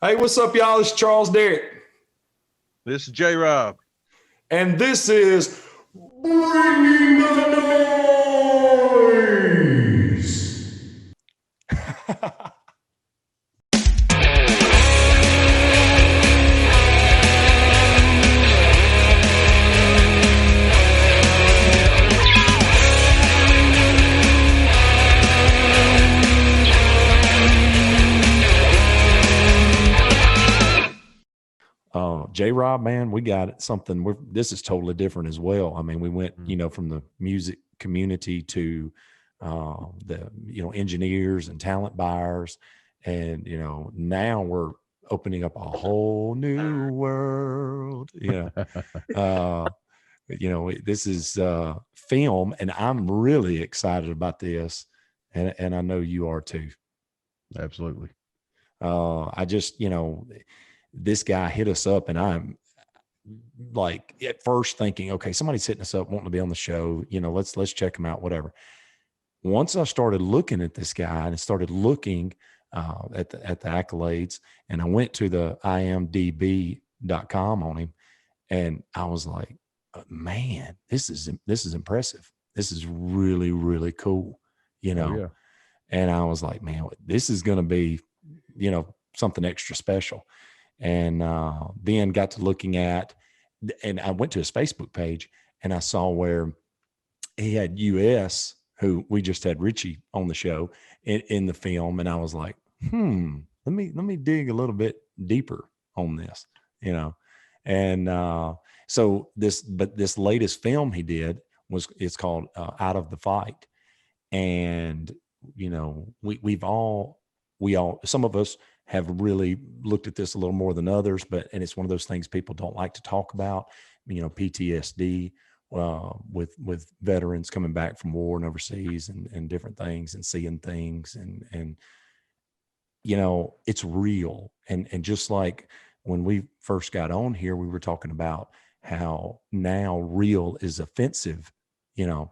Hey, what's up, y'all? It's Charles Derrick. This is J Rob. And this is Bringing the Noise. J-Rob, man, we got something. This is totally different as well. I mean, we went, from the music community to the, engineers and talent buyers. And, now we're opening up a whole new world. This is film, and I'm really excited about this. And I know you are too. Absolutely. I just, this guy hit us up, and I'm like at first thinking, okay, somebody's hitting us up wanting to be on the show. Let's check him out, whatever. Once I started looking at this guy and started looking at the accolades, and I went to the imdb.com on him, and I was like, man, this is impressive. This is really, really cool, Oh, yeah. And I was like, man, this is going to be, something extra special. And then got to looking at, and I went to his Facebook page, and I saw where he had US, who we just had Richie on the show in the film. And I was like, let me dig a little bit deeper on this, And so this latest film he did it's called Out of the Fight. And, we all, some of us have really looked at this a little more than others, and it's one of those things people don't like to talk about, PTSD, with veterans coming back from war and overseas and different things and seeing things and it's real. And just like when we first got on here, we were talking about how now real is offensive, it's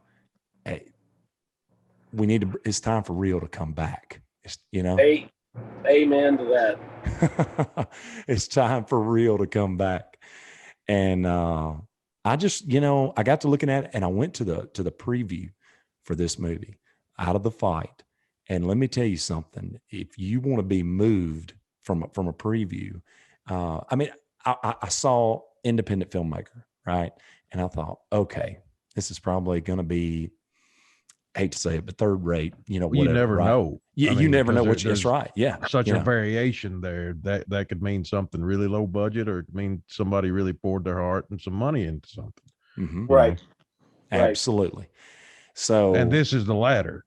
time for real to come back, Amen to that. It's time for real to come back. And I just, I got to looking at it, and I went to the preview for this movie, Out of the Fight. And let me tell you something. If you want to be moved from a preview, I saw independent filmmaker, right? And I thought, okay, this is probably going to be, I hate to say it, but third rate, whatever. You never right? know. You never know what that's right. Yeah. Such a variation there that could mean something really low budget, or it could mean somebody really poured their heart and some money into something. Mm-hmm. Right. Absolutely. So, and this is the latter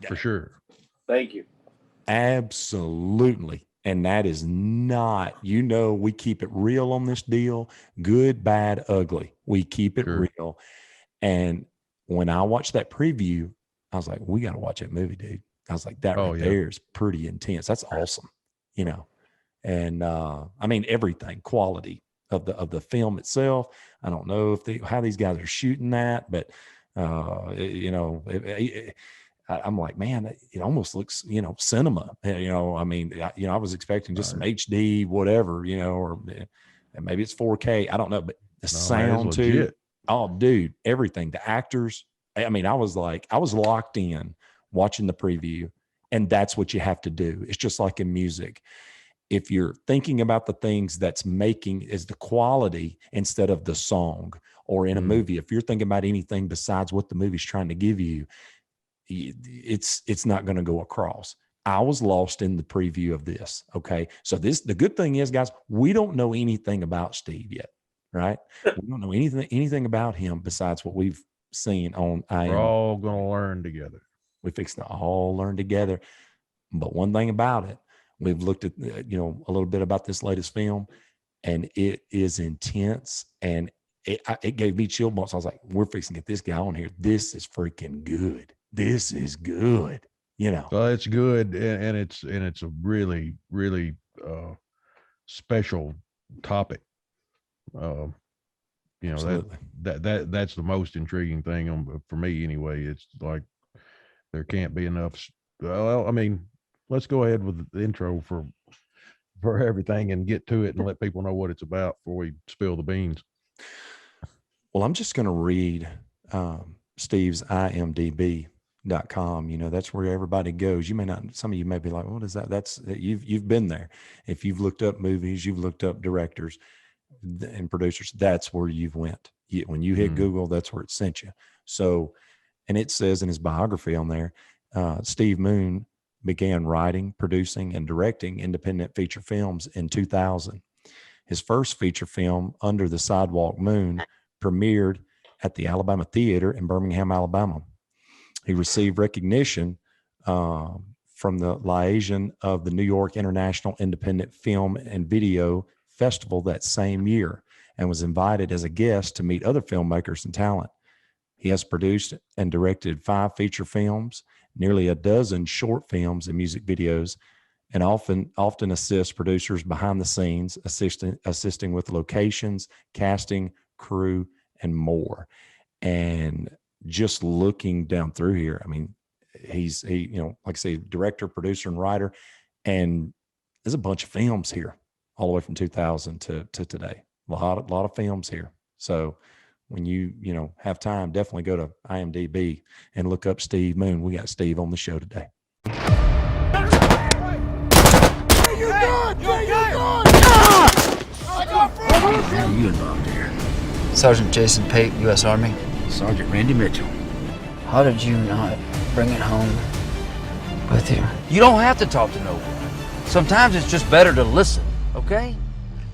for sure. Thank you. Absolutely. And that is not, we keep it real on this deal. Good, bad, ugly. We keep it real. And when I watched that preview, I was like, we got to watch that movie, dude. I was like, that there is pretty intense. That's awesome, And everything, quality of the film itself. I don't know how these guys are shooting that, but I'm like, man, it almost looks, cinema. I was expecting just some HD, whatever, or maybe it's 4K. I don't know, but the sound too. Oh, dude, everything. The actors. I was locked in watching the preview, and that's what you have to do. It's just like in music. If you're thinking about the things that's making is the quality instead of the song, or in a movie, if you're thinking about anything besides what the movie's trying to give you, it's not going to go across. I was lost in the preview of this. Okay. So the good thing is, guys, we don't know anything about Steve yet. Right? We don't know anything about him besides what we've seen on IMDb. We're all going to learn together. We fix to all learn together. But one thing about it, we've looked at, a little bit about this latest film, and it is intense, and it gave me chill bumps. I was like, we're fixing to get this guy on here. This is freaking good. This is good. Well, it's good. And it's a really, really special topic. That's the most intriguing thing for me anyway. It's like there can't be enough. Well, let's go ahead with the intro for for everything and get to it and let people know what it's about before we spill the beans. Well, I'm just going to read Steve's IMDb.com. You know, that's where everybody goes. You may not, some of you may be like, what is that? That's you've been there. If you've looked up movies, you've looked up directors and producers, that's where you've went. When you hit Google, that's where it sent you. So, and it says in his biography on there, Steve Moon began writing, producing, and directing independent feature films in 2000. His first feature film, Under the Sidewalk Moon, premiered at the Alabama Theater in Birmingham, Alabama. He received recognition from the liaison of the New York International Independent Film and Video Festival that same year and was invited as a guest to meet other filmmakers and talent. He has produced and directed 5 feature films, nearly a dozen short films and music videos, and often assists producers behind the scenes, assisting with locations, casting, crew, and more. And just looking down through here, I mean, he like I say, director, producer, and writer, and there's a bunch of films here, all the way from 2000 to today. A lot of films here. So when you have time, definitely go to IMDb and look up Steve Moon. We got Steve on the show today. Who are you involved here? Sergeant Jason Pate, U.S. Army. Sergeant Randy Mitchell. How did you not bring it home with you? You don't have to talk to no one. Sometimes it's just better to listen, okay?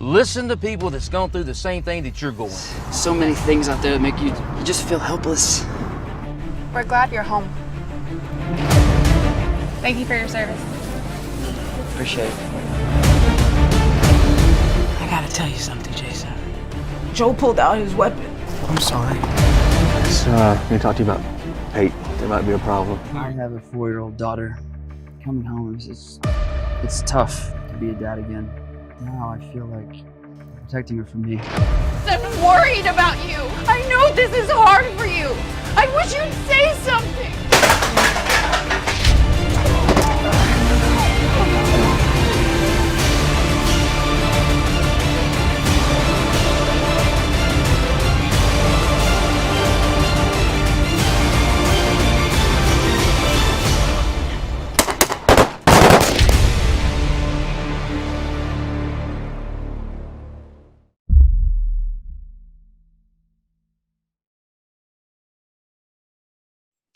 Listen to people that's gone through the same thing that you're going through. So many things out there that make you just feel helpless. We're glad you're home. Thank you for your service. Appreciate it. I gotta tell you something, Jason. Joe pulled out his weapon. I'm sorry. I'm going to talk to you about Pate. There might be a problem. I have a 4-year-old daughter. Coming home is it's tough to be a dad again. Now I feel like I'm protecting her from me. I'm worried about you. I know this is hard for you. I wish you'd say something.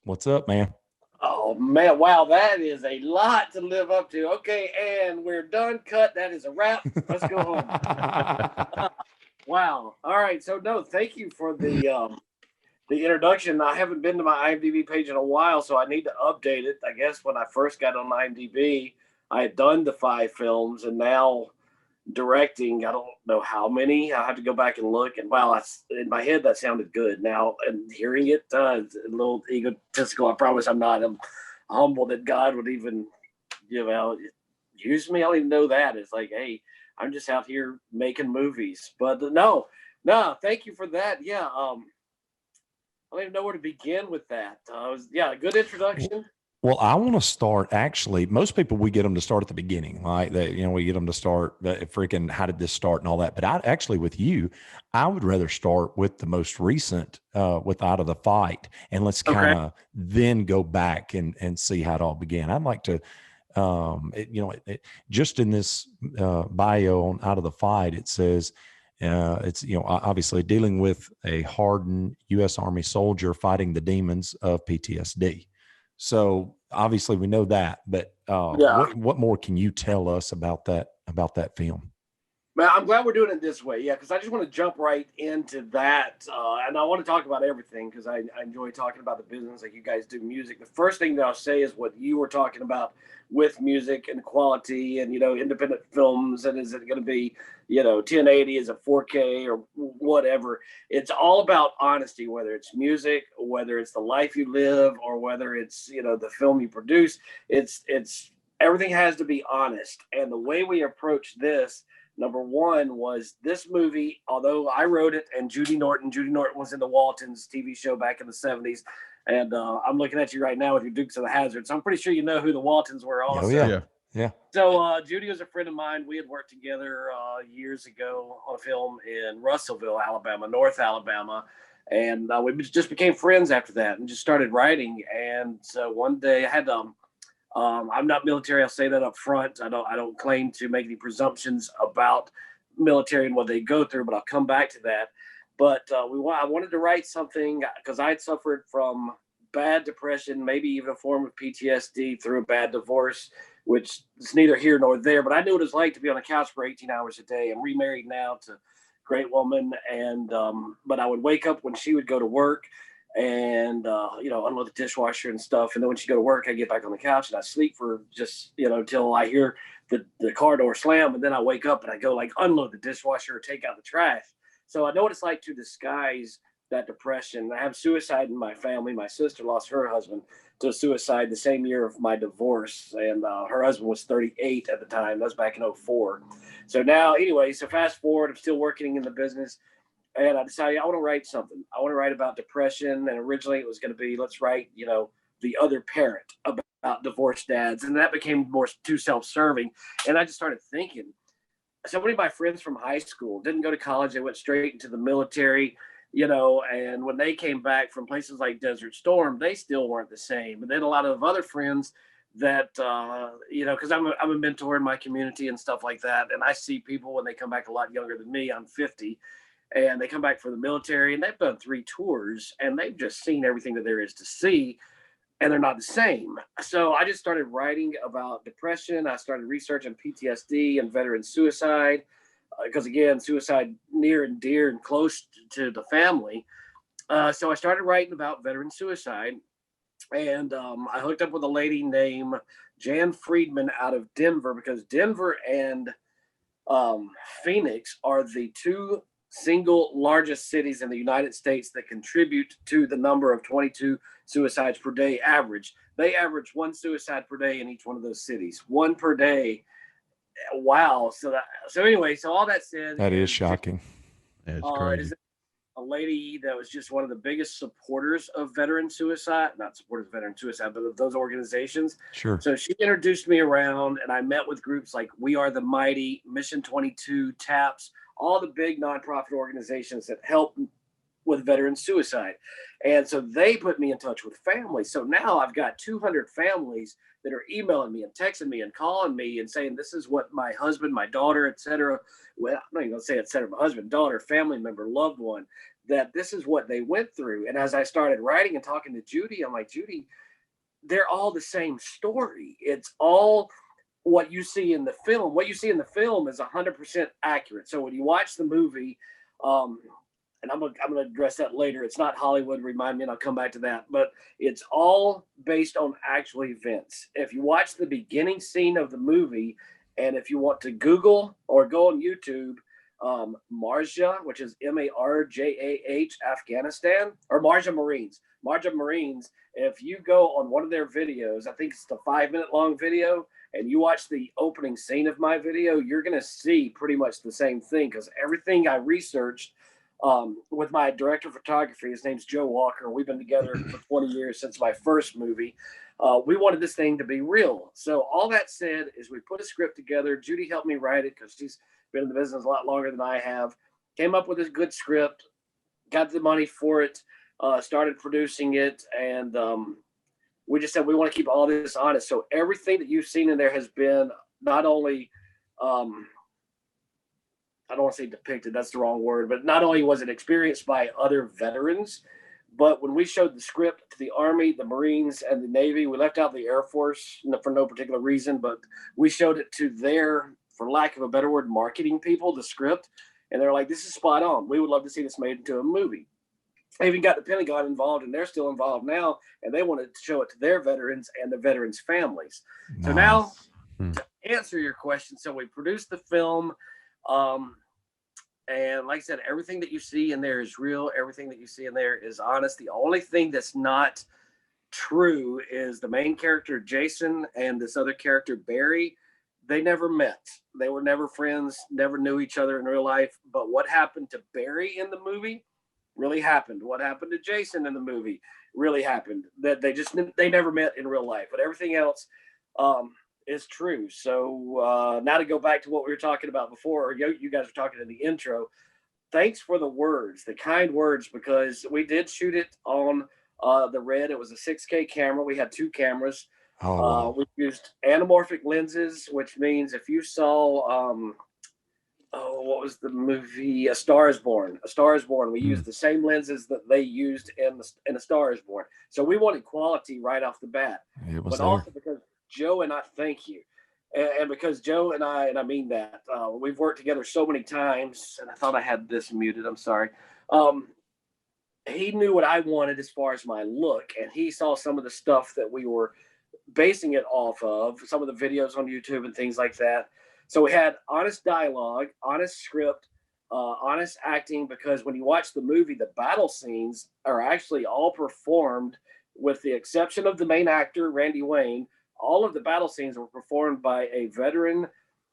What's up, man? Oh man, wow, that is a lot to live up to. Okay, and we're done. Cut. That is a wrap. Let's go home. Wow. All right. So no, thank you for the introduction. I haven't been to my IMDb page in a while, so I need to update it. I guess when I first got on IMDb, I had done the 5 films, and now directing, I don't know how many. I have to go back and look. And wow, in my head that sounded good. Now, and hearing it, a little egotistical. I promise I'm not. I'm humble that God would even, use me. I don't even know that. It's like, hey, I'm just out here making movies. But no, thank you for that. Yeah, I don't even know where to begin with that. A good introduction. Well, I want to start, actually, most people, we get them to start at the beginning, right? That, we get them to start freaking, how did this start and all that. But with you, I would rather start with the most recent, with Out of the Fight. And let's kind of then go back and see how it all began. I'd like to, just in this bio on Out of the Fight, it says, it's, obviously dealing with a hardened U.S. Army soldier fighting the demons of PTSD. So obviously we know that, but what more can you tell us about that film? Man, I'm glad we're doing it this way. Yeah, because I just want to jump right into that. And I want to talk about everything because I enjoy talking about the business like you guys do music. The first thing that I'll say is what you were talking about with music and quality and, independent films. And is it going to be, 1080, is it 4K or whatever? It's all about honesty, whether it's music, whether it's the life you live, or whether it's, the film you produce. It's everything has to be honest. And the way we approach this, number one, was this movie, although I wrote it, and Judy Norton was in the Waltons TV show back in the 70s. And I'm looking at you right now with your Dukes of the Hazzard. So I'm pretty sure you know who the Waltons were also. Oh, yeah. Yeah. So Judy was a friend of mine. We had worked together years ago on a film in Russellville, Alabama, North Alabama. And we just became friends after that and just started writing. And so one day I had I'm not military. I'll say that up front. I don't claim to make any presumptions about military and what they go through, but I'll come back to that. But I wanted to write something because I had suffered from bad depression, maybe even a form of PTSD through a bad divorce, which is neither here nor there. But I knew what it was like to be on a couch for 18 hours a day. I'm remarried now to a great woman, and but I would wake up when she would go to work and unload the dishwasher and stuff. And then when she go to work, I get back on the couch and I sleep for just till I hear the car door slam, and then I wake up and I go like unload the dishwasher or take out the trash. So I know what it's like to disguise that depression. I have suicide in my family. My sister lost her husband to suicide the same year of my divorce, and her husband was 38 at the time. That was back in 2004. So now, anyway, so fast forward, I'm still working in the business, and I decided I want to write something. I want to write about depression, and originally it was going to be, let's write, the other parent, about divorced dads, and that became more too self-serving. And I just started thinking, so many of my friends from high school didn't go to college. They went straight into the military, and when they came back from places like Desert Storm, they still weren't the same. And then a lot of other friends that, because I'm a mentor in my community and stuff like that. And I see people when they come back a lot younger than me, I'm 50, and they come back from the military and they've done 3 tours and they've just seen everything that there is to see, and they're not the same. So I just started writing about depression. I started researching PTSD and veteran suicide, because again, suicide near and dear and close to the family. So I started writing about veteran suicide, and I hooked up with a lady named Jan Friedman out of Denver, because Denver and Phoenix are the 2 single largest cities in the United States that contribute to the number of 22 suicides per day average. They average 1 suicide per day in each one of those cities, 1 per day. Wow. So anyway, so all that said, That is shocking. It's crazy. Is a lady that was just one of the biggest supporters of veteran suicide, not supporters of veteran suicide, but of those organizations. Sure. So she introduced me around, and I met with groups like We Are the Mighty, Mission 22, TAPS, all the big nonprofit organizations that help with veteran suicide. And so they put me in touch with families. So now I've got 200 families that are emailing me and texting me and calling me and saying, this is what my husband, my daughter, et cetera. Well, I'm not even going to say et cetera, my husband, daughter, family member, loved one, that this is what they went through. And as I started writing and talking to Judy, I'm like, Judy, they're all the same story. It's all what you see in the film. What you see in the film is 100% accurate. So when you watch the movie, and I'm gonna address that later. It's not Hollywood, remind me, and I'll come back to that. But it's all based on actual events. If you watch the beginning scene of the movie, and if you want to Google or go on YouTube, Marja, which is Marjah, Afghanistan, or Marja Marines. Marja Marines, if you go on one of their videos, I think it's the 5-minute long video, and you watch the opening scene of my video, you're going to see pretty much the same thing, because everything I researched with my director of photography, his name's Joe Walker. We've been together for 20 years since my first movie. We wanted this thing to be real. So all that said is we put a script together. Judy helped me write it because she's been in the business a lot longer than I have. Came up with a good script, got the money for it, started producing it, and we just said we want to keep all this honest. So everything that you've seen in there has been not only I don't want to say depicted, that's the wrong word, but not only was it experienced by other veterans, but when we showed the script to the Army, the Marines, and the Navy, we left out the Air Force for no particular reason, but we showed it to their, for lack of a better word, marketing people, the script, and they're like, this is spot on. We would love to see this made into a movie. I even got the Pentagon involved, and they're still involved now, and they wanted to show it to their veterans and the veterans' families. Nice. So now, to answer your question, so we produced the film, and like I said, everything that you see in there is real. Everything that you see in there is honest. The only thing that's not true is the main character, Jason, and this other character, Barry. They never met. They were never friends, never knew each other in real life. But what happened to Barry in the movie really happened. What happened to Jason in the movie really happened. That they never met in real life. But everything else, is true. So now to go back to what we were talking about before, you guys were talking in the intro. Thanks for the words, the kind words, because we did shoot it on the Red. It was a 6K camera. We had 2 cameras. Oh, wow. We used anamorphic lenses, which means if you saw, what was the movie? A Star is Born. A Star is Born. We used the same lenses that they used in A Star is Born. So we wanted quality right off the bat. It was But there. also because Joe and I, thank you. And because Joe and I mean that, we've worked together so many times, and I thought I had this muted. I'm sorry. He knew what I wanted as far as my look, and he saw some of the stuff that we were basing it off of, some of the videos on YouTube and things like that. So we had honest dialogue, honest script, honest acting, because when you watch the movie, the battle scenes are actually all performed, with the exception of the main actor, Randy Wayne. All of the battle scenes were performed by a veteran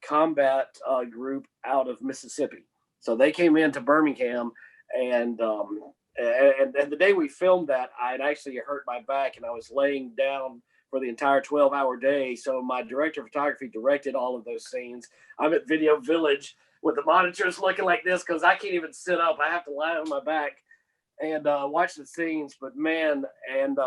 combat group out of Mississippi. So they came into Birmingham, and the day we filmed that, I had actually hurt my back, and I was laying down for the entire 12-hour day. So my director of photography directed all of those scenes. I'm at Video Village with the monitors looking like this because I can't even sit up. I have to lie on my back and watch the scenes. But man, and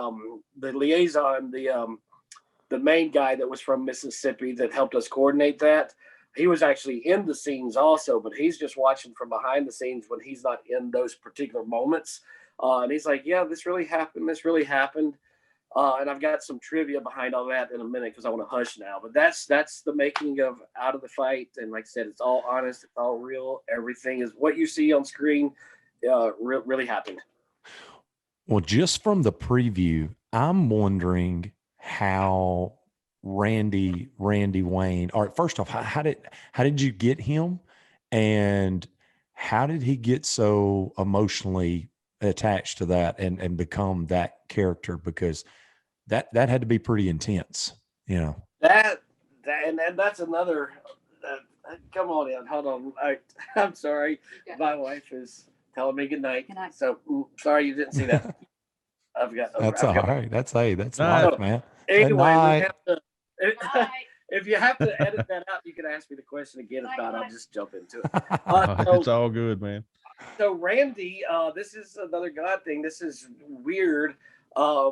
the liaison, the main guy that was from Mississippi that helped us coordinate that, he was actually in the scenes also, but he's just watching from behind the scenes when he's not in those particular moments. And he's like, yeah, this really happened. This really happened. And I've got some trivia behind all that in a minute because I want to hush now. But that's the making of Out of the Fight. And like I said, it's all honest. It's all real. Everything is what you see on screen really happened. Well, just from the preview, I'm wondering how Randy Wayne. All right, first off, how did you get him, and how did he get so emotionally attached to that and become that character? Because that had to be pretty intense, you know. That and that's another. Come on in. Hold on. I'm sorry. My wife is telling me good night. Good night. So sorry you didn't see that. That's all right. That's life, man. Anyway, if you have to edit that out, you can ask me the question again. If not, I'll just jump into it. It's all good, man. So Randy, this is another God thing. This is weird.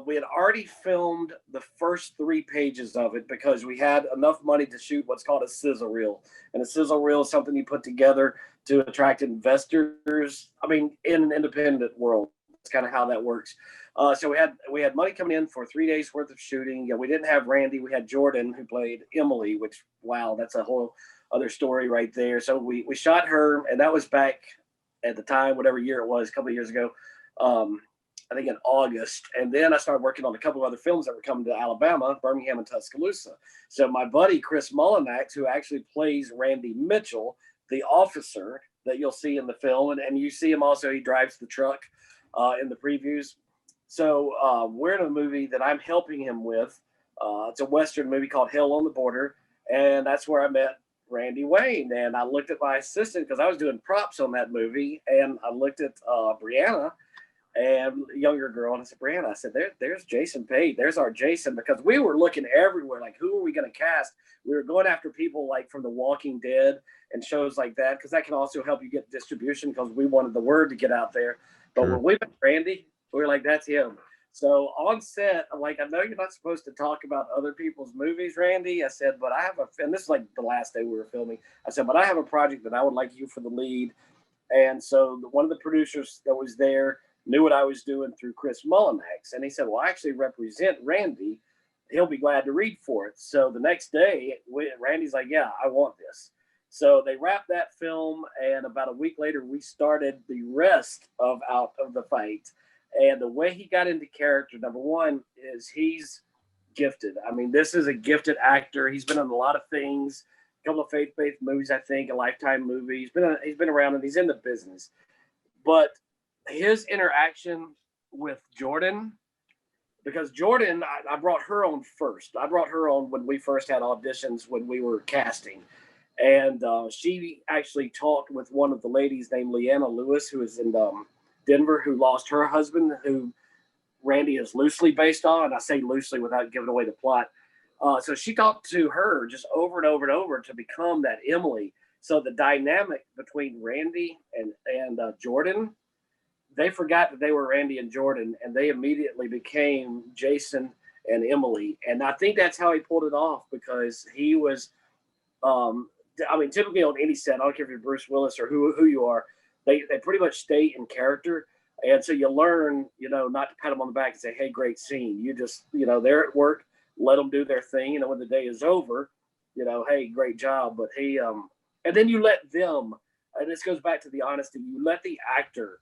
We had already filmed the first 3 pages of it because we had enough money to shoot what's called a sizzle reel. And a sizzle reel is something you put together to attract investors. I mean, in an independent world, that's kind of how that works. So we had money coming in for 3 days worth of shooting. We didn't have Randy. We had Jordan, who played Emily, which, wow, that's a whole other story right there. So we shot her, and that was back at the time, whatever year it was, a couple of years ago. I think in August. And then I started working on a couple of other films that were coming to Alabama, Birmingham and Tuscaloosa. So my buddy, Chris Mullinax, who actually plays Randy Mitchell, the officer that you'll see in the film, and you see him also, he drives the truck in the previews. So we're in a movie that I'm helping him with. It's a Western movie called Hell on the Border. And that's where I met Randy Wayne. And I looked at my assistant because I was doing props on that movie. And I looked at Brianna, and a younger girl, and I said, Brianna, I said, there's Jason Pate. There's our Jason, because we were looking everywhere. Like, who are we going to cast? We were going after people like from The Walking Dead and shows like that, because that can also help you get distribution, because we wanted the word to get out there. But when we met Randy, we were like, that's him. So on set, I'm like, I know you're not supposed to talk about other people's movies, Randy. I said, but I have and this is like the last day we were filming. I said, but I have a project that I would like you for the lead. And so one of the producers that was there knew what I was doing through Chris Mullinax. And he said, well, I actually represent Randy. He'll be glad to read for it. So the next day, Randy's like, yeah, I want this. So they wrapped that film, and about a week later, we started the rest of Out of the Fight. And the way he got into character, number one, is he's gifted. I mean, this is a gifted actor. He's been in a lot of things, a couple of faith-based movies, I think, a Lifetime movie. He's been around, and he's in the business. But his interaction with Jordan, because Jordan, I brought her on first. I brought her on when we first had auditions, when we were casting. And she actually talked with one of the ladies named Leanna Lewis, who is in Denver, who lost her husband, who Randy is loosely based on. I say loosely without giving away the plot. So she talked to her just over and over and over to become that Emily. So the dynamic between Randy and Jordan, they forgot that they were Randy and Jordan, and they immediately became Jason and Emily. And I think that's how he pulled it off, because he was, typically on any set, I don't care if you're Bruce Willis or who you are, they pretty much stay in character. And so you learn, not to pat them on the back and say, hey, great scene. You just, they're at work, let them do their thing. And when the day is over, hey, great job. But and then you let them, and this goes back to the honesty, you let the actor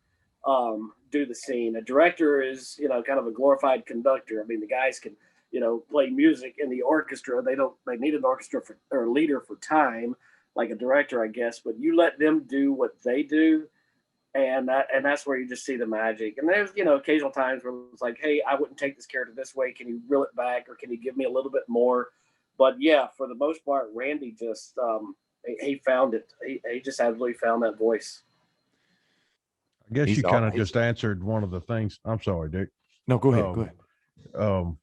do the scene. A director is, kind of a glorified conductor. I mean, the guys can, play music in the orchestra. They need an orchestra or a leader for time, like a director, I guess, but you let them do what they do. And that's where you just see the magic. And there's, occasional times where it's like, hey, I wouldn't take this character this way. Can you reel it back, or can you give me a little bit more? But yeah, for the most part, Randy just, he found it. He just absolutely found that voice. I guess you kind of just answered one of the things. I'm sorry, Dick. No, go ahead. Go ahead.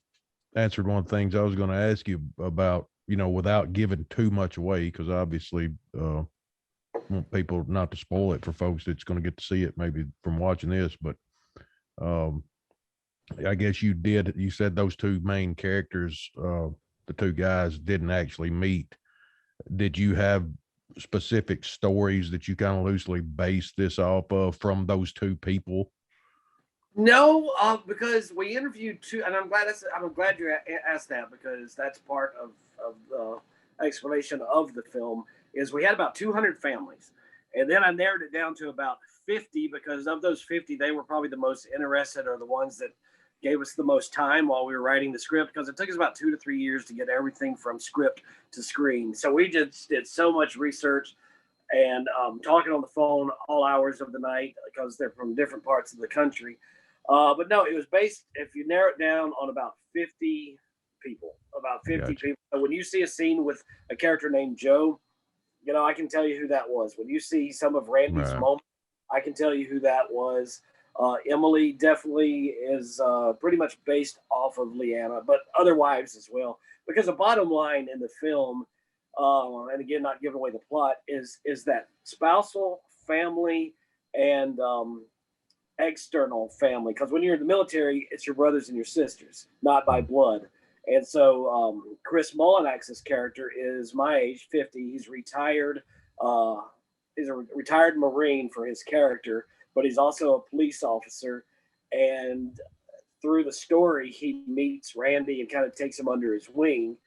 Answered one of the things I was going to ask you about, without giving too much away, because obviously want people not to spoil it for folks that's going to get to see it maybe from watching this. But I guess you said those two main characters, the two guys, didn't actually meet. Did you have specific stories that you kind of loosely based this off of from those two people? No, because we interviewed two, and I'm glad you asked that, because that's part of the explanation of the film. Is we had about 200 families, and then I narrowed it down to about 50, because of those 50, they were probably the most interested, or the ones that gave us the most time while we were writing the script, because it took us about 2 to 3 years to get everything from script to screen. So we just did so much research and talking on the phone all hours of the night, because they're from different parts of the country. But no, it was based, if you narrow it down, on about 50 people. People. So when you see a scene with a character named Joe, I can tell you who that was. When you see some of Randy's moments, I can tell you who that was. Emily definitely is pretty much based off of Leanna, but other wives as well. Because the bottom line in the film, and again, not giving away the plot, is that spousal, family, and external family. Because when you're in the military, it's your brothers and your sisters, not by blood. And so Chris Molinax's character is my age, 50. He's retired. He's a retired Marine for his character, but he's also a police officer. And through the story, he meets Randy and kind of takes him under his wing,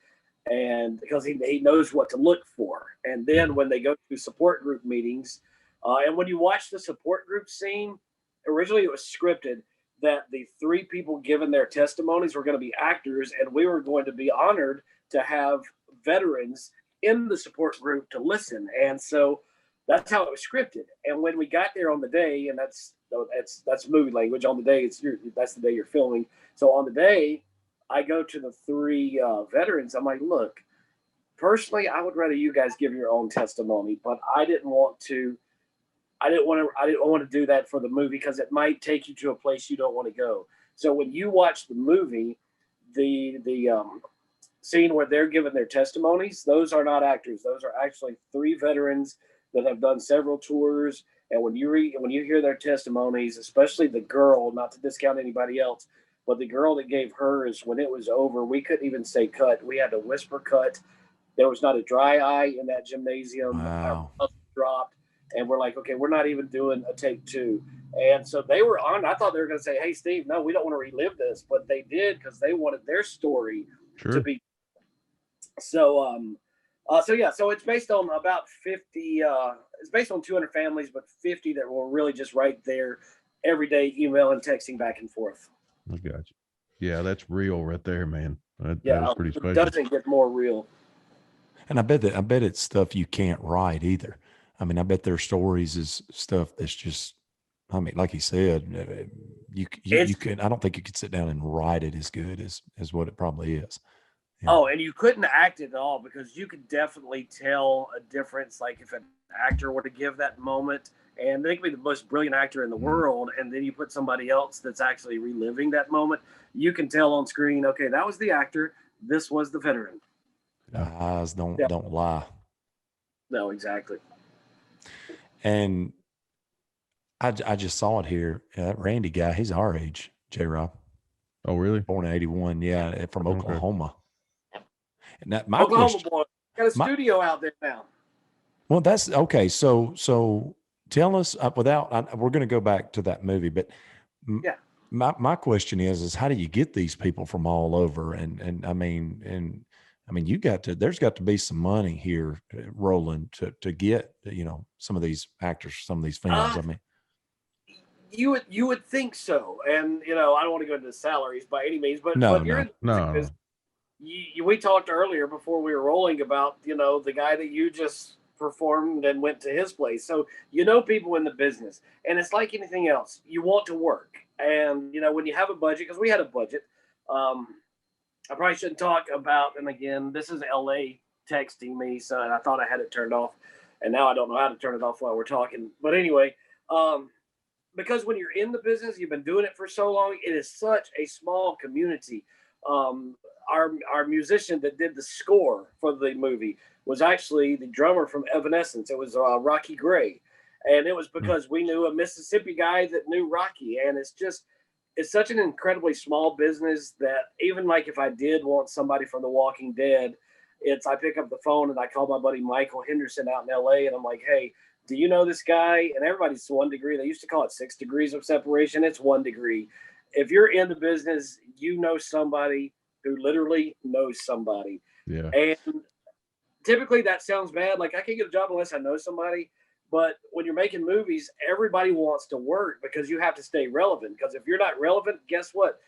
and because he knows what to look for. And then when they go to support group meetings, and when you watch the support group scene, originally it was scripted that the three people given their testimonies were going to be actors, and we were going to be honored to have veterans in the support group to listen. And so that's how it was scripted. And when we got there on the day, and that's movie language, on the day that's the day you're filming. So on the day, I go to the three veterans. I'm like, look, personally, I would rather you guys give your own testimony, but I didn't want to do that for the movie, because it might take you to a place you don't want to go. So when you watch the movie, the scene where they're giving their testimonies, those are not actors. Those are actually three veterans that have done several tours. And when you hear their testimonies, especially the girl, not to discount anybody else, but the girl that gave hers, when it was over, we couldn't even say cut. We had to whisper cut. There was not a dry eye in that gymnasium. Wow. Our mouth dropped. And we're like, okay, we're not even doing a take two. And so they were on. I thought they were going to say, hey, Steve, no, we don't want to relive this. But they did, because they wanted their story to be. So, so it's based on about 50. It's based on 200 families, but 50 that were really just right there every day, email and texting back and forth. I got you. Yeah, that's real right there, man. That is pretty special. It doesn't get more real. And I bet it's stuff you can't write either. I mean, I bet their stories is stuff that's just, I mean, like he said, you can, I don't think you could sit down and write it as good as what it probably is. Yeah. Oh, and you couldn't act it at all, because you could definitely tell a difference. Like if an actor were to give that moment, and they could be the most brilliant actor in the world, and then you put somebody else that's actually reliving that moment, you can tell on screen, okay, that was the actor, this was the veteran. Eyes don't Yeah. don't lie. No, exactly. And I just saw it here. That Randy guy, he's our age, J-Rob. Oh, really? Born in 81. Yeah, from Okay. Oklahoma. And that my Oklahoma question, boy got a studio out there now. well, that's okay. So tell us we're going to go back to that movie, but Yeah. my question is how do you get these people from all over? And I mean, there's got to be some money here rolling to get, some of these actors, some of these films. I mean, you would think so. And, I don't want to go into the salaries by any means, but No, you're no. we talked earlier before we were rolling about, the guy that you just performed and went to his place. So, people in the business, and it's like anything else. You want to work. And, when you have a budget, because we had a budget, I probably shouldn't talk about, and again, this is LA texting me. So I thought I had it turned off, and now I don't know how to turn it off while we're talking. But anyway, because when you're in the business, you've been doing it for so long, it is such a small community. Our musician that did the score for the movie was actually the drummer from Evanescence. It was Rocky Gray. And it was because we knew a Mississippi guy that knew Rocky. And it's such an incredibly small business that even like if I did want somebody from The Walking Dead, I pick up the phone and I call my buddy Michael Henderson out in LA and I'm like, hey, do you know this guy? And everybody's 1 degree. They used to call it 6 degrees of separation. It's 1 degree. If you're in the business, you know somebody who literally knows somebody. Yeah. And typically that sounds bad. Like I can't get a job unless I know somebody. But when you're making movies, everybody wants to work because you have to stay relevant. Because if you're not relevant, guess what?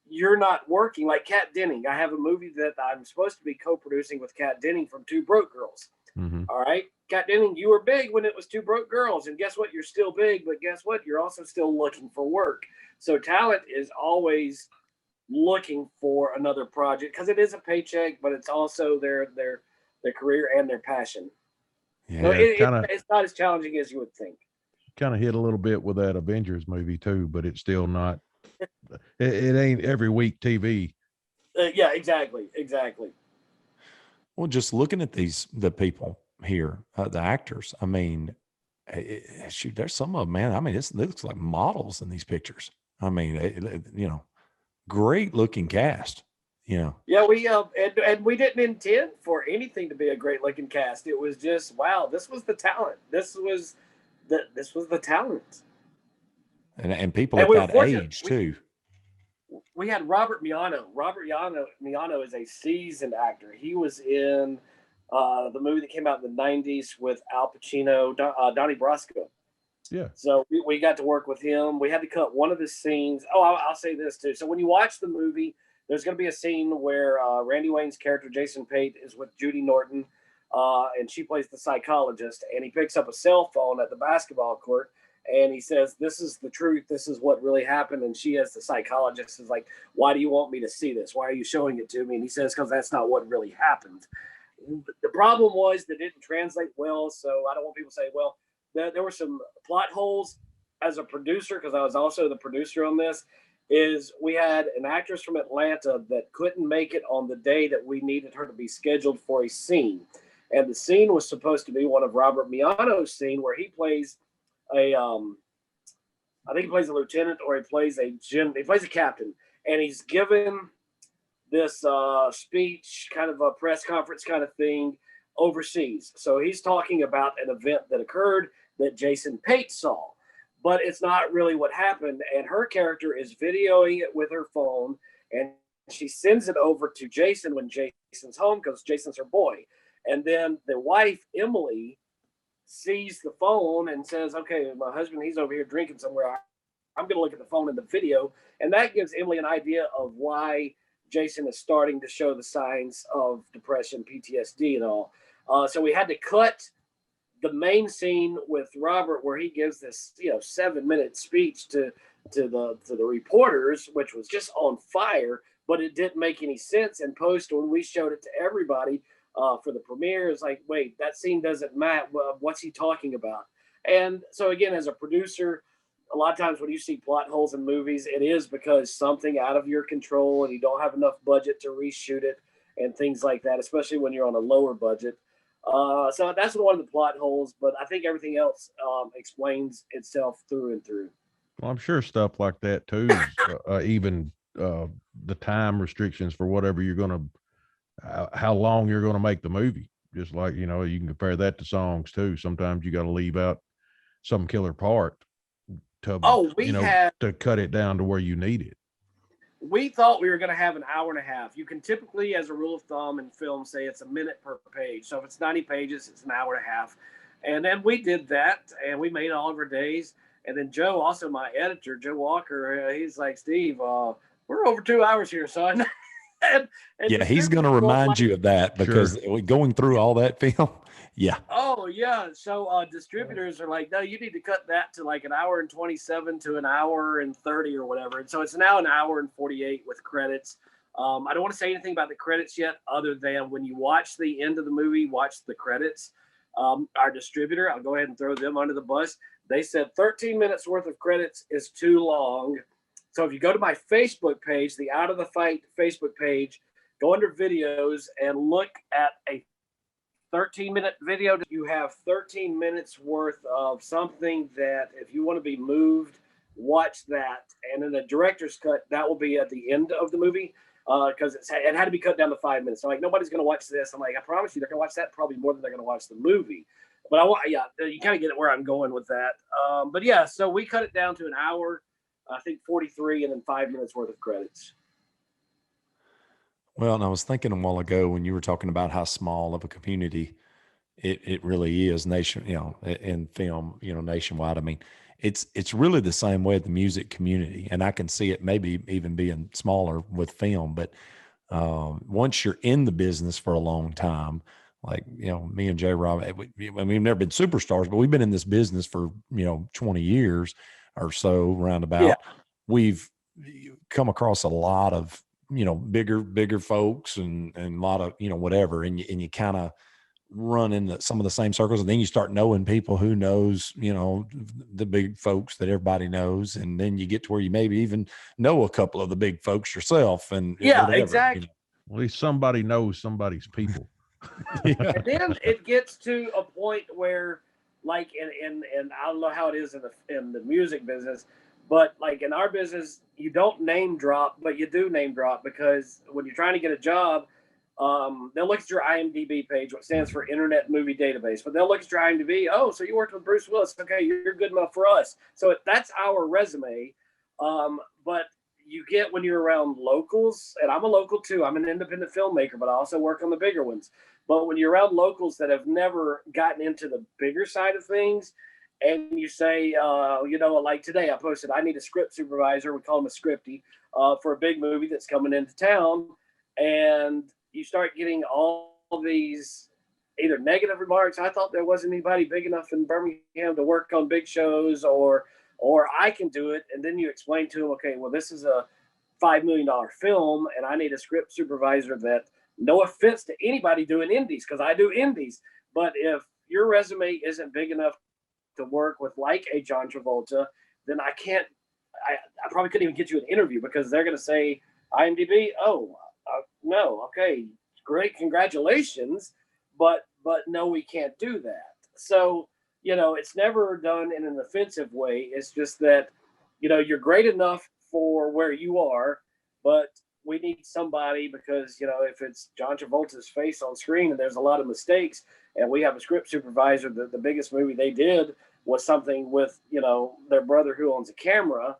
You're not working. Like Kat Denning. I have a movie that I'm supposed to be co-producing with Kat Denning from Two Broke Girls. Mm-hmm. All right. Kat Denning, you were big when it was Two Broke Girls. And guess what? You're still big. But guess what? You're also still looking for work. So talent is always looking for another project because it is a paycheck, but it's also their career and their passion. Yeah, so it's not as challenging as you would think. Kind of hit a little bit with that Avengers movie too, but it's still not. It ain't every week TV. Yeah, exactly. Well, just looking at the people here, the actors. I mean, shoot, there's some of them, man. I mean, it looks like models in these pictures. I mean, great looking cast. Yeah, we and we didn't intend for anything to be a great looking cast. It was just wow, this was the talent. This was the talent. And people at that age too. We had Robert Miano. Robert Miano is a seasoned actor. He was in the movie that came out in the 90s with Al Pacino, Donnie Brasco. Yeah. So we got to work with him. We had to cut one of his scenes. Oh, I'll say this too. So when you watch the movie, there's going to be a scene where Randy Wayne's character, Jason Pate, is with Judy Norton, and she plays the psychologist, and he picks up a cell phone at the basketball court, and he says, this is the truth. This is what really happened. And she, as the psychologist, is like, why do you want me to see this? Why are you showing it to me? And he says, because that's not what really happened. The problem was that it didn't translate well, so I don't want people to say, well, there were some plot holes. As a producer, because I was also the producer on this, is we had an actress from Atlanta that couldn't make it on the day that we needed her to be scheduled for a scene. And the scene was supposed to be one of Robert Miano's scene where he plays I think he plays a lieutenant or he plays a captain. And he's given this speech, kind of a press conference kind of thing overseas. So he's talking about an event that occurred that Jason Pate saw. But it's not really what happened. And her character is videoing it with her phone. And she sends it over to Jason when Jason's home because Jason's her boy. And then the wife, Emily, sees the phone and says, okay, my husband, he's over here drinking somewhere. I'm going to look at the phone in the video. And that gives Emily an idea of why Jason is starting to show the signs of depression, PTSD and all. So we had to cut the main scene with Robert where he gives this 7-minute speech to the reporters, which was just on fire, but it didn't make any sense in post. When we showed it to everybody for the premiere, it's like, wait, that scene doesn't match. What's he talking about? And so again, as a producer, a lot of times when you see plot holes in movies, it is because something out of your control and you don't have enough budget to reshoot it and things like that, especially when you're on a lower budget. So that's one of the plot holes, but I think everything else explains itself through and through. Well, I'm sure stuff like that too, even the time restrictions for whatever you're going to, how long you're going to make the movie. Just like, you can compare that to songs too. Sometimes you got to leave out some killer part to, to cut it down to where you need it. We thought we were going to have an hour and a half. You can typically, as a rule of thumb in film, say it's a minute per page. So if it's 90 pages, it's an hour and a half. And then we did that, and we made all of our days. And then Joe, also my editor, Joe Walker, he's like, Steve, we're over 2 hours here, son. and yeah, he's going to remind you of that because going through all that film. Yeah. Oh, yeah. So distributors are like, no, you need to cut that to like an hour and 27 to an hour and 30 or whatever. And so it's now an hour and 48 with credits. I don't want to say anything about the credits yet, other than when you watch the end of the movie, watch the credits. Our distributor, I'll go ahead and throw them under the bus. They said 13 minutes worth of credits is too long. So if you go to my Facebook page, the Out of the Fight Facebook page, go under videos and look at a 13-minute video. You have 13 minutes worth of something that if you want to be moved, watch that. And in the director's cut, that will be at the end of the movie because it had to be cut down to 5 minutes. So like, nobody's going to watch this. I'm like, I promise you, they're going to watch that probably more than they're going to watch the movie. But you kind of get it where I'm going with that. But yeah, so we cut it down to an hour, I think 43, and then 5 minutes worth of credits. Well, and I was thinking a while ago when you were talking about how small of a community it really is in film, nationwide. I mean, it's really the same way at the music community, and I can see it maybe even being smaller with film. But once you're in the business for a long time, like, me and J. Rob, we've never been superstars, but we've been in this business for, 20 years or so roundabout. Yeah. We've come across a lot of, bigger folks and a lot of, whatever. And you kind of run into some of the same circles, and then you start knowing people who knows, the big folks that everybody knows. And then you get to where you maybe even know a couple of the big folks yourself. And whatever, exactly. At least somebody knows somebody's people. Yeah. And then it gets to a point where, like, and I don't know how it is in the music business, but like in our business, you don't name drop, but you do name drop, because when you're trying to get a job, they'll look at your IMDb page, what stands for Internet Movie Database, but they'll look at your IMDb. Oh, so you worked with Bruce Willis. Okay, you're good enough for us. So that's our resume. But you get when you're around locals, and I'm a local too. I'm an independent filmmaker, but I also work on the bigger ones. But when you're around locals that have never gotten into the bigger side of things, and you say, like today I posted, I need a script supervisor. We call him a scripty for a big movie that's coming into town. And you start getting all these either negative remarks. I thought there wasn't anybody big enough in Birmingham to work on big shows, or I can do it. And then you explain to them, okay, well, this is a $5 million film, and I need a script supervisor that, no offense to anybody doing indies, because I do indies, but if your resume isn't big enough to work with like a John Travolta, then I probably couldn't even get you an interview, because they're going to say IMDb, no, okay, great, congratulations, but no, we can't do that. So, it's never done in an offensive way. It's just that, you're great enough for where you are, but we need somebody, because, if it's John Travolta's face on screen and there's a lot of mistakes, and we have a script supervisor, the biggest movie they did was something with, their brother who owns a camera.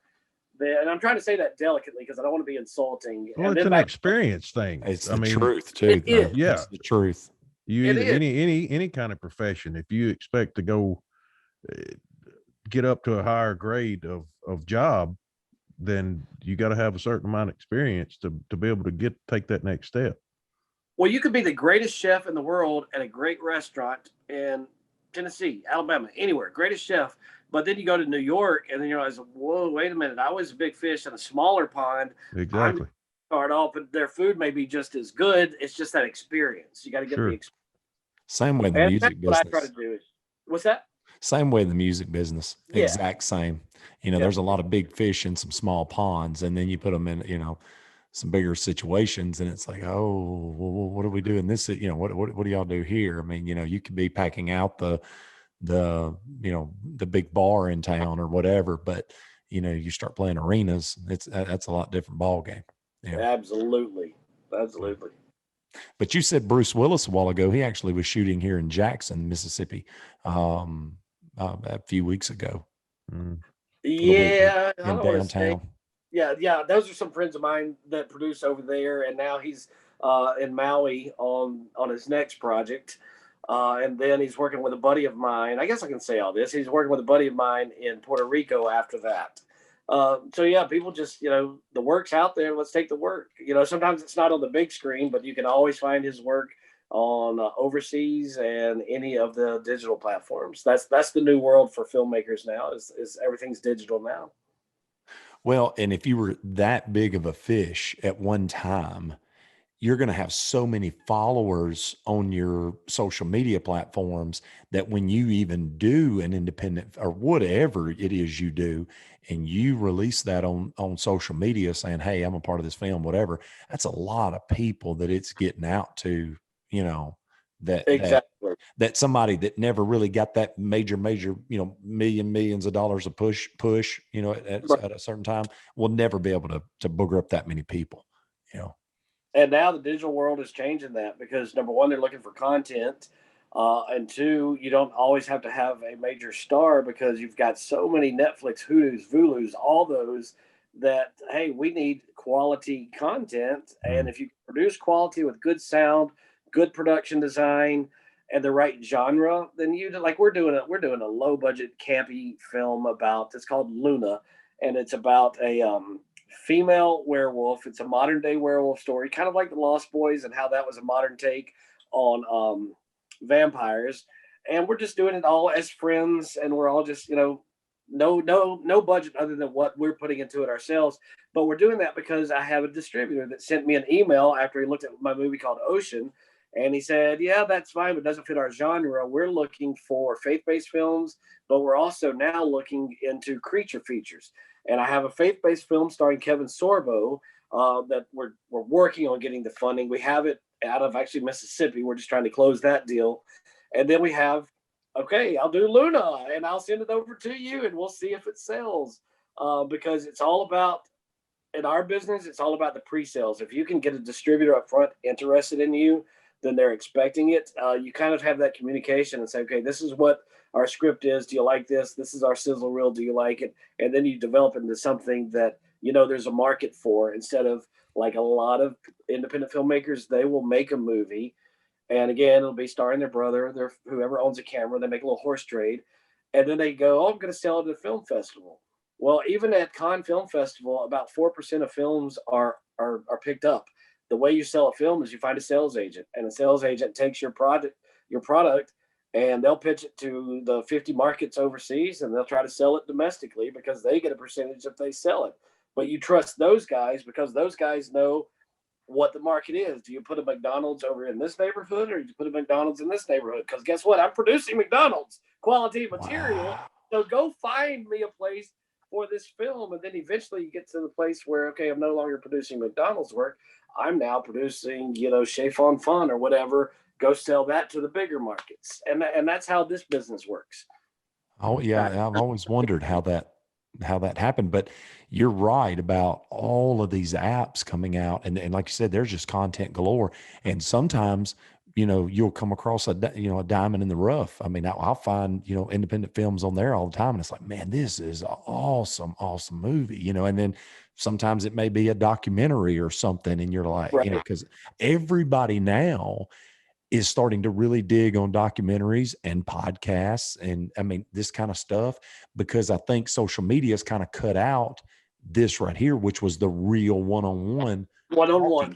And I'm trying to say that delicately because I don't want to be insulting. Well, it's an experience thing. It's the truth too. Yeah, it's the truth. Any kind of profession, if you expect to go get up to a higher grade of job, then you got to have a certain amount of experience to be able to take that next step. Well, you could be the greatest chef in the world at a great restaurant in Tennessee, Alabama, anywhere, greatest chef. But then you go to New York, and then you realize, whoa, wait a minute, I was a big fish in a smaller pond. Exactly. Start off, but their food may be just as good. It's just that experience. You got to get the experience. Same way in the music business. What I try to do is, what's that? Same way in the music business, Yeah. exact same. You know, Yeah. there's a lot of big fish in some small ponds, and then you put them in, you know, some bigger situations, and it's like, oh, well, what do we do in this? You know, what do y'all do here? I mean, you know, you could be packing out you know, the big bar in town or whatever, but you know, you start playing arenas, that's a lot different ball game. Yeah. Absolutely. But you said Bruce Willis a while ago. He actually was shooting here in Jackson, Mississippi, a few weeks ago. Mm. Yeah, I In don't want to say. downtown. Yeah. Those are some friends of mine that produce over there, and now he's in Maui on his next project. And then he's working with a buddy of mine. I guess I can say all this. He's working with a buddy of mine in Puerto Rico after that. So yeah, people just, you know, the work's out there. Let's take the work. You know, sometimes it's not on the big screen, but you can always find his work on overseas and any of the digital platforms. That's the new world for filmmakers now. Is everything's digital now. Well, and if you were that big of a fish at one time, you're going to have so many followers on your social media platforms that when you even do an independent or whatever it is you do, and you release that on social media saying, hey, I'm a part of this film, whatever, that's a lot of people that it's getting out to, you know, Exactly. that somebody that never really got that major, you know, millions of dollars of push, you know, at a certain time will never be able to booger up that many people, you know. And now the digital world is changing that because number one, they're looking for content. And two, you don't always have to have a major star because you've got so many Netflix, Hulu's, Vulus, all those that, hey, we need quality content. And if you produce quality with good sound, good production design, and the right genre, then we're doing a low budget campy film it's called Luna, and it's about a female werewolf. It's a modern day werewolf story, kind of like The Lost Boys and how that was a modern take on vampires. And we're just doing it all as friends, and we're all just, you know, no budget other than what we're putting into it ourselves. But we're doing that because I have a distributor that sent me an email after he looked at my movie called Ocean, and he said, yeah, that's fine, but it doesn't fit our genre. We're looking for faith-based films, but we're also now looking into creature features. And I have a faith-based film starring Kevin Sorbo that we're working on getting the funding. We have it out of actually Mississippi. We're just trying to close that deal. And then we have, okay, I'll do Luna and I'll send it over to you and we'll see if it sells. Because it's all about, in our business, it's all about the pre-sales. If you can get a distributor up front interested in you, then they're expecting it. You kind of have that communication and say, okay, this is what our script is. Do you like this? This is our sizzle reel. Do you like it? And then you develop into something that, you know, there's a market for, instead of like a lot of independent filmmakers, they will make a movie. And again, it'll be starring their brother, whoever owns a camera. They make a little horse trade. And then they go, oh, I'm going to sell it at a film festival. Well, even at Cannes Film Festival, about 4% of films are picked up. The way you sell a film is you find a sales agent, and a sales agent takes your product, and they'll pitch it to the 50 markets overseas, and they'll try to sell it domestically because they get a percentage if they sell it. But you trust those guys because those guys know what the market is. Do you put a McDonald's over in this neighborhood, or do you put a McDonald's in this neighborhood? Because guess what? I'm producing McDonald's quality material. Wow. So go find me a place for this film. And then eventually you get to the place where, okay, I'm no longer producing McDonald's work. I'm now producing, you know, Chez Fun Fun or whatever. Go sell that to the bigger markets. And that's how this business works. Oh yeah. I've always wondered how that happened, but you're right about all of these apps coming out. And like you said, there's just content galore. And sometimes, you know, you'll come across a diamond in the rough. I mean, I'll find, you know, independent films on there all the time. And it's like, man, this is an awesome movie, you know, and then sometimes it may be a documentary or something. And you're like, right. You know, because everybody now is starting to really dig on documentaries and podcasts and I mean, this kind of stuff, because I think social media has kind of cut out this right here, which was the real one-on-one.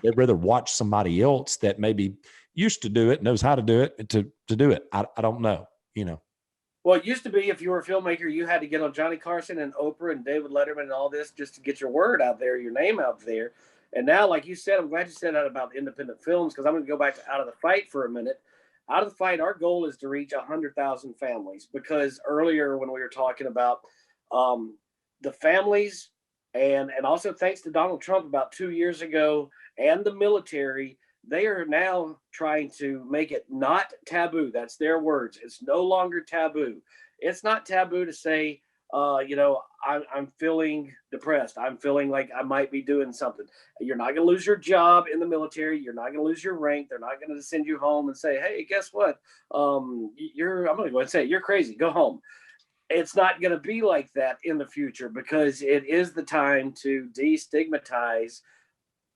They'd rather watch somebody else that maybe used to do it, knows how to do it, to do it. I don't know, you know. Well, it used to be if you were a filmmaker, you had to get on Johnny Carson and Oprah and David Letterman and all this just to get your word out there, your name out there. And now, like you said, I'm glad you said that about independent films, because I'm going to go back to Out of the Fight for a minute. out of the fight, our goal is to reach 100,000 families, because earlier when we were talking about the families, and also thanks to Donald Trump about 2 years ago, and the military, they are now trying to make it not taboo. That's their words. It's no longer taboo. It's not taboo to say, I'm feeling depressed. I'm feeling like I might be doing something. You're not going to lose your job in the military. You're not going to lose your rank. They're not going to send you home and say, hey, guess what? I'm going to go ahead and say, you're crazy. Go home. It's not going to be like that in the future, because it is the time to destigmatize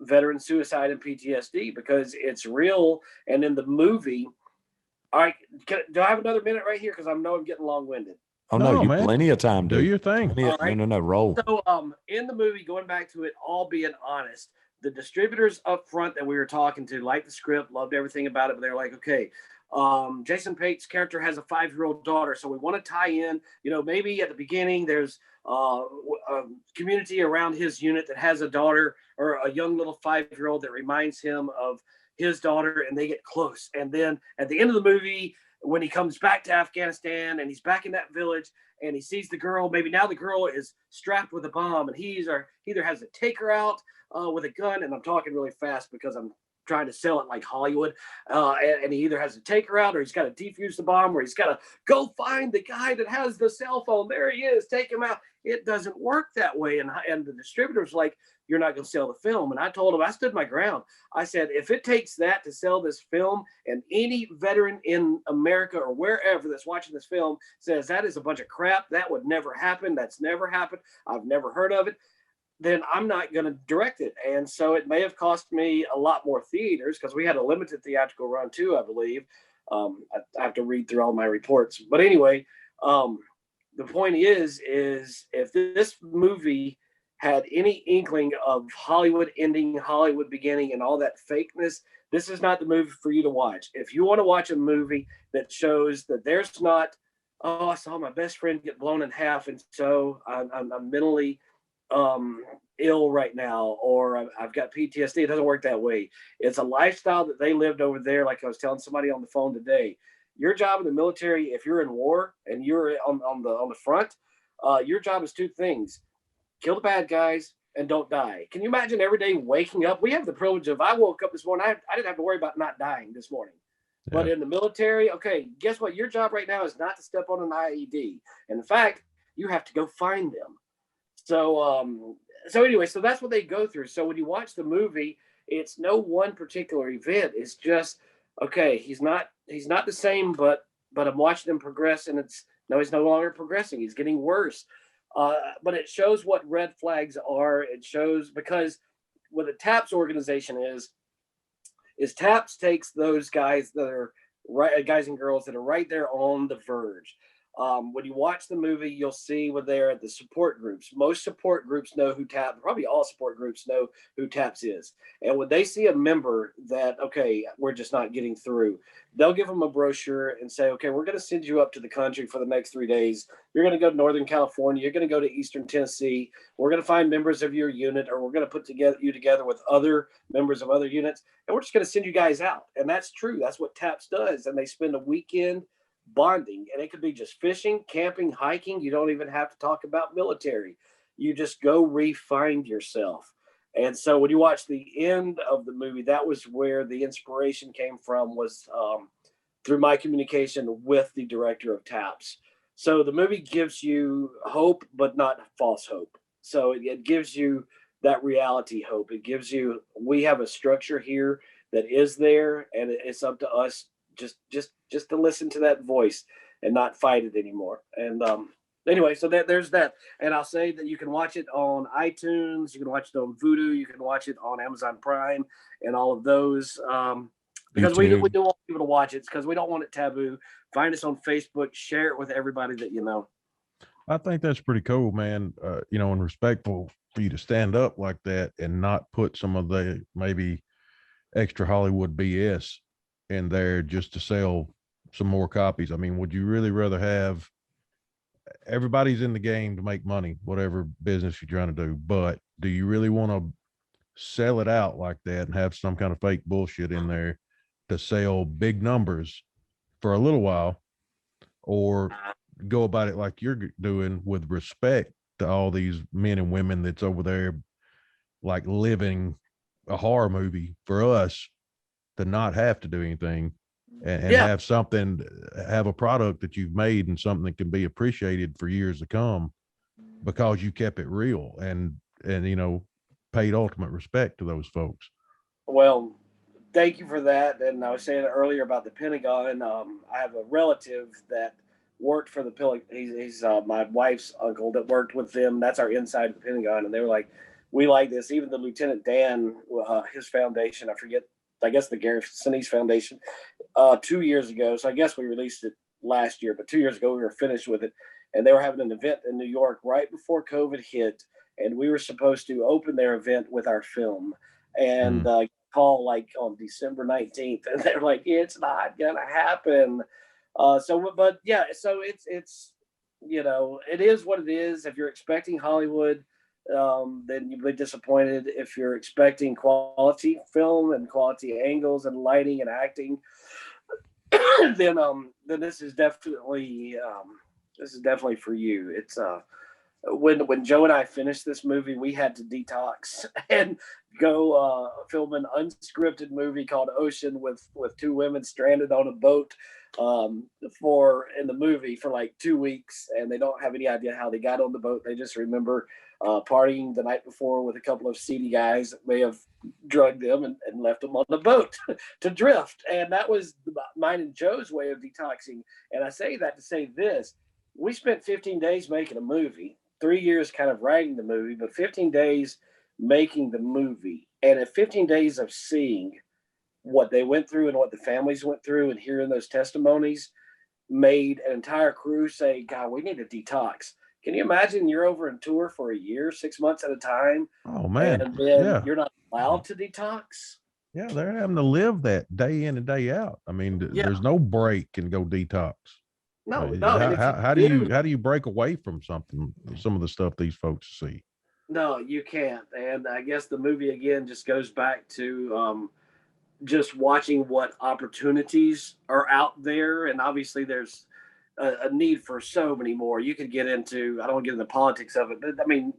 veteran suicide and PTSD, because it's real. And in the movie, all right, do I have another minute right here? Because I know I'm getting long-winded. Oh no, you man. plenty of time. Do your thing. All right. No, roll. So in the movie, going back to it all being honest, the distributors up front that we were talking to liked the script, loved everything about it, but they're like, okay, Jason Pate's character has a 5-year-old daughter, so we want to tie in, maybe at the beginning there's a community around his unit that has a daughter or a young little 5-year-old that reminds him of his daughter, and they get close. And then at the end of the movie, when he comes back to Afghanistan and he's back in that village and he sees the girl, maybe now the girl is strapped with a bomb, and he either has to take her out with a gun, and I'm talking really fast because I'm trying to sell it like Hollywood, and he either has to take her out, or he's got to defuse the bomb, or he's got to go find the guy that has the cell phone. There he is, take him out. It doesn't work that way. And the distributor's like, you're not going to sell the film. And I told him, I stood my ground. I said, if it takes that to sell this film, and any veteran in America or wherever that's watching this film says that is a bunch of crap, that would never happen, that's never happened, I've never heard of it, then I'm not going to direct it. And so it may have cost me a lot more theaters, because we had a limited theatrical run too, I believe. I have to read through all my reports. But anyway, the point is if this movie had any inkling of Hollywood ending, Hollywood beginning, and all that fakeness, this is not the movie for you to watch. If you want to watch a movie that shows that there's not, oh, I saw my best friend get blown in half, and so I'm mentally ill right now, or I've got PTSD. It doesn't work that way. It's a lifestyle that they lived over there. Like I was telling somebody on the phone today, your job in the military, if you're in war and you're on the front, your job is 2 things: kill the bad guys and don't die. Can you imagine every day waking up? We have the privilege of, I woke up this morning, I didn't have to worry about not dying this morning. Yeah. But in the military, okay, guess what? Your job right now is not to step on an IED. And in fact, you have to go find them. So anyway, so that's what they go through. So when you watch the movie, it's no one particular event. It's just, okay, he's not the same, but I'm watching him progress, and he's no longer progressing. He's getting worse. But it shows what red flags are. It shows, because what the TAPS organization is TAPS takes those guys that are right, guys and girls that are right there on the verge. When you watch the movie, you'll see when they're at the support groups. Most support groups know who TAPS, probably all support groups know who TAPS is. And when they see a member that, okay, we're just not getting through, they'll give them a brochure and say, okay, we're going to send you up to the country for the next 3 days. You're going to go to Northern California. You're going to go to Eastern Tennessee. We're going to find members of your unit, or we're going to put you together with other members of other units. And we're just going to send you guys out. And that's true. That's what TAPS does. And they spend a weekend bonding, and it could be just fishing, camping, hiking. You don't even have to talk about military. You just go re-find yourself. And so when you watch the end of the movie, that was where the inspiration came from, was through my communication with the director of TAPS. So the movie gives you hope, but not false hope. So it gives you that reality hope. It gives you, we have a structure here that is there, and it's up to us just to listen to that voice and not fight it anymore. And anyway, so there's that. And I'll say that you can watch it on iTunes, you can watch it on Vudu, you can watch it on Amazon Prime, and all of those. Because we do want people to watch it, because we don't want it taboo. Find us on Facebook, share it with everybody that you know. I think that's pretty cool, man. And respectful for you to stand up like that and not put some of the maybe extra Hollywood BS in there just to sell some more copies. I mean, would you really rather have, everybody's in the game to make money, whatever business you're trying to do, but do you really want to sell it out like that and have some kind of fake bullshit in there to sell big numbers for a little while, or go about it like you're doing with respect to all these men and women that's over there, like living a horror movie for us to not have to do anything and Yeah. have a product that you've made and something that can be appreciated for years to come because you kept it real and paid ultimate respect to those folks. Well, thank you for that. And I was saying earlier about the Pentagon. I have a relative that worked for the Pentagon. He's my wife's uncle that worked with them. That's our inside of the Pentagon. And they were like, we like this. Even the Lieutenant Dan, his foundation, I guess the Gary Sinise Foundation, 2 years ago. So I guess we released it last year, but 2 years ago we were finished with it. And they were having an event in New York right before COVID hit. And we were supposed to open their event with our film. And call like on December 19th. And they're like, it's not going to happen. But yeah, so it's, it is what it is. If you're expecting Hollywood, then you'll be disappointed. If you're expecting quality film and quality angles and lighting and acting, then this is definitely for you. It's when Joe and I finished this movie, we had to detox and go film an unscripted movie called Ocean with two women stranded on a boat in the movie for like 2 weeks, and they don't have any idea how they got on the boat. They just remember partying the night before with a couple of seedy guys that may have drugged them and left them on the boat to drift. And that was mine and Joe's way of detoxing. And I say that to say this: we spent 15 days making a movie, 3 years kind of writing the movie, but 15 days making the movie. And at 15 days of seeing what they went through and what the families went through and hearing those testimonies made an entire crew say, God, we need to detox. Can you imagine you're over in tour for a year, 6 months at a time? Oh man. And then you're not allowed to detox. Yeah. They're having to live that day in and day out. I mean, there's no break and go detox. No. How do you break away from some of the stuff these folks see? No, you can't. And I guess the movie again just goes back to just watching what opportunities are out there. And obviously there's a need for so many more. You could get into, I don't want to get into the politics of it, but I mean,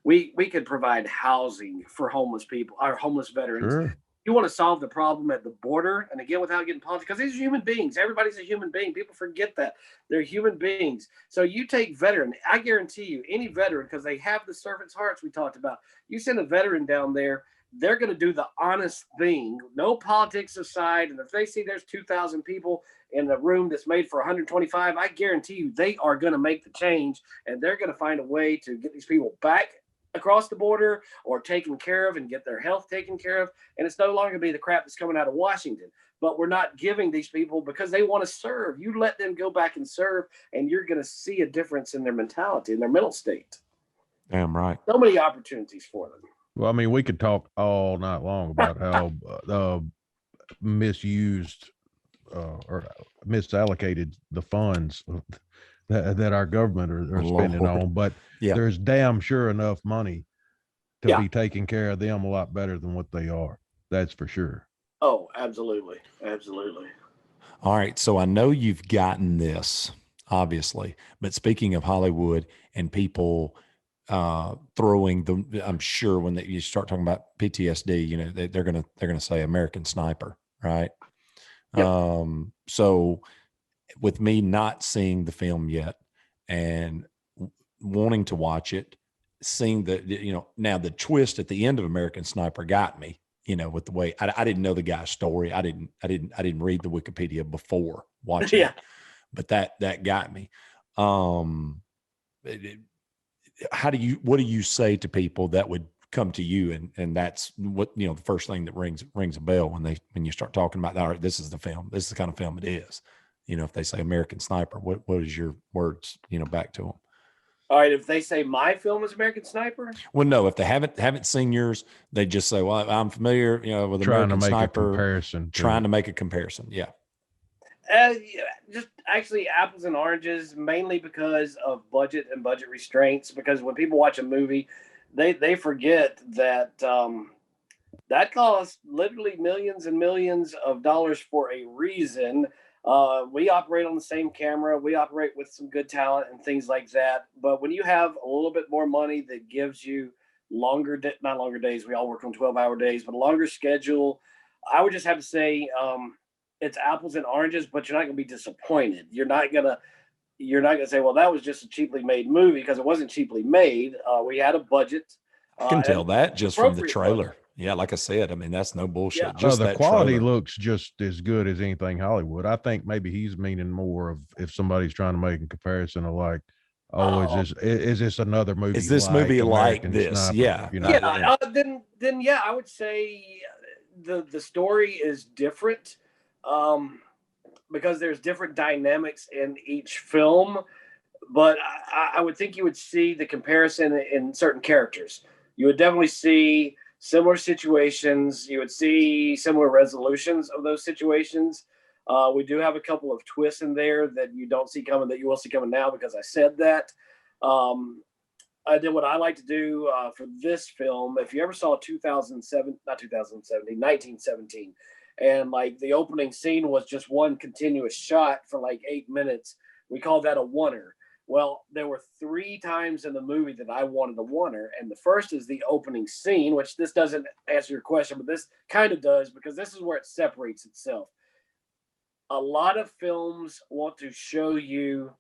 we could provide housing for homeless people, our homeless veterans. Sure. You want to solve the problem at the border, and again, without getting politics, because these are human beings. Everybody's a human being. People forget that. They're human beings. So you take veteran, I guarantee you, any veteran, because they have the servant's hearts we talked about. You send a veteran down there, they're going to do the honest thing, no politics aside. And if they see there's 2,000 people in a room that's made for 125, I guarantee you they are going to make the change, and they're going to find a way to get these people back across the border or taken care of and get their health taken care of. And it's no longer going to be the crap that's coming out of Washington. But we're not giving these people because they want to serve. You let them go back and serve, and you're going to see a difference in their mentality, in their mental state. Damn right. So many opportunities for them. Well, I mean, we could talk all night long about how misused or misallocated the funds that our government are spending on, but there's damn sure enough money to be taking care of them a lot better than what they are. That's for sure. Oh, absolutely. Absolutely. All right. So I know you've gotten this, obviously, but speaking of Hollywood and people throwing I'm sure when you start talking about PTSD, they're going to say American Sniper, right? Yep. So with me not seeing the film yet and wanting to watch it, seeing now the twist at the end of American Sniper got me, with the way I didn't know the guy's story. I didn't read the Wikipedia before watching it, but that got me. What do you say to people that would come to you and that's what, the first thing that rings a bell when you start talking about, all right, this is the film, this is the kind of film it is. If they say American Sniper, what is your words, back to them? All right. If they say my film is American Sniper. Well, no, if they haven't seen yours, they just say, well, I'm familiar, with American Sniper. Trying to make a comparison. Yeah. Just actually apples and oranges, mainly because of budget and budget restraints. Because when people watch a movie, they forget that that costs literally millions and millions of dollars for a reason. We operate on the same camera. We operate with some good talent and things like that. But when you have a little bit more money that gives you not longer days, we all work on 12-hour days, but a longer schedule, I would just have to say it's apples and oranges, but you're not going to be disappointed. You're not going to say, well, that was just a cheaply made movie, because it wasn't cheaply made. We had a budget. I can tell that just from the appropriate trailer. budget. Yeah, like I said, I mean, that's no bullshit. Yeah. Just the that quality trailer. looks just as good as anything Hollywood. I think maybe he's meaning more of if somebody's trying to make a comparison of like, is this another movie? Is this movie like American this? Sniper? Yeah. You know? Yeah. Then yeah, I would say the story is different, because there's different dynamics in each film. But I would think you would see the comparison in certain characters. You would definitely see similar situations. You would see similar resolutions of those situations. We do have a couple of twists in there that you don't see coming, that you will see coming now, because I said that. I did what I like to do for this film. If you ever saw 1917, and like the opening scene was just one continuous shot for like 8 minutes, we call that a oneer. Well, there were 3 times in the movie that I wanted a oneer, and the first is the opening scene, which this doesn't answer your question, but this kind of does, because this is where it separates itself. A lot of films want to show you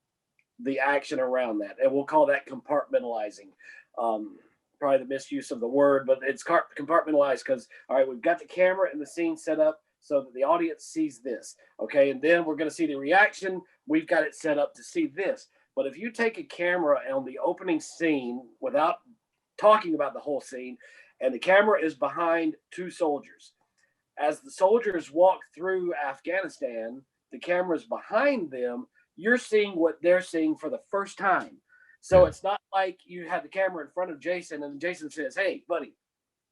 the action around that, and we'll call that compartmentalizing. Probably the misuse of the word, but it's compartmentalized because, all right, we've got the camera and the scene set up so that the audience sees this, okay, and then we're going to see the reaction. We've got it set up to see this. But if you take a camera on the opening scene without talking about the whole scene, and the camera is behind 2 soldiers, as the soldiers walk through Afghanistan, the camera's behind them, you're seeing what they're seeing for the first time. So it's not like you have the camera in front of Jason and Jason says, hey, buddy,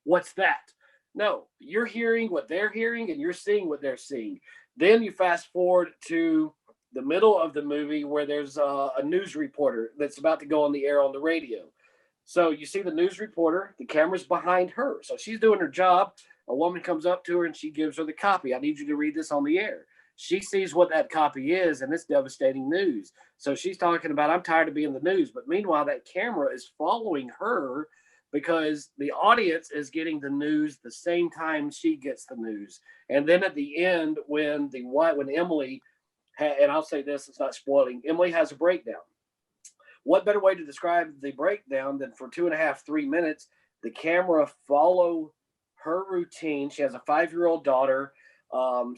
what's that? No, you're hearing what they're hearing and you're seeing what they're seeing. Then you fast forward to the middle of the movie where there's a news reporter that's about to go on the air on the radio. So you see the news reporter, the camera's behind her. So she's doing her job. A woman comes up to her and she gives her the copy. I need you to read this on the air. She sees what that copy is, and it's devastating news. So she's talking about, I'm tired of being in the news. But meanwhile, that camera is following her because the audience is getting the news the same time she gets the news. And then at the end, when Emily, and I'll say this, it's not spoiling, Emily has a breakdown. What better way to describe the breakdown than for 2.5, 3 minutes, the camera follow her routine. She has a 5-year-old daughter.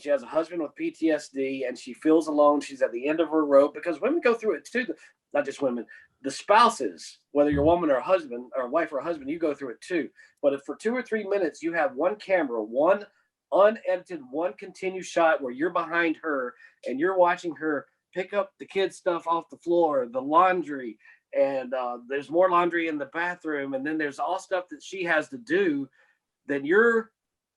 She has a husband with PTSD, and she feels alone. She's at the end of her rope, because women go through it too. Not just women, the spouses, whether you're a woman or a husband or a wife or a husband, you go through it too. But if for 2 or 3 minutes, you have one camera, one unedited, one continuous shot where you're behind her and you're watching her pick up the kids' stuff off the floor, the laundry, and there's more laundry in the bathroom, and then there's all stuff that she has to do, then you're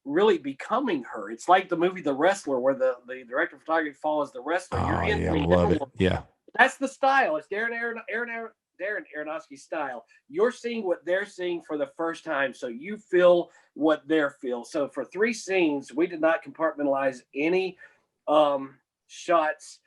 really becoming her. It's like the movie The Wrestler, where the director of photography follows the wrestler. Oh, yeah, I love it. Yeah. That's the style. It's Darren Aronofsky's style. You're seeing what they're seeing for the first time, so you feel what they're feel. So for 3 scenes, we did not compartmentalize any shots,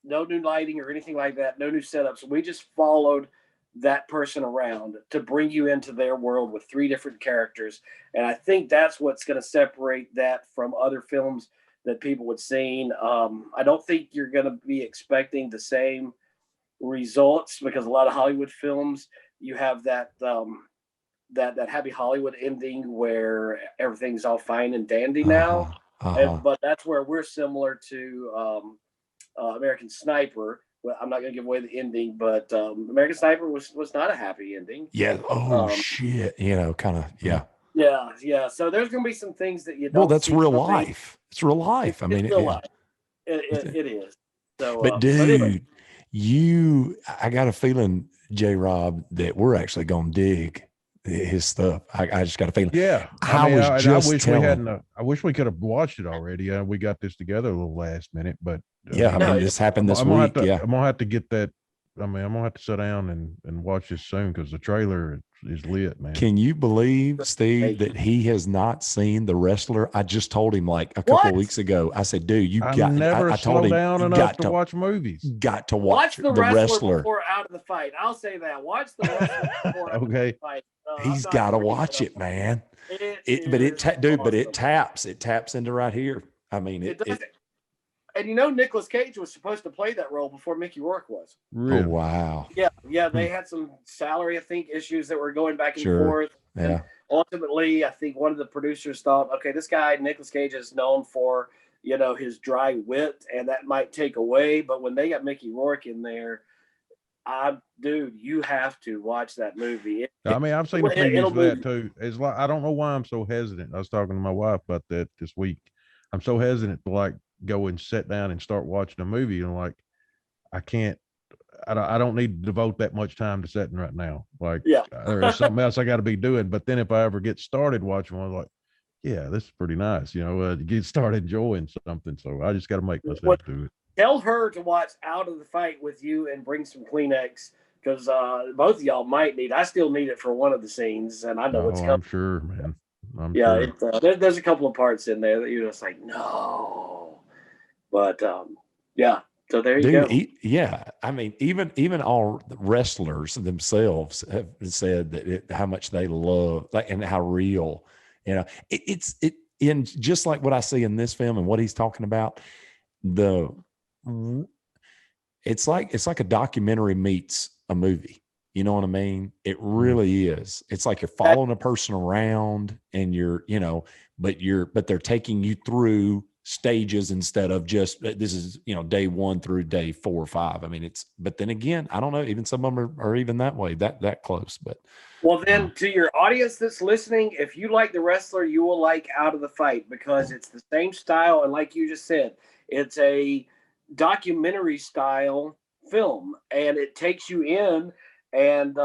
no new lighting or anything like that, no new setups. We just followed that person around to bring you into their world with 3 different characters. And I think that's what's going to separate that from other films that people would seen. I don't think you're going to be expecting the same results, because a lot of Hollywood films, you have that that happy Hollywood ending where everything's all fine and dandy now. But that's where we're similar to American Sniper. Well, I'm not going to give away the ending, but American Sniper was not a happy ending. Yeah. Shit. Kind of. Yeah. Yeah. So there's going to be some things that you don't. Well, that's real life. It's real life. I mean, real life. It is. So, but dude, but anyway. I got a feeling, J. Rob, that we're actually going to dig his stuff. I just got a feeling. Yeah. I wish we could have watched it already. We got this together a little last minute, but this happened this week. I'm gonna have to get that. I'm gonna have to sit down and watch this soon, because the trailer, is lit, man. Can you believe, Steve, that he has not seen The Wrestler? I just told him like a couple of weeks ago. I said, dude, you I got never I slow told him down you enough to watch movies. Got to watch the Wrestler before Out of the Fight. I'll say that. Watch The Wrestler before Out of the Fight. He's got to watch it, man. But it taps into right here. I mean, it does. And you know, Nicolas Cage was supposed to play that role before Mickey Rourke was. Really? Oh, wow. Yeah. They had some salary, I think, issues that were going back and forth. Yeah. And ultimately, I think one of the producers thought, okay, this guy, Nicolas Cage, is known for, you know, his dry wit, and that might take away. But when they got Mickey Rourke in there, dude, you have to watch that movie. I mean, I've seen the previews for that too. It's like, I don't know why I'm so hesitant. I was talking to my wife about that this week. I'm so hesitant to like go and sit down and start watching a movie, and like, I don't need to devote that much time to sitting right now. Like, there's something else I got to be doing. But then if I ever get started watching one, I'm like, yeah, this is pretty nice. You know, you start enjoying something. So I just got to make myself do it. Tell her to watch Out of the Fight with you and bring some Kleenex, because both of y'all might need. I still need it for one of the scenes, and I know what's coming. I'm sure, man. I'm sure. There's a couple of parts in there that you're just like, no. But so there you go. I mean, even all wrestlers themselves have said that how much they love, like, and how real, you know, it's in just like what I see in this film and what he's talking about. It's like a documentary meets a movie. You know what I mean? It really is. It's like you're following a person around, and but they're taking you through stages instead of just, this is, you know, day 1 through day 4 or 5. I mean, but then again, I don't know, even some of them are even that way, that close. But well, then to your audience that's listening, if you like The Wrestler, you will like Out of the Fight, because it's the same style, and like you just said, it's a documentary style film, and it takes you in and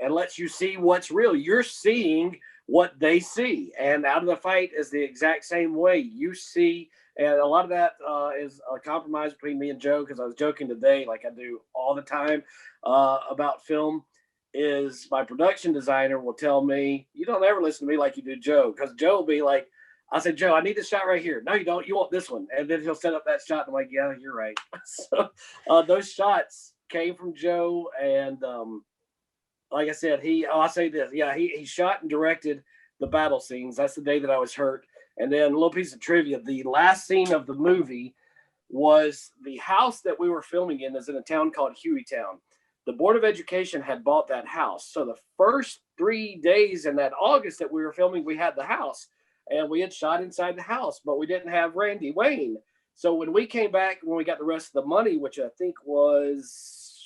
lets you see what's real. You're seeing what they see, and Out of the Fight is the exact same way. You see, and a lot of that is a compromise between me and Joe, because I was joking today, like I do all the time about film, is my production designer will tell me, you don't ever listen to me like you do Joe, because Joe will be like, I said, Joe, I need this shot right here. No, you don't. You want this one. And then he'll set up that shot. And I'm like, yeah, you're right. So those shots came from Joe. And like I said, I'll say this. Yeah, he shot and directed the battle scenes. That's the day that I was hurt. And then a little piece of trivia. The last scene of the movie was the house that we were filming in is in a town called Hueytown. The Board of Education had bought that house. So the first 3 days in that August that we were filming, we had the house. And we had shot inside the house, but we didn't have Randy Wayne. So when we came back, when we got the rest of the money, which I think was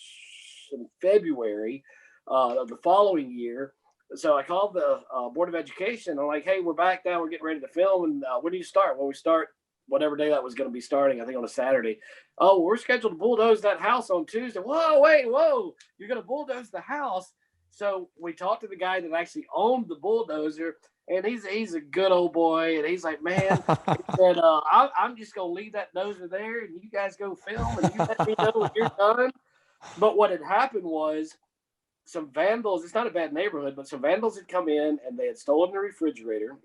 in February of the following year, so I called the Board of Education. I'm like, hey, we're back now. We're getting ready to film. And when do you start? Well, we start whatever day that was going to be starting, I think on a Saturday. Oh, we're scheduled to bulldoze that house on Tuesday. Whoa. You're going to bulldoze the house? So we talked to the guy that actually owned the bulldozer, and he's a good old boy. And he's like, man, he said, I'm just going to leave that dozer there, and you guys go film, and you let me know when you're done. But what had happened was some vandals, it's not a bad neighborhood, but some vandals had come in, and they had stolen the refrigerator.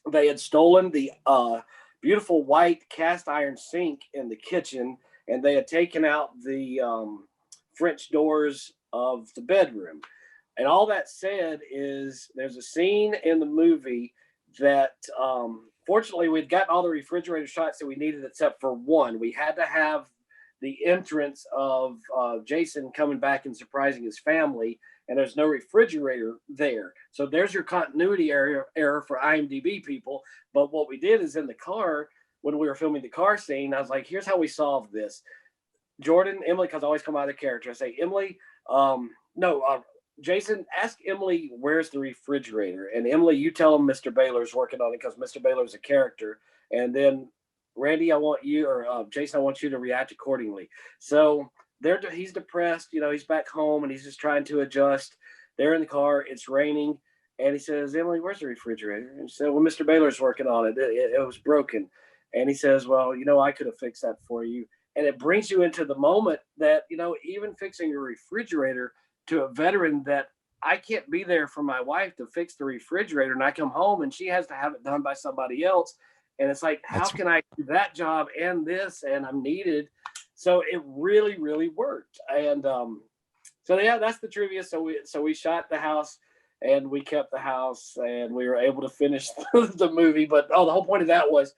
They had stolen the beautiful white cast iron sink in the kitchen, and they had taken out the French doors of the bedroom. And all that said is there's a scene in the movie that fortunately we'd gotten all the refrigerator shots that we needed except for one. We had to have the entrance of Jason coming back and surprising his family, and there's no refrigerator there. So there's your continuity error for IMDb people. But what we did is in the car, when we were filming the car scene, I was like, here's how we solve this. Jordan, Emily, because I always come out of the character. I say, Emily, Jason, ask Emily, where's the refrigerator? And Emily, you tell him Mr. Baylor's working on it, because Mr. Baylor's a character. And then Randy, Jason, I want you to react accordingly. So he's depressed, he's back home and he's just trying to adjust. They're in the car, it's raining. And he says, Emily, where's the refrigerator? And she said, well, Mr. Baylor's working on it. It was broken. And he says, well, I could have fixed that for you. And it brings you into the moment that, even fixing your refrigerator to a veteran that I can't be there for my wife to fix the refrigerator, and I come home and she has to have it done by somebody else. And it's like, how can I do that job and this? And I'm needed. So it really, really worked. And so yeah, that's the trivia. So we shot the house and we kept the house and we were able to finish the movie. But the whole point of that was,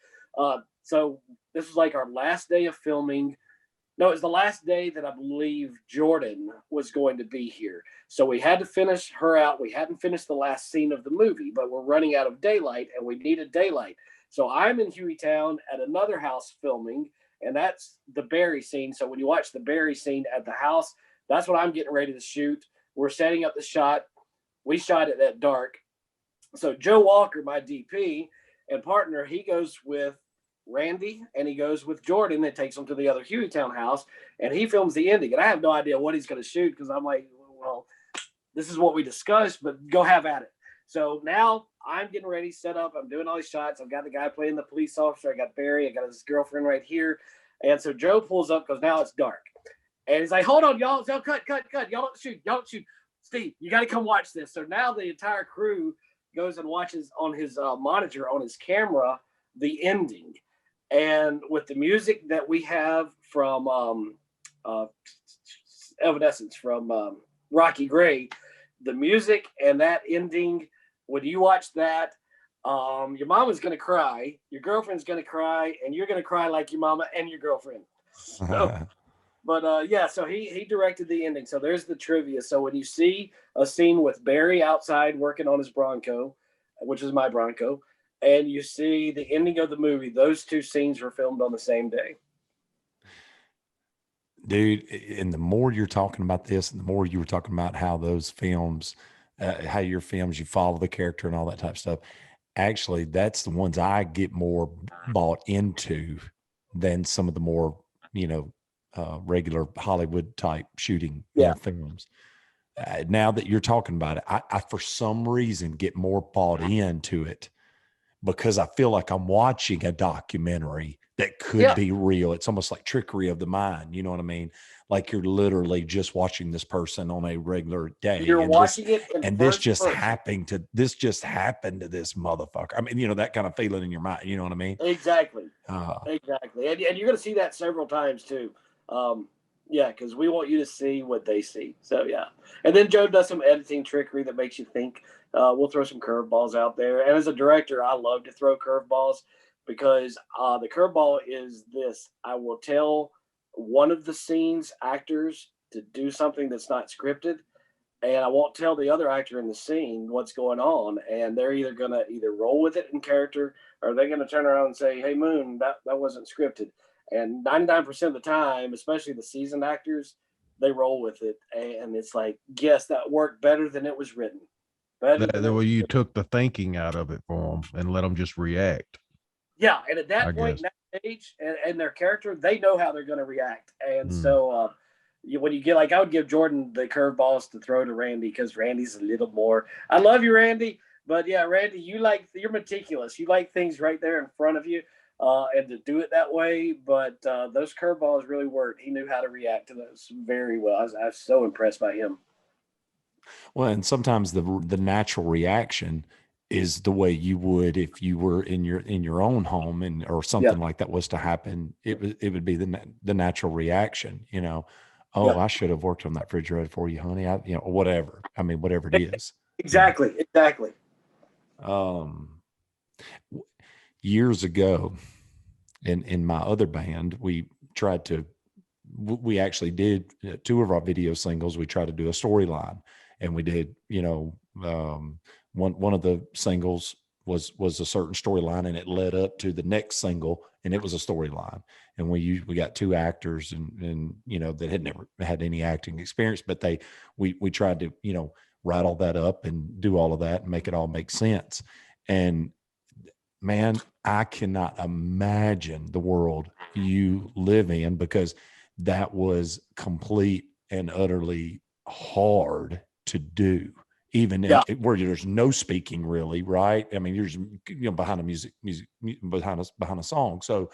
so this was like our last day of filming. No, it was the last day that I believe Jordan was going to be here. So we had to finish her out. We hadn't finished the last scene of the movie, but we're running out of daylight and we needed daylight. So I'm in Hueytown at another house filming, and that's the Barry scene. So when you watch the Barry scene at the house, that's what I'm getting ready to shoot. We're setting up the shot. We shot it at dark. So Joe Walker, my DP and partner, he goes with Randy and he goes with Jordan and takes them to the other Hueytown house and he films the ending. And I have no idea what he's going to shoot because I'm like, well, this is what we discussed, but go have at it. So now I'm getting ready, set up. I'm doing all these shots. I've got the guy playing the police officer. I got Barry. I got his girlfriend right here. And so Joe pulls up because now it's dark. And he's like, hold on, y'all. Y'all cut. Y'all don't shoot. Y'all don't shoot. Steve, you got to come watch this. So now the entire crew goes and watches on his monitor, on his camera, the ending. And with the music that we have from Evanescence, from Rocky Gray, the music and that ending, when you watch that, your mama's going to cry, your girlfriend's going to cry, and you're going to cry like your mama and your girlfriend. So, but yeah, so he directed the ending. So there's the trivia. So when you see a scene with Barry outside working on his Bronco, which is my Bronco, and you see the ending of the movie, those two scenes were filmed on the same day. Dude, and the more you're talking about this, and the more you were talking about how those films, how your films, you follow the character and all that type of stuff. Actually, that's the ones I get more bought into than some of the more, regular Hollywood type shooting films. Now that you're talking about it, I for some reason get more bought into it because I feel like I'm watching a documentary that could be real. It's almost like Trickery of the Mind. You know what I mean? Like you're literally just watching this person on a regular day. You're watching it, and this just happened to this motherfucker. I mean, that kind of feeling in your mind. You know what I mean? Exactly. Exactly. And you're going to see that several times too. Because we want you to see what they see. So yeah. And then Joe does some editing trickery that makes you think. We'll throw some curveballs out there. And as a director, I love to throw curveballs because the curveball is this. I will tell one of the scene's actors to do something that's not scripted, and I won't tell the other actor in the scene what's going on. And they're either going to roll with it in character, or they're going to turn around and say, hey, Moon, that wasn't scripted. And 99% of the time, especially the seasoned actors, they roll with it. And it's like, yes, that worked better than it was written. Well, you took the thinking out of it for them and let them just react. Yeah, and at that point, that stage, and their character, they know how they're going to react. And so when you get, like, I would give Jordan the curveballs to throw to Randy because Randy's a little more. I love you, Randy, but yeah, Randy, you're meticulous. You like things right there in front of you, and to do it that way. But those curveballs really worked. He knew how to react to those very well. I was so impressed by him. Well, and sometimes the natural reaction is the way you would if you were in your own home or something like that was to happen. It would be the natural reaction. I should have worked on that refrigerator for you, honey. Whatever. I mean, whatever it is. Exactly. Years ago, in my other band, we actually did two of our video singles. We tried to do a storyline. And we did, one of the singles was a certain storyline, and it led up to the next single, and it was a storyline. And we got two actors, and that had never had any acting experience, but we tried to write all that up and do all of that and make it all make sense. And man, I cannot imagine the world you live in because that was complete and utterly hard to do, even where there's no speaking really, right? I mean, you're just, behind a music behind a song. So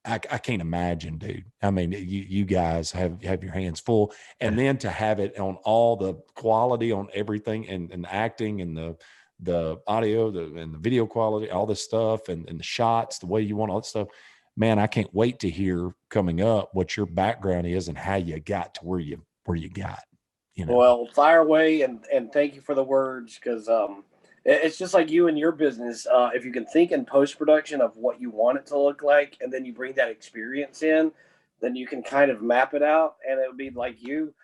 I can't imagine, dude. I mean, you guys have your hands full, and then to have it on all the quality on everything, and acting, and the audio, and the video quality, all this stuff, and the shots, the way you want all that stuff. Man, I can't wait to hear coming up what your background is and how you got to where you got. You know. Well, fire away, and thank you for the words, because it's just like you and your business. If you can think in post-production of what you want it to look like, and then you bring that experience in, then you can kind of map it out, and it would be like you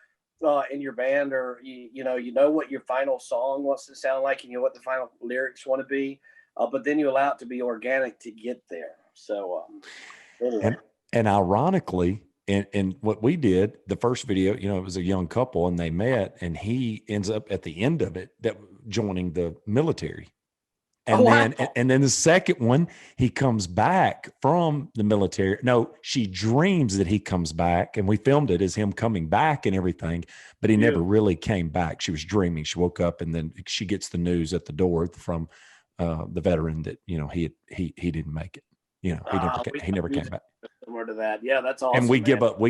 in your band, or you know what your final song wants to sound like, and you know what the final lyrics want to be, but then you allow it to be organic to get there. So anyway. And ironically, and what we did, the first video, you know, it was a young couple and they met, and he ends up at the end of it that joining the military. And then the second one, he comes back from the military. No, she dreams that he comes back, and we filmed it as him coming back and everything, but he never really came back. She was dreaming. She woke up, and then she gets the news at the door from the veteran that, you know, he didn't make it. You know, he never came back. Similar to that. Yeah, that's awesome. And we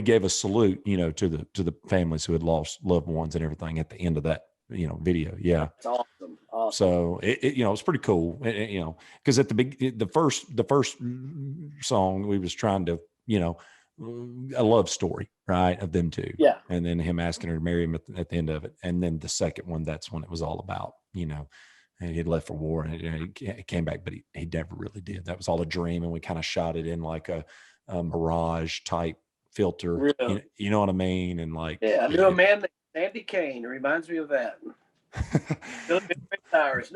gave a salute, you know, to the families who had lost loved ones and everything at the end of that, you know, video. Yeah. That's awesome. So it you know, it's pretty cool. You know, because at the first song, we was trying to, you know, a love story, right, of them two. Yeah. And then him asking her to marry him at the end of it. And then the second one, that's when it was all about, you know, and he had left for war, and he came back, but he never really did. That was all a dream. And we kind of shot it in like a mirage type filter. Really? You know what I mean? And like, yeah, I knew a man named Sandy Kane. It reminds me of that. Knew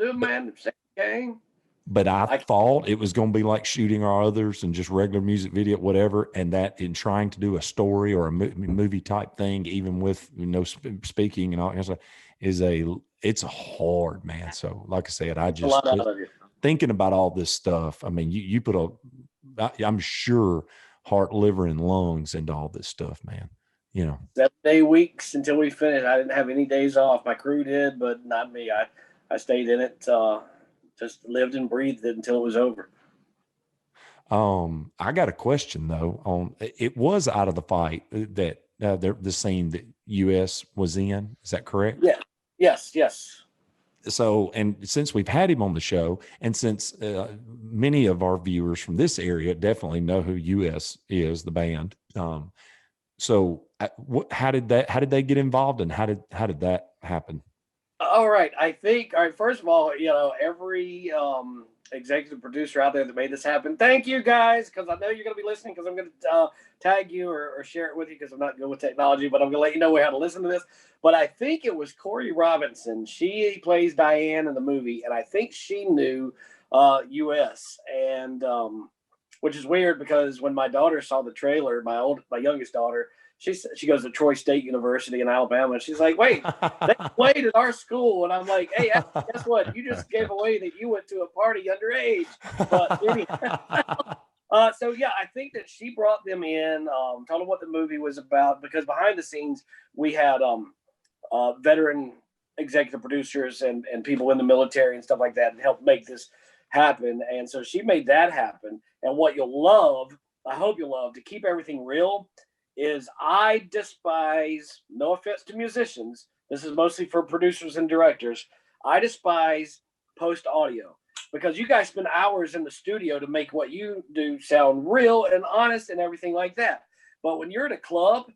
a man named Sandy Kane. But I thought it was going to be like shooting our others and just regular music video, whatever. And that in trying to do a story or a movie type thing, even with, you know, speaking and all that stuff, it's hard, man. So like I said, I just thinking about all this stuff. I mean, you put I'm sure heart, liver, and lungs into all this stuff, man. You know, 7-day weeks until we finished. I didn't have any days off. My crew did, but not me. I stayed in it, just lived and breathed it until it was over. I got a question though. It was out of the fight that the scene that US was in. Is that correct? Yeah. Yes. So, and since we've had him on the show, and since many of our viewers from this area definitely know who US is, the band. So how did they get involved, and how did that happen? All right. First of all, you know, every executive producer out there that made this happen, thank you guys, because I know you're going to be listening, because I'm going to tag you or share it with you, because I'm not good with technology, but I'm going to let you know how to listen to this. But I think it was Corey Robinson. She plays Diane in the movie, and I think she knew US, and which is weird, because when my daughter saw the trailer, my youngest daughter, she goes to Troy State University in Alabama, and she's like, wait, they played at our school. And I'm like, hey, guess what? You just gave away that you went to a party underage. But anyway, so yeah, I think that she brought them in, told them what the movie was about, because behind the scenes we had veteran executive producers and people in the military and stuff like that, and helped make this happen. And so she made that happen. And what you'll love, I hope you'll love, to keep everything real, is I despise, no offense to musicians, this is mostly for producers and directors, I despise post audio, because you guys spend hours in the studio to make what you do sound real and honest and everything like that. But when you're at a club,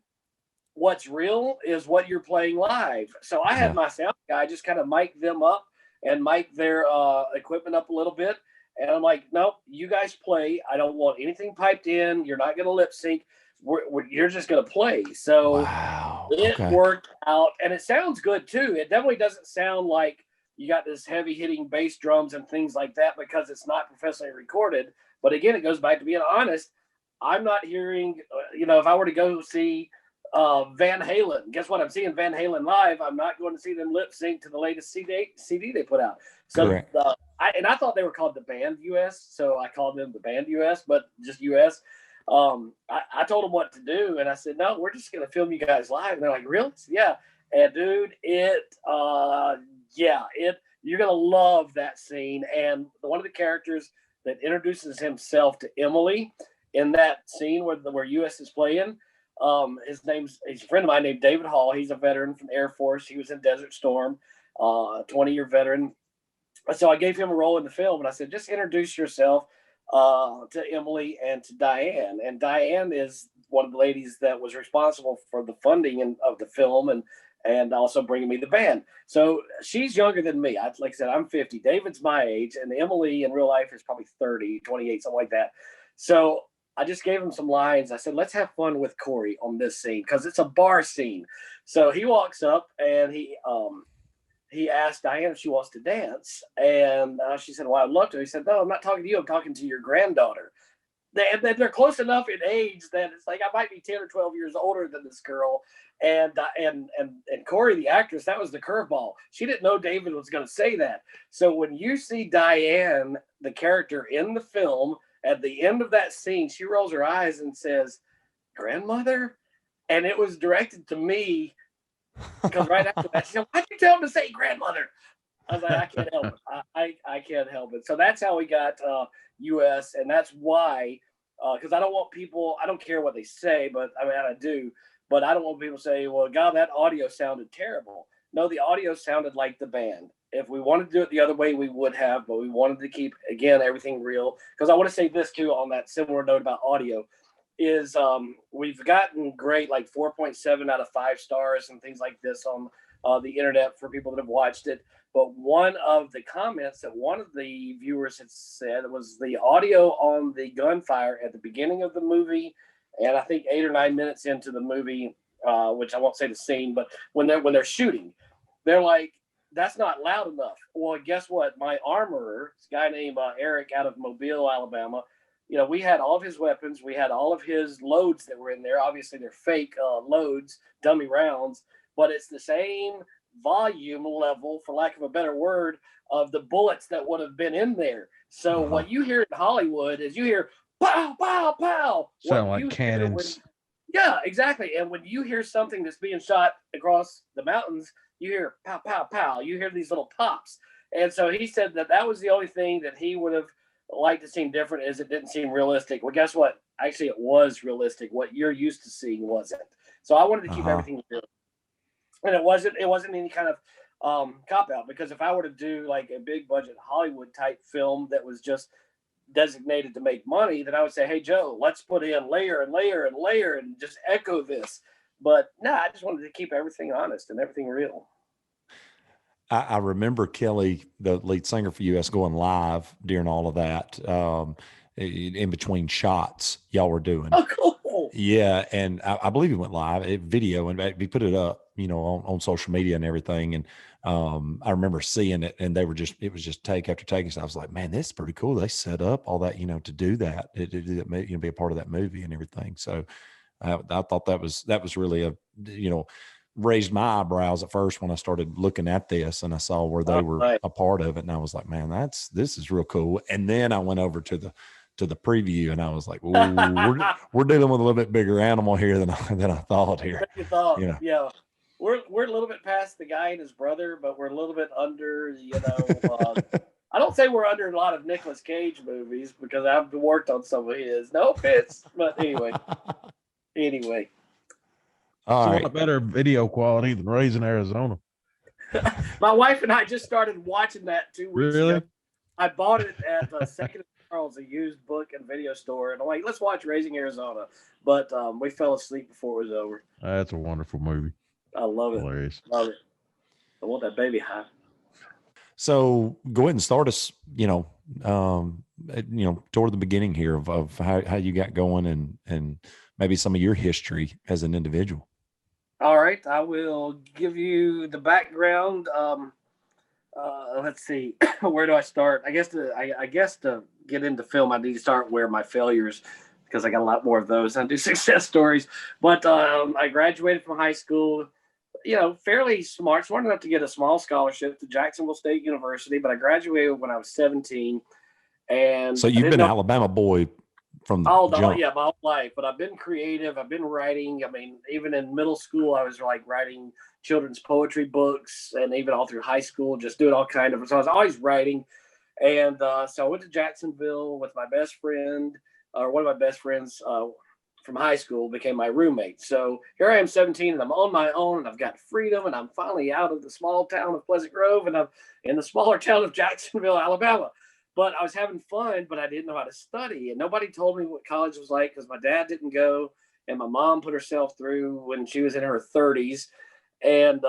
what's real is what you're playing live. So I had my sound guy just kind of mic them up and mic their equipment up a little bit. And I'm like, no, you guys play. I don't want anything piped in. You're not going to lip sync. You're just going to play. So it worked out, and it sounds good too. It definitely doesn't sound like you got this heavy hitting bass drums and things like that, because it's not professionally recorded. But again, it goes back to being honest. I'm not hearing, if I were to go see Van Halen, guess what? I'm seeing Van Halen live. I'm not going to see them lip sync to the latest CD they put out. So I thought they were called the Band US, so I called them the Band US, but just US. I told them what to do, and I said, no, we're just going to film you guys live. And they're like, really? Yeah. And dude, you're going to love that scene. And one of the characters that introduces himself to Emily in that scene where U.S. is playing. He's a friend of mine named David Hall. He's a veteran from the Air Force. He was in Desert Storm, 20-year veteran. So I gave him a role in the film, and I said, just introduce yourself to Emily and to Diane. And Diane is one of the ladies that was responsible for the funding of the film and also bringing me the band. So she's younger than me. Like I said, I'm 50. David's my age, and Emily in real life is probably 30, 28, something like that. So I just gave him some lines. I said, let's have fun with Corey on this scene because it's a bar scene. So he walks up and he asked Diane if she wants to dance. And she said, well, I'd love to. He said, no, I'm not talking to you. I'm talking to your granddaughter. They're close enough in age that it's like I might be 10 or 12 years older than this girl. And Corey, the actress, that was the curveball. She didn't know David was going to say that. So when you see Diane, the character in the film, at the end of that scene, she rolls her eyes and says, grandmother? And it was directed to me because right after that, she said, why'd you tell him to say grandmother? I was like, I can't help it. I can't help it. So that's how we got US. And that's why, because I don't want people, I don't care what they say, but I mean, I do. But I don't want people to say, well, God, that audio sounded terrible. No, the audio sounded like the band. If we wanted to do it the other way, we would have, but we wanted to keep, again, everything real. Because I want to say this, too, on that similar note about audio, is we've gotten great, like 4.7 out of 5 stars and things like this on the internet for people that have watched it. But one of the comments that one of the viewers had said was the audio on the gunfire at the beginning of the movie, and I think 8 or 9 minutes into the movie, which I won't say the scene, but when they're shooting, they're like, that's not loud enough. Well, guess what? My armorer, this guy named Eric out of Mobile, Alabama, we had all of his weapons. We had all of his loads that were in there. Obviously, they're fake loads, dummy rounds, but it's the same volume level, for lack of a better word, of the bullets that would have been in there. So what you hear in Hollywood is you hear pow, pow, pow. Sound like cannons. Yeah, exactly. And when you hear something that's being shot across the mountains, you hear pow, pow, pow. You hear these little pops. And so he said that was the only thing that he would have liked to seem different, is it didn't seem realistic. Well, guess what? Actually, it was realistic. What you're used to seeing wasn't. So I wanted to keep everything real. And it wasn't any kind of cop out, because if I were to do like a big budget Hollywood type film that was just designated to make money, then I would say, hey, Joe, let's put in layer and layer and layer and just echo this. But no, I just wanted to keep everything honest and everything real. I remember Kelly, the lead singer for US, going live during all of that, in between shots y'all were doing. Oh, cool. Yeah. And I believe he went live, video, and we put it up, on social media and everything. And I remember seeing it, and it was just take after take. And so I was like, man, this is pretty cool. They set up all that, to do that, to do that, be a part of that movie and everything. So I thought that was really raised my eyebrows at first when I started looking at this and I saw where they were a part of it. And I was like, man, this is real cool. And then I went over to the preview and I was like, ooh, we're dealing with a little bit bigger animal here than I thought here. Yeah. We're a little bit past the guy and his brother, but we're a little bit under, I don't say we're under a lot of Nicolas Cage movies because I've worked on some of his. No offense, but anyway. All right. A lot better video quality than Raising Arizona. My wife and I just started watching that 2 weeks ago. I bought it at Second and Charles, a used book and video store, and I'm like, let's watch Raising Arizona. But we fell asleep before it was over. That's a wonderful movie. I love it. Hilarious. Love it. I want that baby high. So go ahead and start us, toward the beginning here of how you got going and maybe some of your history as an individual. All right. I will give you the background. Let's see. Where do I start? I guess to get into film, I need to start where my failures, because I got a lot more of those. I do success stories. But I graduated from high school, fairly smart enough to get a small scholarship to Jacksonville State University. But I graduated when I was 17. And so you've been an Alabama boy from the jump. Yeah, my whole life. But I've been creative. I've been writing. I mean, even in middle school, I was like writing children's poetry books, and even all through high school, just doing all kind of. So I was always writing. And so I went to Jacksonville with my best friend. or one of my best friends from high school became my roommate. So here I am, 17, and I'm on my own, and I've got freedom, and I'm finally out of the small town of Pleasant Grove, and I'm in the smaller town of Jacksonville, Alabama. But I was having fun, but I didn't know how to study, and nobody told me what college was like because my dad didn't go, and my mom put herself through when she was in her 30s. And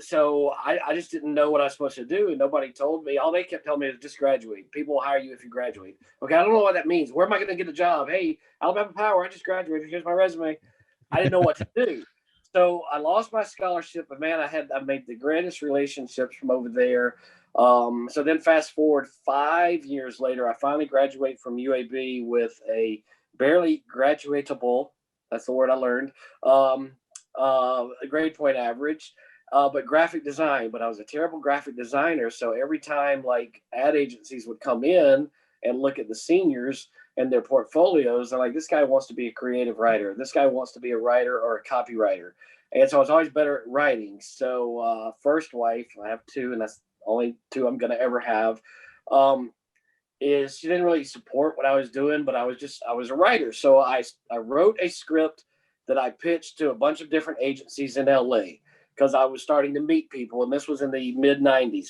so I just didn't know what I was supposed to do, and nobody told me. All they kept telling me is just graduate. People will hire you if you graduate. Okay, I don't know what that means. Where am I going to get a job? Hey, Alabama Power, I just graduated. Here's my resume. I didn't know what to do. So I lost my scholarship, but man, I made the greatest relationships from over there. So then fast forward 5 years later, I finally graduate from UAB with a barely graduatable, that's the word I learned, a grade point average. But graphic design, but I was a terrible graphic designer. So every time like ad agencies would come in and look at the seniors and their portfolios, they're like, this guy wants to be a creative writer. This guy wants to be a writer or a copywriter. And so I was always better at writing. So first wife, I have two, and that's the only two I'm going to ever have, is she didn't really support what I was doing, but I was a writer. So I wrote a script that I pitched to a bunch of different agencies in LA, because I was starting to meet people, and this was in the mid 90s.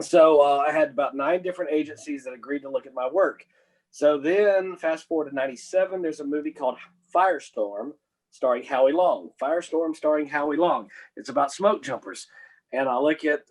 So I had about 9 different agencies that agreed to look at my work. So then fast forward to 97, there's a movie called Firestorm starring Howie Long. Firestorm starring Howie Long. It's about smoke jumpers. And I look at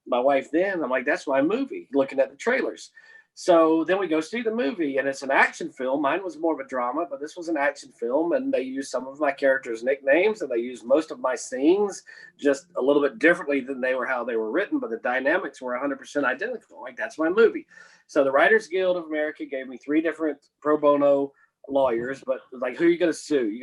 my wife then, I'm like, that's my movie, looking at the trailers. So then we go see the movie, and it's an action film. Mine was more of a drama, but this was an action film, and they used some of my characters' nicknames, and they used most of my scenes just a little bit differently than how they were written, but the dynamics were 100% identical. Like, that's my movie. So the Writers Guild of America gave me 3 different pro bono lawyers, but like, who are you going to sue? You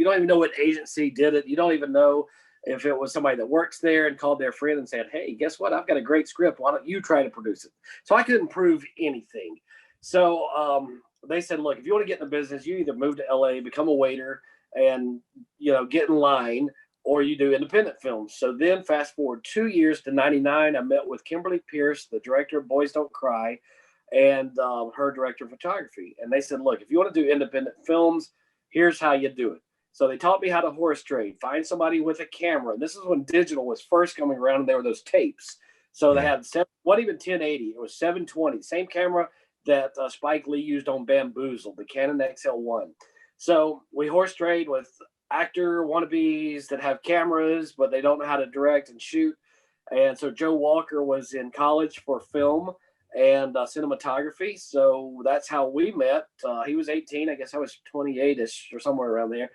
don't even know what agency did it. You don't even know if it was somebody that works there and called their friend and said, hey, guess what? I've got a great script. Why don't you try to produce it? So I couldn't prove anything. So they said, look, if you want to get in the business, you either move to LA, become a waiter, and get in line, or you do independent films. So then fast forward 2 years to 99, I met with Kimberly Pierce, the director of Boys Don't Cry, and her director of photography. And they said, look, if you want to do independent films, here's how you do it. So they taught me how to horse trade, find somebody with a camera. This is when digital was first coming around, and there were those tapes. So they had what even 1080, it was 720, same camera that Spike Lee used on Bamboozle, the Canon XL1. So we horse trade with actor wannabes that have cameras, but they don't know how to direct and shoot. And so Joe Walker was in college for film and cinematography. So that's how we met. He was 18. I guess I was 28-ish or somewhere around there.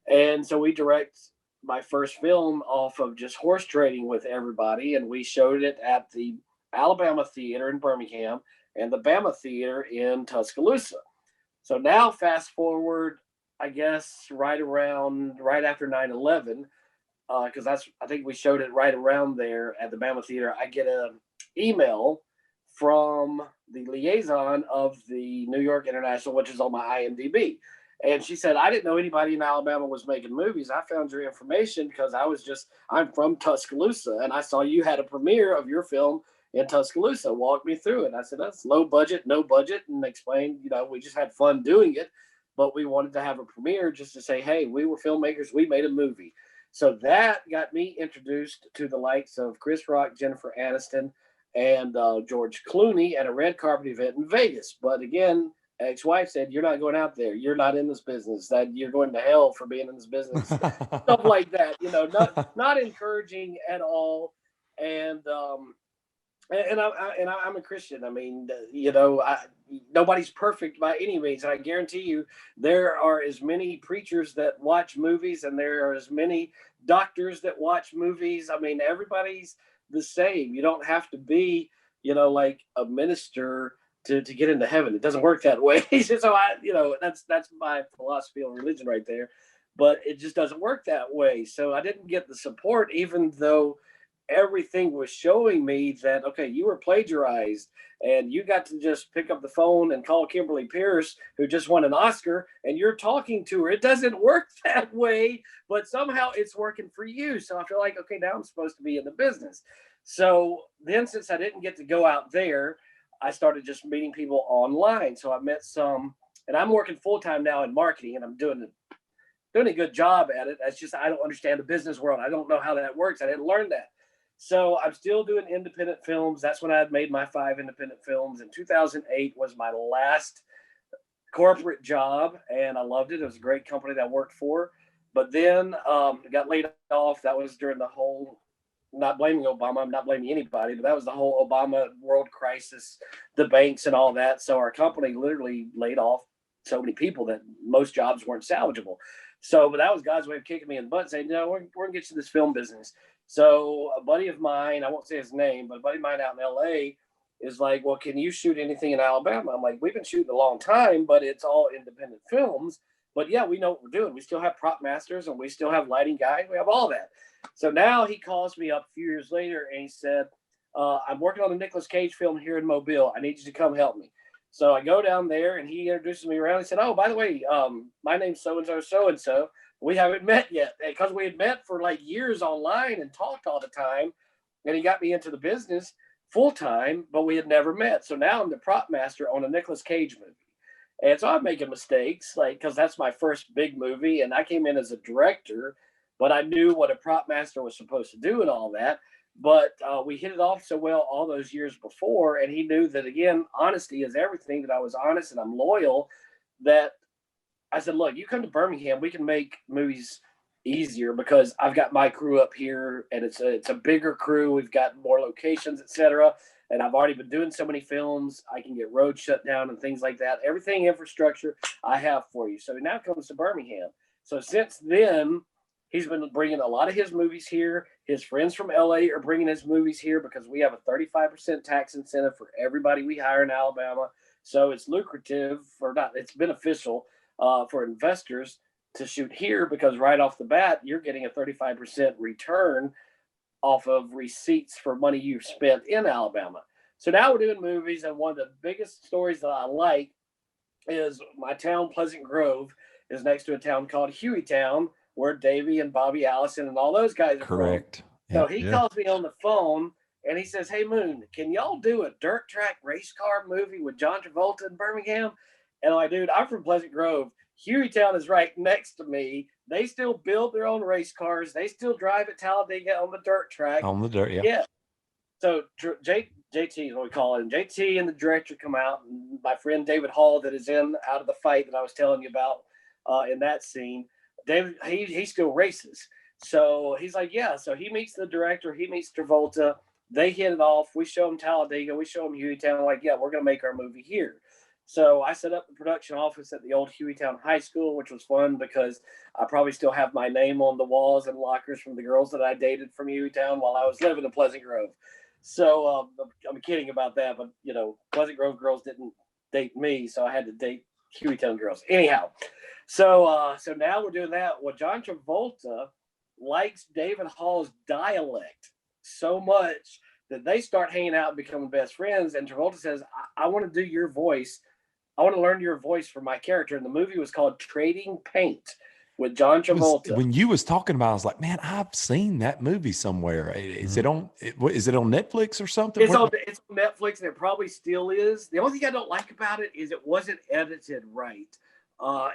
And so we direct my first film off of just horse trading with everybody. And we showed it at the Alabama Theater in Birmingham and the Bama Theater in Tuscaloosa. So now fast forward, I guess, right after 9/11, because I think we showed it right around there at the Bama Theater. I get an email from the liaison of the New York International, which is on my IMDb. And she said, I didn't know anybody in Alabama was making movies. I found your information because I'm from Tuscaloosa, and I saw you had a premiere of your film in Tuscaloosa. Walk me through it. I said, that's low budget, no budget, and explained, we just had fun doing it, but we wanted to have a premiere just to say, hey, we were filmmakers, we made a movie. So that got me introduced to the likes of Chris Rock, Jennifer Aniston, and George Clooney at a red carpet event in Vegas. But again, ex-wife said, you're not going out there. You're not in this business. That you're going to hell for being in this business. Stuff like that, not encouraging at all. And I'm a Christian. I mean, nobody's perfect by any means. I guarantee you there are as many preachers that watch movies, and there are as many doctors that watch movies. I mean, everybody's the same. You don't have to be, like a minister to get into heaven. It doesn't work that way. So that's my philosophy on religion right there, but it just doesn't work that way. So I didn't get the support, even though everything was showing me that, okay, you were plagiarized and you got to just pick up the phone and call Kimberly Pierce, who just won an Oscar, and you're talking to her. It doesn't work that way, but somehow it's working for you. So I feel like, okay, now I'm supposed to be in the business. So then, since I didn't get to go out there, I started just meeting people online. So I met some And I'm working full-time now in marketing, and I'm doing a good job at it. That's just, I don't understand the business world. I don't know how that works. I didn't learn that. So I'm still doing independent films. That's when I had made my 5 independent films. And 2008 was my last corporate job, and I loved it. It was a great company that I worked for. But then got laid off. That was during the whole, not blaming Obama, I'm not blaming anybody, but that was the whole Obama world crisis, the banks and all that. So our company literally laid off so many people that most jobs weren't salvageable. So, but that was God's way of kicking me in the butt, saying, no, we're going to get you this film business. So a buddy of mine, I won't say his name, but a buddy of mine out in LA is like, well, can you shoot anything in Alabama? I'm like, we've been shooting a long time, but it's all independent films. But yeah, we know what we're doing. We still have prop masters, and we still have lighting guys. We have all that. So now he calls me up a few years later, and he said, I'm working on a Nicolas Cage film here in Mobile. I need you to come help me. So I go down there, and he introduces me around. He said, oh, by the way, my name's so-and-so, so-and-so. We haven't met yet, because we had met for like years online and talked all the time. And he got me into the business full time, but we had never met. So now I'm the prop master on a Nicolas Cage movie. And so I'm making mistakes, like, because that's my first big movie. And I came in as a director, but I knew what a prop master was supposed to do and all that. But we hit it off so well all those years before. And he knew that, again, honesty is everything, that I was honest and I'm loyal, that I said, look, you come to Birmingham, we can make movies easier because I've got my crew up here, and it's a bigger crew. We've got more locations, etc. And I've already been doing so many films. I can get roads shut down and things like that. Everything infrastructure I have for you. So he now comes to Birmingham. So since then, he's been bringing a lot of his movies here. His friends from LA are bringing his movies here because we have a 35% tax incentive for everybody we hire in Alabama. So it's lucrative, or not, it's beneficial for investors to shoot here, because right off the bat, you're getting a 35% return off of receipts for money you've spent in Alabama. So now we're doing movies, and one of the biggest stories that I like is my town, Pleasant Grove, is next to a town called Hueytown, where Davey and Bobby Allison and all those guys are correct. from. So he calls me on the phone, and he says, hey, Moon, can y'all do a dirt track race car movie with John Travolta in Birmingham? And I'm like, dude, I'm from Pleasant Grove. Hueytown is right next to me. They still build their own race cars. They still drive at Talladega on the dirt track. On the dirt, yeah. Yeah. So JT is what we call it. And JT and the director come out. And my friend David Hall, that is in Out of the Fight that I was telling you about in that scene, David, he still races. So he's like, yeah. So he meets the director. He meets Travolta. They hit it off. We show him Talladega. We show him Hueytown. Like, yeah, we're going to make our movie here. So I set up the production office at the old Hueytown High School, which was fun because I probably still have my name on the walls and lockers from the girls that I dated from Hueytown while I was living in Pleasant Grove. So I'm kidding about that, but, you know, Pleasant Grove girls didn't date me, so I had to date Hueytown girls. Anyhow, so now we're doing that. Well, John Travolta likes David Hall's dialect so much that they start hanging out and becoming best friends. And Travolta says, I want to do your voice. I want to learn your voice for my character. And the movie was called Trading Paint with John Travolta. When you was talking about it, I was like, man, I've seen that movie somewhere. Is it on Netflix or something? It's on Netflix, and it probably still is. The only thing I don't like about it is it wasn't edited right.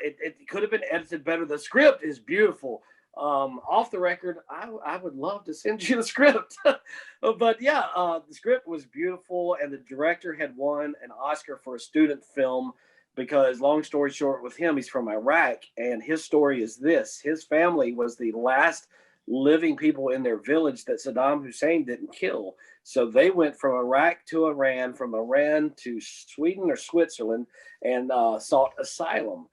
It could have been edited better. The script is beautiful. Off the record, I would love to send you the script. But yeah, the script was beautiful, and the director had won an Oscar for a student film because, long story short, with him, he's from Iraq, and his story is this. His family was the last living people in their village that Saddam Hussein didn't kill. So they went from Iraq to Iran, from Iran to Sweden or Switzerland, and sought asylum.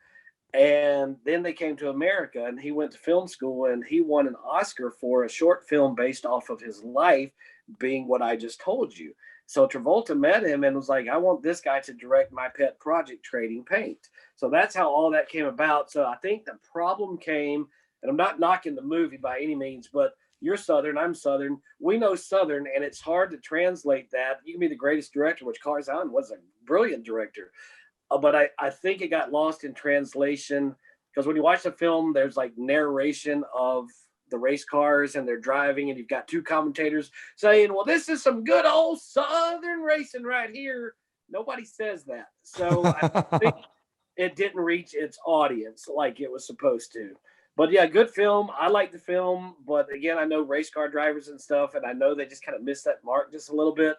And then they came to America, and he went to film school, and he won an Oscar for a short film based off of his life being what I just told you. So Travolta met him and was like, I want this guy to direct my pet project, Trading Paint. So that's how all that came about. So I think the problem came, and I'm not knocking the movie by any means, but you're Southern, I'm Southern. We know Southern, and it's hard to translate that. You can be the greatest director, which Tarzan was a brilliant director. But I think it got lost in translation because when you watch the film, there's like narration of the race cars and they're driving, and you've got two commentators saying, well, this is some good old Southern racing right here. Nobody says that. So I think it didn't reach its audience like it was supposed to. But yeah, good film. I like the film, but again, I know race car drivers and stuff, and I know they just kind of missed that mark just a little bit.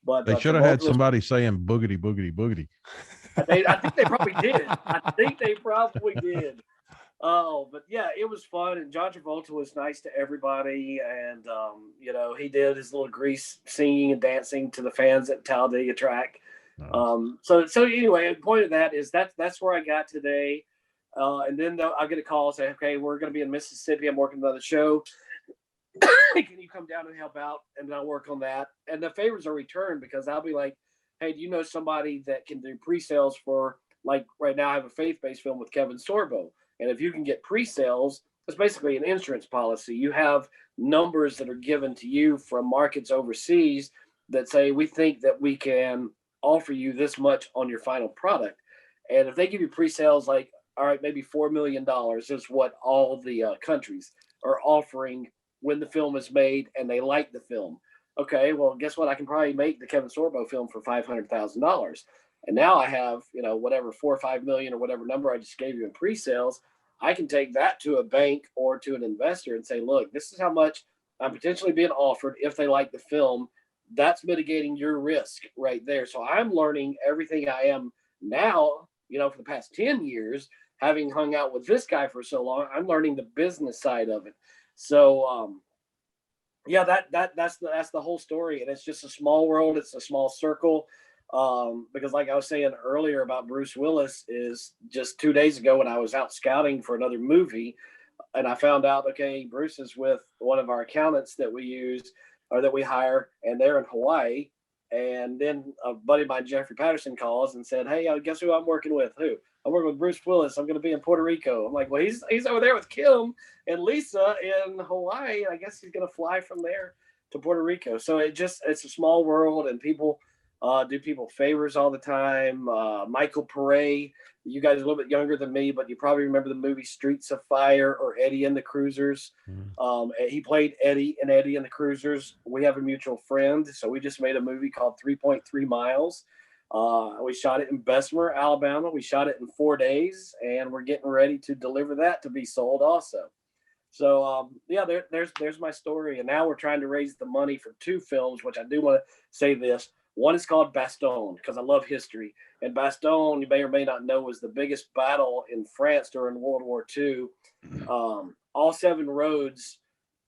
But They should have had somebody saying boogity, boogity, boogity. I think they probably did. I think they probably did. Oh, but yeah, it was fun, and John Travolta was nice to everybody, and you know, he did his little grease singing and dancing to the fans at Talladega track. Nice. So anyway, the point of that is that's where I got today. And then I'll get a call and say, okay, we're going to be in Mississippi. I'm working another show. Can you come down and help out? And then I'll work on that. And the favors are returned because I'll be like, hey, do you know somebody that can do pre-sales for, like right now I have a faith-based film with Kevin Sorbo. And if you can get pre-sales, it's basically an insurance policy. You have numbers that are given to you from markets overseas that say, we think that we can offer you this much on your final product. And if they give you pre-sales, like, all right, maybe $4 million is what all the countries are offering when the film is made and they like the film. Okay, well, guess what? I can probably make the Kevin Sorbo film for $500,000. And now I have, you know, whatever, 4 or 5 million or whatever number I just gave you in pre-sales. I can take that to a bank or to an investor and say, look, this is how much I'm potentially being offered if they like the film. That's mitigating your risk right there. So I'm learning everything I am now, you know, for the past 10 years, having hung out with this guy for so long. I'm learning the business side of it. So, yeah, that's the whole story. And it's just a small world. It's a small circle. Because like I was saying earlier about Bruce Willis, is just 2 days ago when I was out scouting for another movie and I found out, okay, Bruce is with one of our accountants that we use or that we hire, and they're in Hawaii. And then a buddy of mine, Jeffrey Patterson, calls and said, hey, guess who I'm working with? Who? I'm working with Bruce Willis. I'm going to be in Puerto Rico. I'm like, well, he's over there with Kim and Lisa in Hawaii. I guess he's going to fly from there to Puerto Rico. So it's a small world, and people do people favors all the time. Michael Pare, you guys are a little bit younger than me, but you probably remember the movie Streets of Fire or Eddie and the Cruisers. He played Eddie and the Cruisers. We have a mutual friend, so we just made a movie called 3.3 Miles. We shot it in Bessemer, Alabama. We shot it in 4 days, and we're getting ready to deliver that to be sold also. So yeah, there's my story. And now we're trying to raise the money for 2 films, which I do want to say this. One is called Bastogne, because I love history. And Bastogne, you may or may not know, was the biggest battle in France during World War II. All 7 roads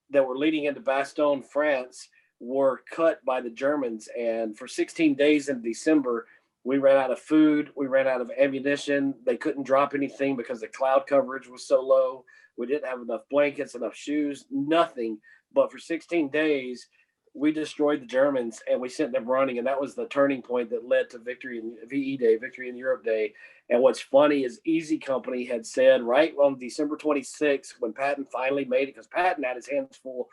that were leading into Bastogne, France, were cut by the Germans. And for 16 days in December, we ran out of food. We ran out of ammunition. They couldn't drop anything because the cloud coverage was so low. We didn't have enough blankets, enough shoes, nothing. But for 16 days, we destroyed the Germans and we sent them running. And that was the turning point that led to Victory in VE Day, Victory in Europe Day. And what's funny is Easy Company had said right on December 26th, when Patton finally made it, because Patton had his hands full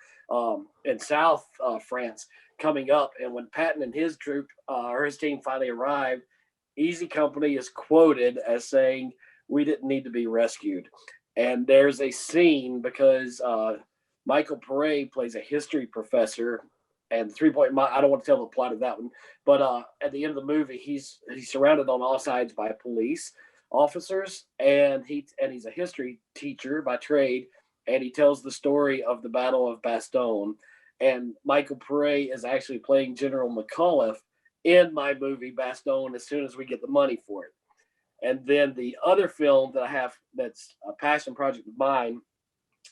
in South France coming up. And when Patton and his troop or his team finally arrived, Easy Company is quoted as saying, we didn't need to be rescued. And there's a scene because Michael Pare plays a history professor, and 3 Point Mile, I don't want to tell the plot of that one, but at the end of the movie, he's surrounded on all sides by police officers, and he's a history teacher by trade, and he tells the story of the Battle of Bastogne. And Michael Pare is actually playing General McAuliffe in my movie Bastogne as soon as we get the money for it. And then the other film that I have that's a passion project of mine,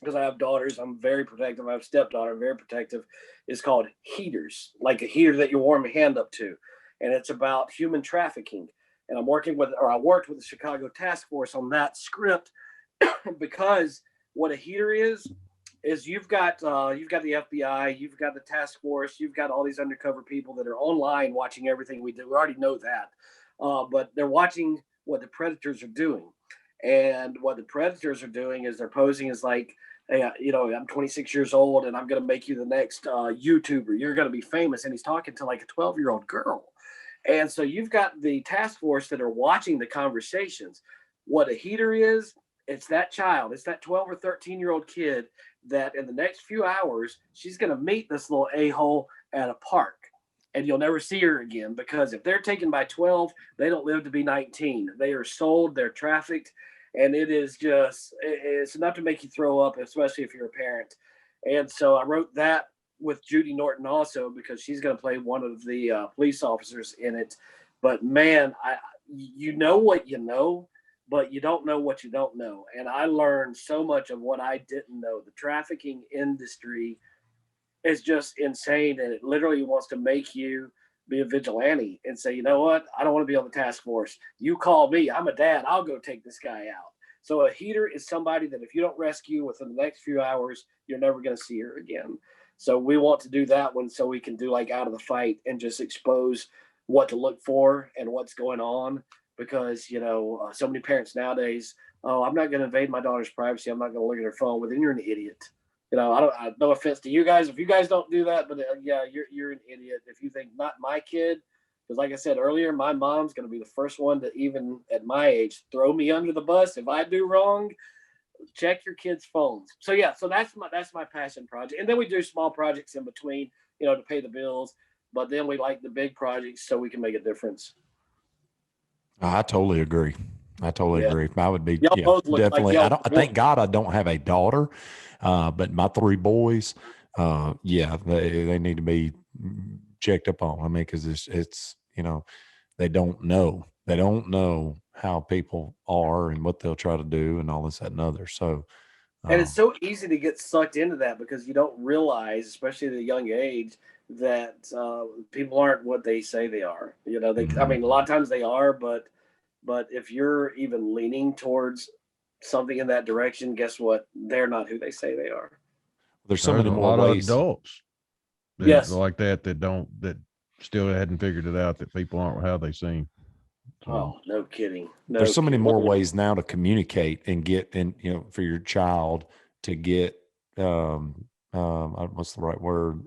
because I have daughters, I'm very protective. I have a stepdaughter, I'm very protective, is called Heaters, like a heater that you warm your hand up to. And it's about human trafficking. And I worked with the Chicago Task Force on that script because what a heater is you've got the FBI, you've got the task force, you've got all these undercover people that are online watching everything we do. We already know that. But they're watching what the predators are doing. And what the predators are doing is they're posing as like, hey, I'm 26 years old and I'm going to make you the next YouTuber. You're going to be famous. And he's talking to like a 12-year-old girl. And so you've got the task force that are watching the conversations. What a heater is, it's that child. It's that 12 or 13-year-old kid that in the next few hours, she's going to meet this little a-hole at a park. and you'll never see her again, because if they're taken by 12, they don't live to be 19. They are sold, they're trafficked, and it's enough to make you throw up, especially if you're a parent. And so I wrote that with Judy Norton also, because she's going to play one of the police officers in it. But man, you know what you know, but you don't know what you don't know. And I learned so much of what I didn't know. The trafficking industry is just insane, and it literally wants to make you be a vigilante and say, you know what, I don't want to be on the task force. You call me, I'm a dad, I'll go take this guy out. So a heater is somebody that if you don't rescue within the next few hours, you're never going to see her again. So we want to do that one so we can do like Out of the Fight and just expose what to look for and what's going on. Because, you know, so many parents nowadays, oh, I'm not going to invade my daughter's privacy, I'm not going to look at her phone. Well, then you're an idiot. You know, no offense to you guys if you guys don't do that, but yeah, you're an idiot if you think not my kid. Because like I said earlier, my mom's going to be the first one to, even at my age, throw me under the bus if I do wrong. Check your kids' phones. So yeah, so that's my passion project. And then we do small projects in between, you know, to pay the bills. But then we like the big projects so we can make a difference. I totally agree. I totally agree. I would be Like definitely. I thank God I don't have a daughter, but my 3 boys, they need to be checked up on. I mean, because it's you know, they don't know how people are and what they'll try to do and all this, that, and other. So, and it's so easy to get sucked into that because you don't realize, especially at a young age, that people aren't what they say they are. You know, I mean, a lot of times they are, but if you're even leaning towards something in that direction, guess what? They're not who they say they are. There's so many more ways. Of adults like that still hadn't figured it out, that people aren't how they seem. So. Oh, no kidding. There's so many more ways now to communicate and get in, you know, for your child to get, what's the right word?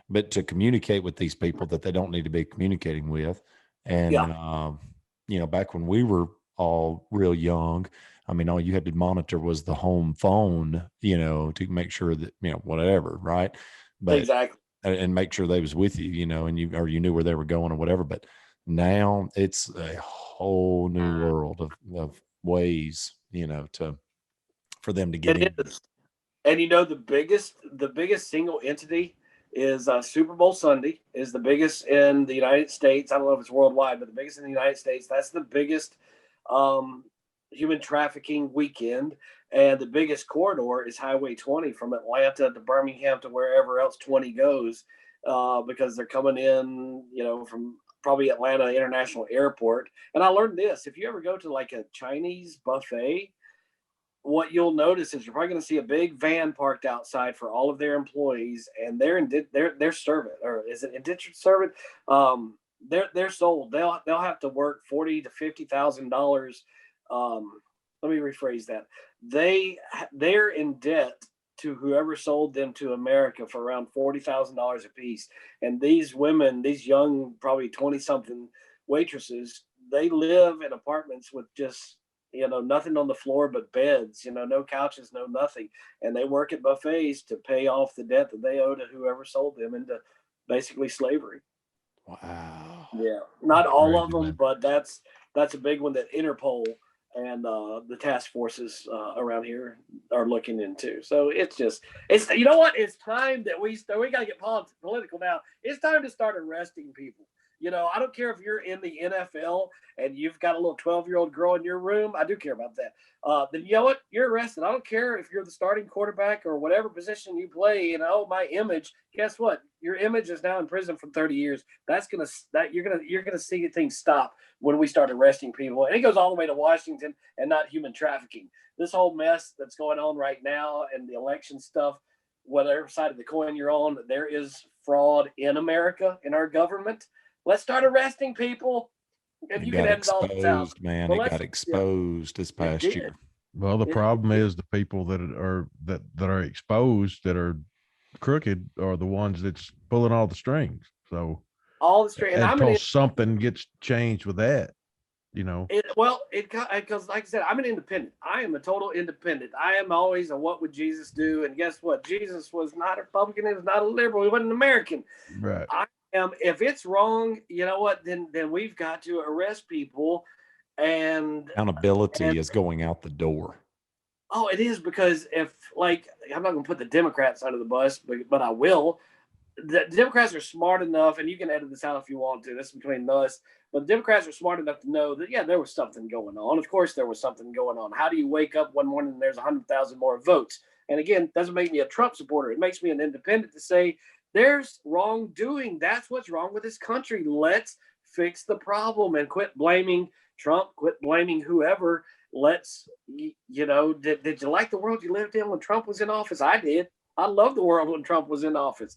But to communicate with these people that they don't need to be communicating with. And, you know, back when we were all real young, I mean, all you had to monitor was the home phone, you know, to make sure that, you know, whatever. Right. But exactly. And make sure they was with you, you know, and you knew where they were going or whatever. But now it's a whole new world of ways, you know, for them to get in. And you know, the biggest single entity is Super Bowl Sunday is the biggest in the United States. I don't know if it's worldwide, but the biggest in the United States. That's the biggest human trafficking weekend. And the biggest corridor is Highway 20 from Atlanta to Birmingham to wherever else 20 goes, because they're coming in, you know, from probably Atlanta International Airport. And I learned this: if you ever go to like a Chinese buffet, what you'll notice is you're probably going to see a big van parked outside for all of their employees, and they're servant, or is it indentured servant? They're sold. They'll have to work $40,000 to $50,000. Let me rephrase that. They're in debt to whoever sold them to America for around $40,000 a piece. And these women, these young, probably 20-something waitresses, they live in apartments with just, you know, nothing on the floor but beds, you know, no couches, no nothing. And they work at buffets to pay off the debt that they owe to whoever sold them into basically slavery. Wow. Yeah. Not all of them, but that's a big one that Interpol and the task forces around here are looking into. So it's you know what? It's time that we got to get political now. It's time to start arresting people. You know, I don't care if you're in the NFL and you've got a little 12-year-old girl in your room. I do care about that. Then you know what? You're arrested. I don't care if you're the starting quarterback or whatever position you play. And my image. Guess what? Your image is now in prison for 30 years. You're gonna see things stop when we start arresting people. And it goes all the way to Washington and not human trafficking. This whole mess that's going on right now and the election stuff, whatever side of the coin you're on, there is fraud in America, in our government. Let's start arresting people. If you can edit all this out, man, it got exposed this past year. Well, the problem is the people that are exposed, that are crooked, are the ones that's pulling all the strings. So all the strings, until something gets changed with that, you know. Because like I said, I'm an independent. I am a total independent. I am always a what would Jesus do? And guess what? Jesus was not a Republican. He was not a liberal. He wasn't an American. Right. I If it's wrong, you know what? Then we've got to arrest people, and Accountability is going out the door. oh, it is, because if, like, I'm not going to put the Democrats under the bus, but I will. The Democrats are smart enough, and you can edit this out if you want to. This is between us. But the Democrats are smart enough to know that, yeah, there was something going on. Of course, there was something going on. How do you wake up one morning and there's 100,000 more votes? And again, doesn't make me a Trump supporter. It makes me an independent to say there's wrongdoing. That's what's wrong with this country. Let's fix the problem and quit blaming Trump, quit blaming whoever. Let's, did you like the world you lived in when Trump was in office? I did. I loved the world when Trump was in office.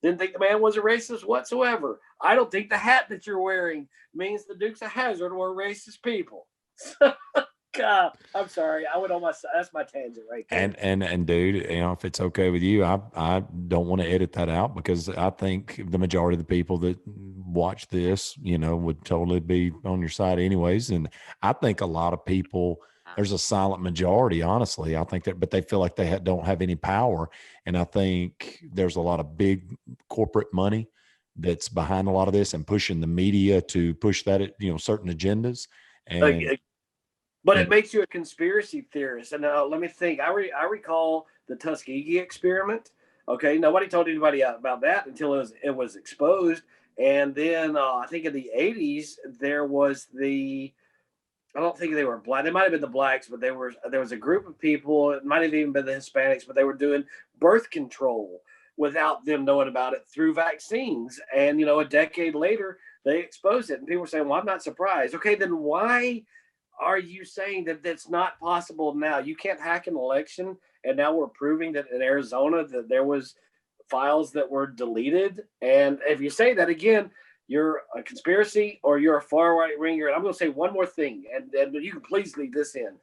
Didn't think the man was a racist whatsoever. I don't think the hat that you're wearing means the Dukes of Hazzard were racist people. God, I'm sorry. I went on that's my tangent right there. And dude, if it's okay with you, I don't want to edit that out, because I think the majority of the people that watch this, would totally be on your side anyways. And I think a lot of people, there's a silent majority, honestly. I think that, but they feel like they don't have any power. And I think there's a lot of big corporate money that's behind a lot of this and pushing the media to push that, certain agendas. And but it makes you a conspiracy theorist. And let me think. I recall the Tuskegee Experiment. Okay, nobody told anybody about that until it was exposed. And then I think in the 80s there was I don't think they were black. They might have been the blacks, but there was a group of people. It might have even been the Hispanics, but they were doing birth control without them knowing about it through vaccines. And a decade later, they exposed it, and people were saying, "Well, I'm not surprised." Okay, then why are you saying that that's not possible now? You can't hack an election, and now we're proving that in Arizona that there was files that were deleted. And if you say that again, you're a conspiracy or you're a far right winger. And I'm going to say one more thing, and you can please leave this in.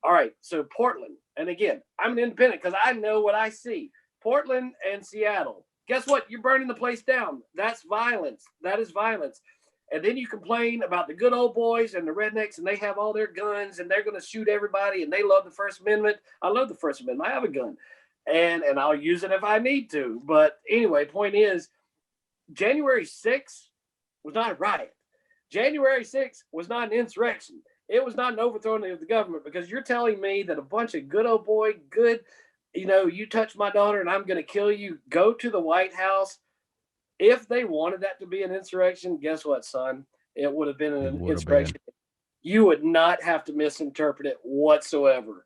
All right. So Portland, and again, I'm an independent because I know what I see. Portland and Seattle. Guess what? You're burning the place down. That's violence. That is violence. And then you complain about the good old boys and the rednecks, and they have all their guns and they're going to shoot everybody, and they love the First Amendment. I love the First Amendment. I have a gun, and I'll use it if I need to. But anyway, point is, January 6th was not a riot. January 6th was not an insurrection. It was not an overthrowing of the government, because you're telling me that a bunch of good old boy, you touch my daughter and I'm going to kill you, go to the White House. If they wanted that to be an insurrection, guess what, son? It would have been an insurrection. You would not have to misinterpret it whatsoever.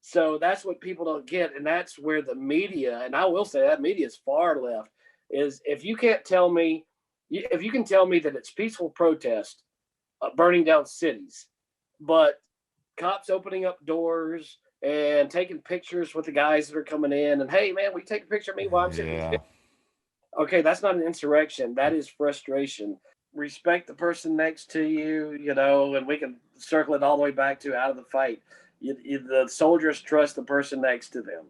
So that's what people don't get. And that's where the media, and I will say that media is far left, is if you can tell me that it's peaceful protest, burning down cities, but cops opening up doors and taking pictures with the guys that are coming in, and hey man, we take a picture of me while I'm sitting. Okay, that's not an insurrection. That is frustration. Respect the person next to you, and we can circle it all the way back to out of the fight. The soldiers trust the person next to them.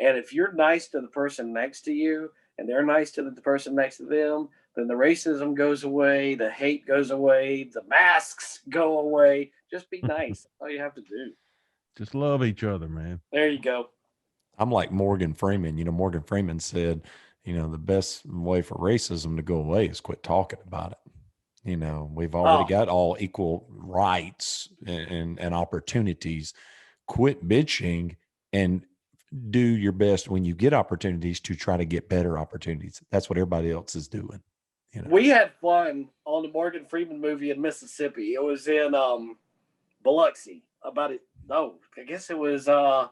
And if you're nice to the person next to you and they're nice to the person next to them, then the racism goes away, the hate goes away, the masks go away. Just be nice. That's all you have to do. Just love each other, man. There you go. I'm like Morgan Freeman. Morgan Freeman said, the best way for racism to go away is quit talking about it. We've already got all equal rights and opportunities. Quit bitching and do your best when you get opportunities to try to get better opportunities. That's what everybody else is doing. We had fun on the Morgan Freeman movie in Mississippi. It was in Biloxi. I guess it was I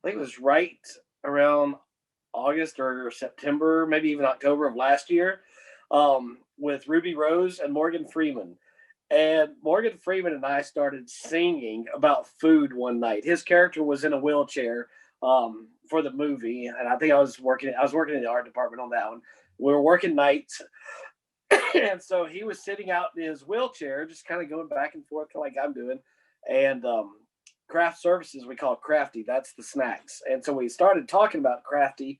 think it was right around August or September, maybe even October of last year, with Ruby Rose and Morgan Freeman. And Morgan Freeman and I started singing about food one night. His character was in a wheelchair for the movie, and I think I was working in the art department on that one. We were working nights, and so he was sitting out in his wheelchair, just kind of going back and forth, kind of like I'm doing. And craft services, we call it Crafty. That's the snacks. And so we started talking about Crafty,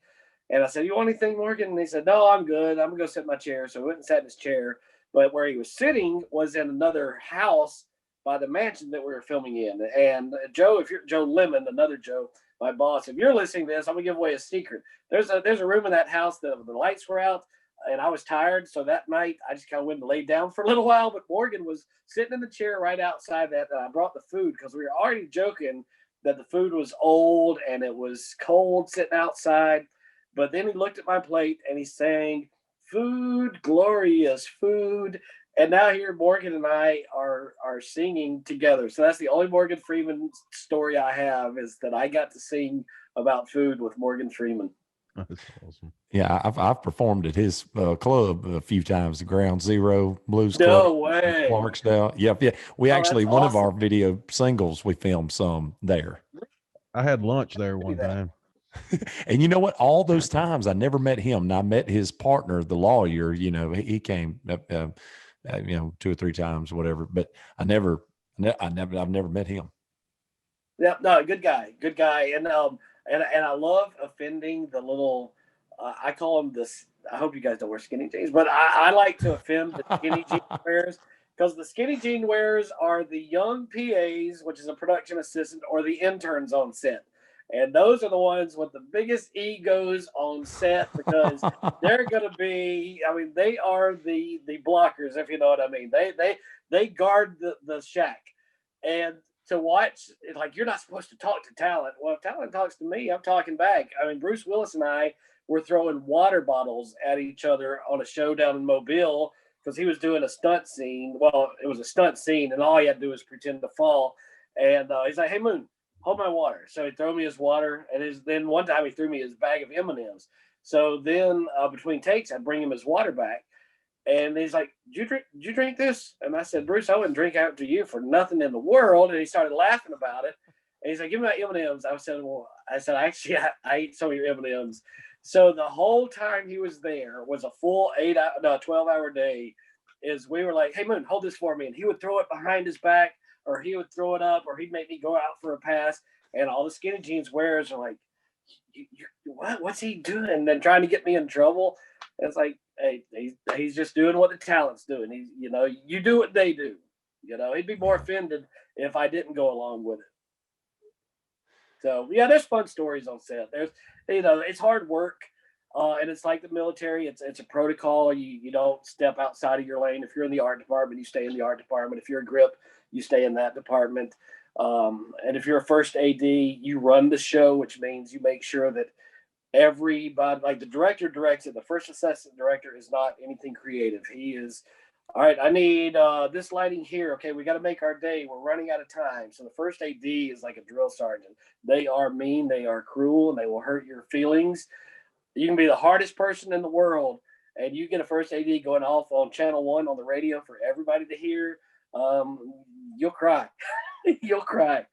and I said, "You want anything, Morgan?" And he said, "No, I'm good. I'm gonna go sit in my chair." So we went and sat in his chair. But where he was sitting was in another house by the mansion that we were filming in. And Joe, Joe Lemon, another Joe, my boss, if you're listening to this, I'm gonna give away a secret. There's a room in that house that the lights were out. and I was tired. So that night I just kind of went and laid down for a little while, but Morgan was sitting in the chair right outside that. And I brought the food because we were already joking that the food was old and it was cold sitting outside. But then he looked at my plate and he sang, "Food, glorious food." And now here Morgan and I are singing together. So that's the only Morgan Freeman story I have, is that I got to sing about food with Morgan Freeman. That's awesome. Yeah, I've performed at his club a few times, the Ground Zero Blues No Club, way. Clarksdale. Yep, yeah. We Oh, actually that's one of awesome. our video singles we filmed some there. I had lunch there one time. And you know what? All those times I never met him, and I met his partner, the lawyer. You know, he came, you know, 2 or 3 times, whatever. But I've never met him. Yeah, no, good guy, and I love offending the little. I call them this. I hope you guys don't wear skinny jeans, but I like to offend the skinny jean wearers, because the skinny jean wearers are the young PAs, which is a production assistant, or the interns on set. And those are the ones with the biggest egos on set, because they're going to be, I mean, they are the blockers, if you know what I mean. They guard the shack. And to watch, like, you're not supposed to talk to talent. Well, if talent talks to me, I'm talking back. I mean, Bruce Willis and I were throwing water bottles at each other on a show down in Mobile, because he was doing a stunt scene. Well, it was a stunt scene, and all he had to do was pretend to fall. And he's like, "Hey, Moon, hold my water." So he threw me his water, and then one time he threw me his bag of M&Ms. So then between takes, I'd bring him his water back, and he's like, Did you drink this?" And I said, "Bruce, I wouldn't drink out to you for nothing in the world." And he started laughing about it. And he's like, "Give me my M&Ms." I said, "Actually, I ate some of your M&Ms." So the whole time he was there was a full 12-hour day. Is we were like, "Hey, Moon, hold this for me," and he would throw it behind his back, or he would throw it up, or he'd make me go out for a pass. And all the skinny jeans wearers are like, What's he doing?" And then trying to get me in trouble. It's like, hey, he's just doing what the talent's doing. He's, you do what they do. He'd be more offended if I didn't go along with it. So yeah, there's fun stories on set. There's, it's hard work. And it's like the military. It's a protocol. You don't step outside of your lane. If you're in the art department, you stay in the art department. If you're a grip, you stay in that department. And if you're a first AD, you run the show, which means you make sure that everybody, like the director directs it. The first assistant director is not anything creative. He is, all right, I need this lighting here. Okay, we got to make our day. We're running out of time. So the first AD is like a drill sergeant. They are mean, they are cruel, and they will hurt your feelings. You can be the hardest person in the world, and you get a first AD going off on channel 1 on the radio for everybody to hear. You'll cry. You'll cry.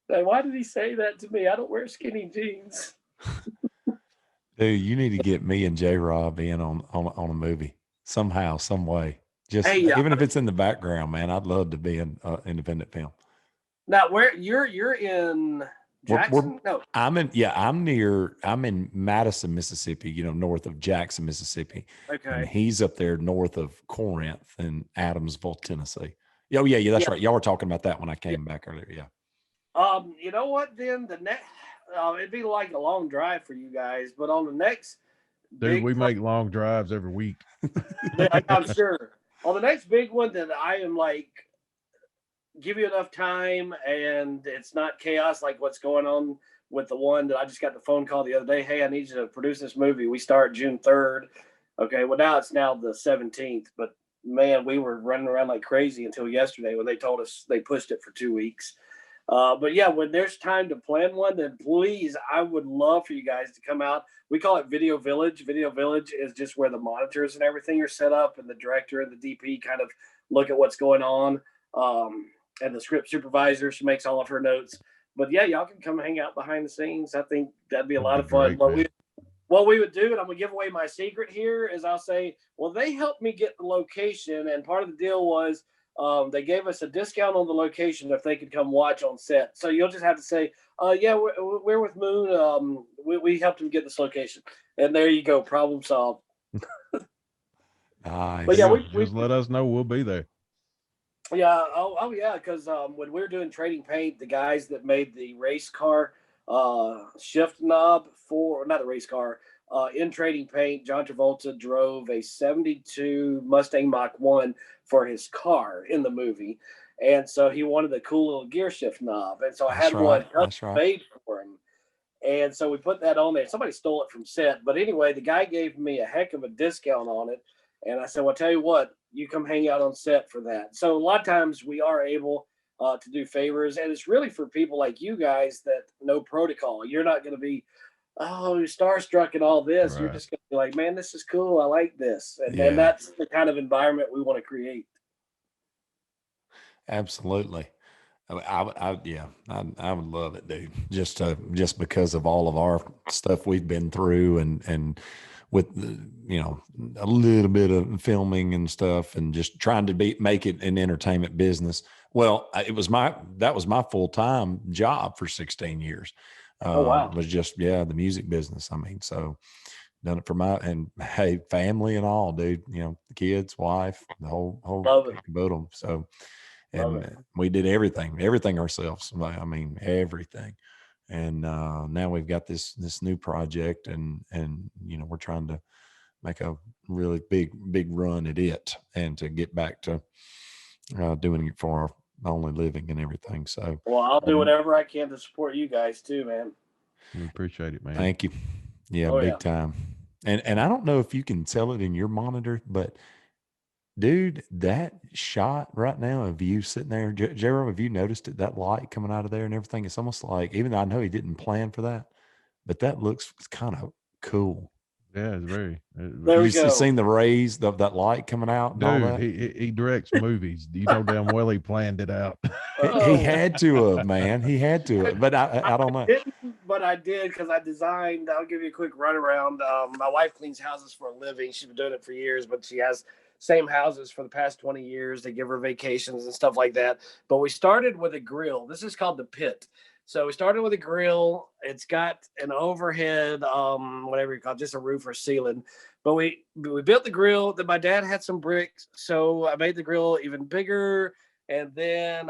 Like, why did he say that to me? I don't wear skinny jeans. Dude, you need to get me and J-Rob in on a movie somehow, some way. Just even if it's in the background, man. I'd love to be in independent film. Now, where you're in Jackson? No, I'm in Madison, Mississippi. North of Jackson, Mississippi. Okay. And he's up there north of Corinth in Adamsville, Tennessee. Oh yeah, that's right. Y'all were talking about that when I came back earlier. Yeah. You know what? Then the next, it'd be like a long drive for you guys. But on the next, dude, we make long drives every week. I'm sure. On the next big one, that I am like, give you enough time, and it's not chaos like what's going on with the one that I just got the phone call the other day. Hey, I need you to produce this movie. We start June 3rd. Okay, well now it's the 17th, but man, we were running around like crazy until yesterday when they told us they pushed it for 2 weeks. But yeah, when there's time to plan one, then please, I would love for you guys to come out. We call it Video Village. Video Village is just where the monitors and everything are set up, and the director and the DP kind of look at what's going on. And the script supervisor, she makes all of her notes. But yeah, y'all can come hang out behind the scenes. I think that'd be a lot of fun. What we would do, and I'm going to give away my secret here, is I'll say, well, they helped me get the location. And part of the deal was they gave us a discount on the location if they could come watch on set. So you'll just have to say, yeah, we're with Moon. We helped him get this location. And there you go. Problem solved. Nice. But yeah, just let us know. We'll be there. Yeah. Oh yeah. Because when we were doing Trading Paint, the guys that made the race car shift knob not a race car, in Trading Paint, John Travolta drove a 72 Mustang Mach 1 for his car in the movie. And so he wanted a cool little gear shift knob. And so I had one made for him. And so we put that on there. Somebody stole it from set. But anyway, the guy gave me a heck of a discount on it. And I said, well, I'll tell you what, you come hang out on set for that. So a lot of times we are able to do favors. And it's really for people like you guys that know protocol. You're not going to be, oh, you're starstruck and all this. Right. You're just going to be like, man, this is cool. I like this. And that's the kind of environment we want to create. Absolutely. I would love it, dude. Just because of all of our stuff we've been through, and with a little bit of filming and stuff, and just trying to make it an entertainment business. Well, that was my full-time job for 16 years. Oh wow! Was just the music business. I mean, so done it for hey, family and all, dude. The kids, wife, the whole caboodle. So. And we did everything ourselves. I mean, everything. And now we've got this new project, and we're trying to make a really big run at it, and to get back to doing it for our only living and everything. So, well, I'll do whatever I can to support you guys too, man. We appreciate it, man. Thank you. Yeah, big time. And I don't know if you can sell it in your monitor, but dude, that shot right now of you sitting there, Jerome, have you noticed it? That light coming out of there and everything. It's almost like, even though I know he didn't plan for that, but that looks kind of cool. Yeah, it's very. There we go. You seen the rays of that light coming out? Dude, and all that? He directs movies. You know damn well he planned it out. He had to have, man. He had to have. But I don't know. But I did, because I designed. I'll give you a quick runaround. My wife cleans houses for a living. She's been doing it for years, but she has same houses for the past 20 years. They give her vacations and stuff like that. But we started with a grill. This is called the Pit. So we started with a grill. It's got an overhead, whatever you call it, just a roof or ceiling. But we built the grill. Then my dad had some bricks, so I made the grill even bigger. And then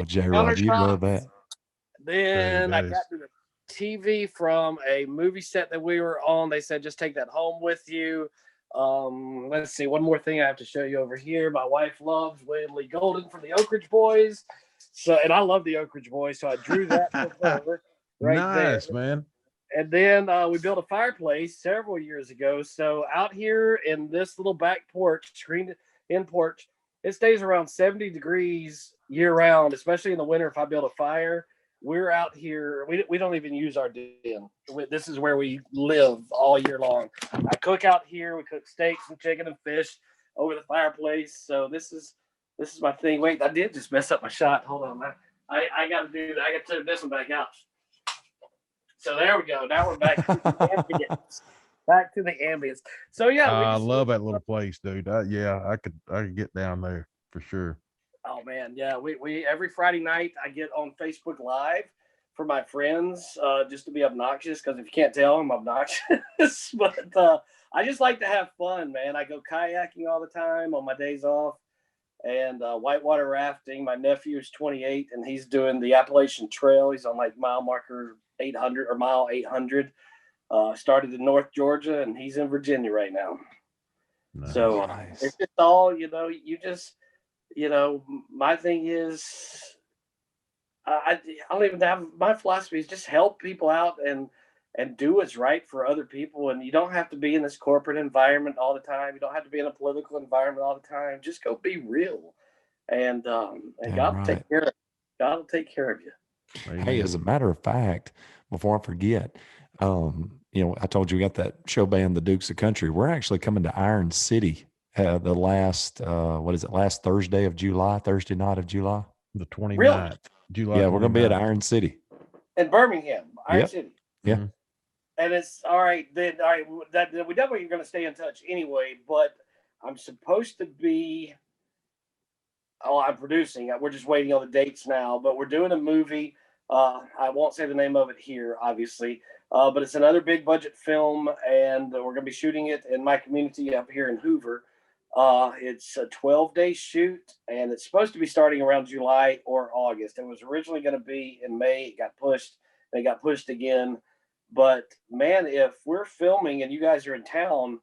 J-Rod, you love that. Then I got the TV from a movie set that we were on. They said, just take that home with you. Let's see, one more thing I have to show you over here. My wife loves William Lee Golden from the Oak Ridge Boys. So, and I love the Oak Ridge Boys, so I drew that for her nice, there. Man. And then we built a fireplace several years ago. So out here in this little back porch, screened-in porch, it stays around 70 degrees year-round, especially in the winter. If I build a fire, we're out here. We don't even use our den. This is where we live all year long. I cook out here. We cook steaks and chicken and fish over the fireplace. So this is my thing. Wait, I did just mess up my shot. Hold on. I got to do that. I got to turn this one back out. So there we go. Now we're back to the ambience. Back to the ambience. So yeah, I love that little place, dude. I could get down there for sure. Oh man, yeah. We every Friday night I get on Facebook Live for my friends, just to be obnoxious, because if you can't tell, I'm obnoxious. But I just like to have fun, man. I go kayaking all the time on my days off, and whitewater rafting. My nephew is 28, and he's doing the Appalachian Trail. He's on like mile 800. Started in North Georgia, and he's in Virginia right now. Nice. So it's just all, my thing is, I don't even have, my philosophy is just help people out and do what's right for other people. And you don't have to be in this corporate environment all the time. You don't have to be in a political environment all the time. Just go be real, and God will take care of you. God will take care of you. Hey, as a matter of fact, before I forget, I told you we got that show band, the Dukes of Country. We're actually coming to Iron City the last, last Thursday night of July? The 29th. Really? July. Yeah, we're going to be at Iron City. In Birmingham, Iron City. Yeah. Mm-hmm. And it's all right. Then, all right, we definitely are going to stay in touch anyway, but I'm supposed to be, I'm producing. We're just waiting on the dates now, but we're doing a movie. I won't say the name of it here, obviously, but it's another big budget film, and we're going to be shooting it in my community up here in Hoover. It's a 12-day shoot, and it's supposed to be starting around July or August. It was originally going to be in May. It got pushed. They got pushed again. But man, if we're filming and you guys are in town,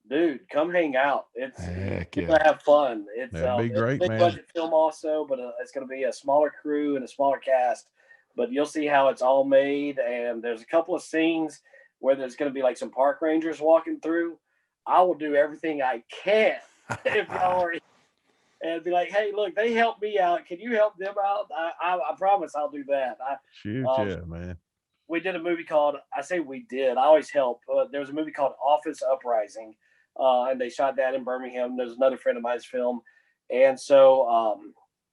dude, come hang out. Heck You're yeah. gonna have fun. It's That'd be it's great, a big man. budget film also, but it's gonna be a smaller crew and a smaller cast. But you'll see how it's all made. And there's a couple of scenes where there's gonna be like some park rangers walking through. I will do everything I can if y'all are, and be like, hey, look, they helped me out. Can you help them out? I promise I'll do that. Shoot, yeah, man. We did a movie called, I say we did, I always help. There was a movie called Office Uprising, and they shot that in Birmingham. There's another friend of mine's film. And so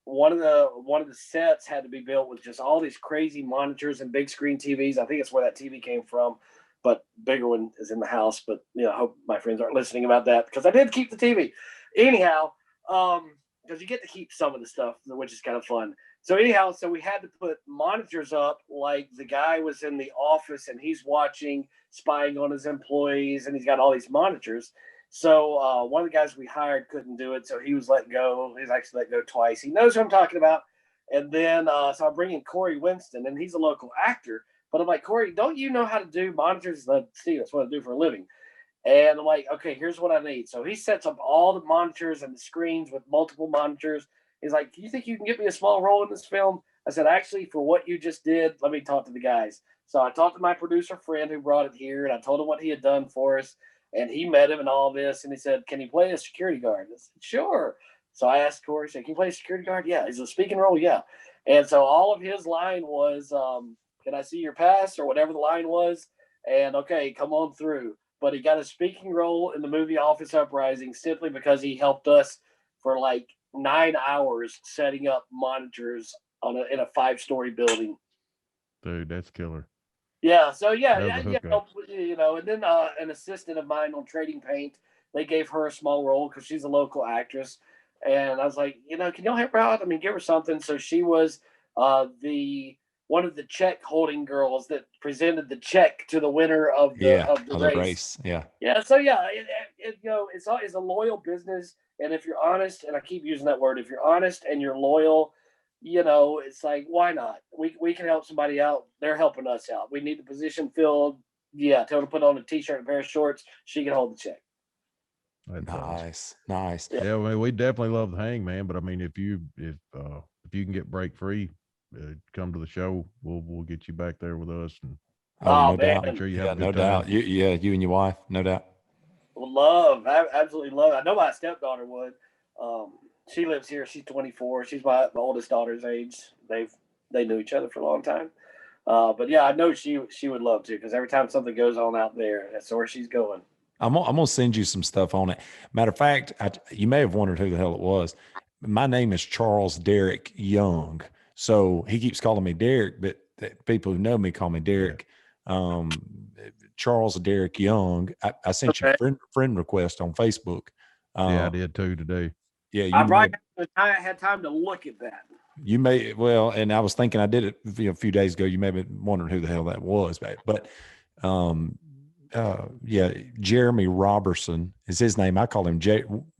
one of the sets had to be built with just all these crazy monitors and big screen TVs. I think it's where that TV came from, but bigger one is in the house. But I hope my friends aren't listening about that, because I did keep the TV. Anyhow, because you get to keep some of the stuff, which is kind of fun. So anyhow, so we had to put monitors up, like the guy was in the office and he's watching, spying on his employees, and he's got all these monitors. So one of the guys we hired couldn't do it, so he was let go. He's actually let go twice. He knows what I'm talking about. And then so I'm bringing Corey Winston, and he's a local actor. But I'm like, Corey, don't you know how to do monitors? Steve, that's what I do for a living. And I'm like, okay, here's what I need. So he sets up all the monitors and the screens with multiple monitors. He's like, you think you can get me a small role in this film? I said, actually, for what you just did, let me talk to the guys. So I talked to my producer friend who brought it here, and I told him what he had done for us. And he met him and all this. And he said, can he play a security guard? I said, sure. So I asked Corey, said, can you play a security guard? Yeah. Is it a speaking role? Yeah. And so all of his line was, can I see your pass, or whatever the line was? And okay, come on through. But he got a speaking role in the movie Office Uprising simply because he helped us for like 9 hours setting up monitors in a 5-story building. Dude, that's killer. Yeah. So That was a and then an assistant of mine on Trading Paint, they gave her a small role because she's a local actress. And I was like, can y'all help her out? I mean, give her something. So she was one of the check holding girls that presented the check to the winner of the race. Yeah. Yeah. So yeah, it's a loyal business. And if you're honest, and I keep using that word, if you're honest and you're loyal, it's like, why not? We can help somebody out. They're helping us out. We need the position filled. Yeah. Tell her to put on a t-shirt and a pair of shorts. She can hold the check. Nice. Yeah, well, we definitely love the Hangman, but I mean, if you can get break free, come to the show. We'll get you back there with us, and no doubt. Make sure you have a no good time. doubt. You and your wife, no doubt. Absolutely love. I know my stepdaughter would. She lives here. She's 24. She's my oldest daughter's age. They knew each other for a long time. But yeah, I know she would love to, because every time something goes on out there, that's where she's going. I'm gonna send you some stuff on it. Matter of fact, you may have wondered who the hell it was. My name is Charles Derek Young, so he keeps calling me Derek, but people who know me call me Derek. Charles Derek Young. I sent you a friend request on Facebook. Yeah, I did too today. Yeah, I had time to look at that. You may, and I was thinking I did it a few days ago. You may be wondering who the hell that was, but Jeremy Robertson is his name. I call him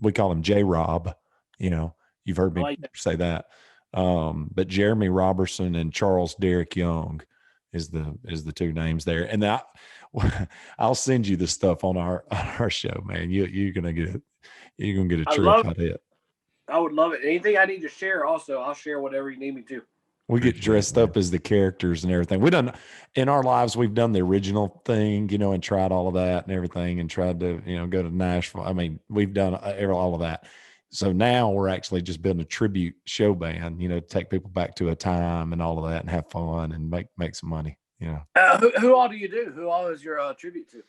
we call him J Rob. You've heard me say that. But Jeremy Robertson and Charles Derek Young is the two names there. And I'll send you the stuff on our show, man. You're gonna get a trip out of it. I would love it. Anything I need to share, also, I'll share whatever you need me to. We get dressed up as the characters and everything. In our lives, we've done the original thing, and tried all of that and everything, and tried to, go to Nashville. I mean, we've done all of that. So now we're actually just building a tribute show band, to take people back to a time and all of that, and have fun and make some money. Who all do you do? Who all is your tribute to?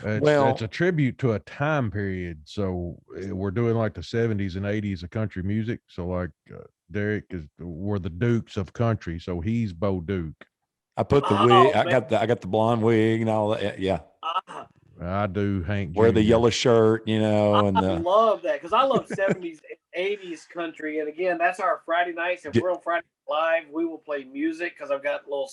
It's a tribute to a time period. So we're doing like the 70s and 80s of country music. So like Derek we're the Dukes of country. So he's Bo Duke. I put the wig. I got the blonde wig and all that. Yeah. I do Hank. Wear the yellow shirt, I love that, because I love 70s and 80s country. And again, that's our Friday nights. If we're on Friday Live, we will play music, because I've got a little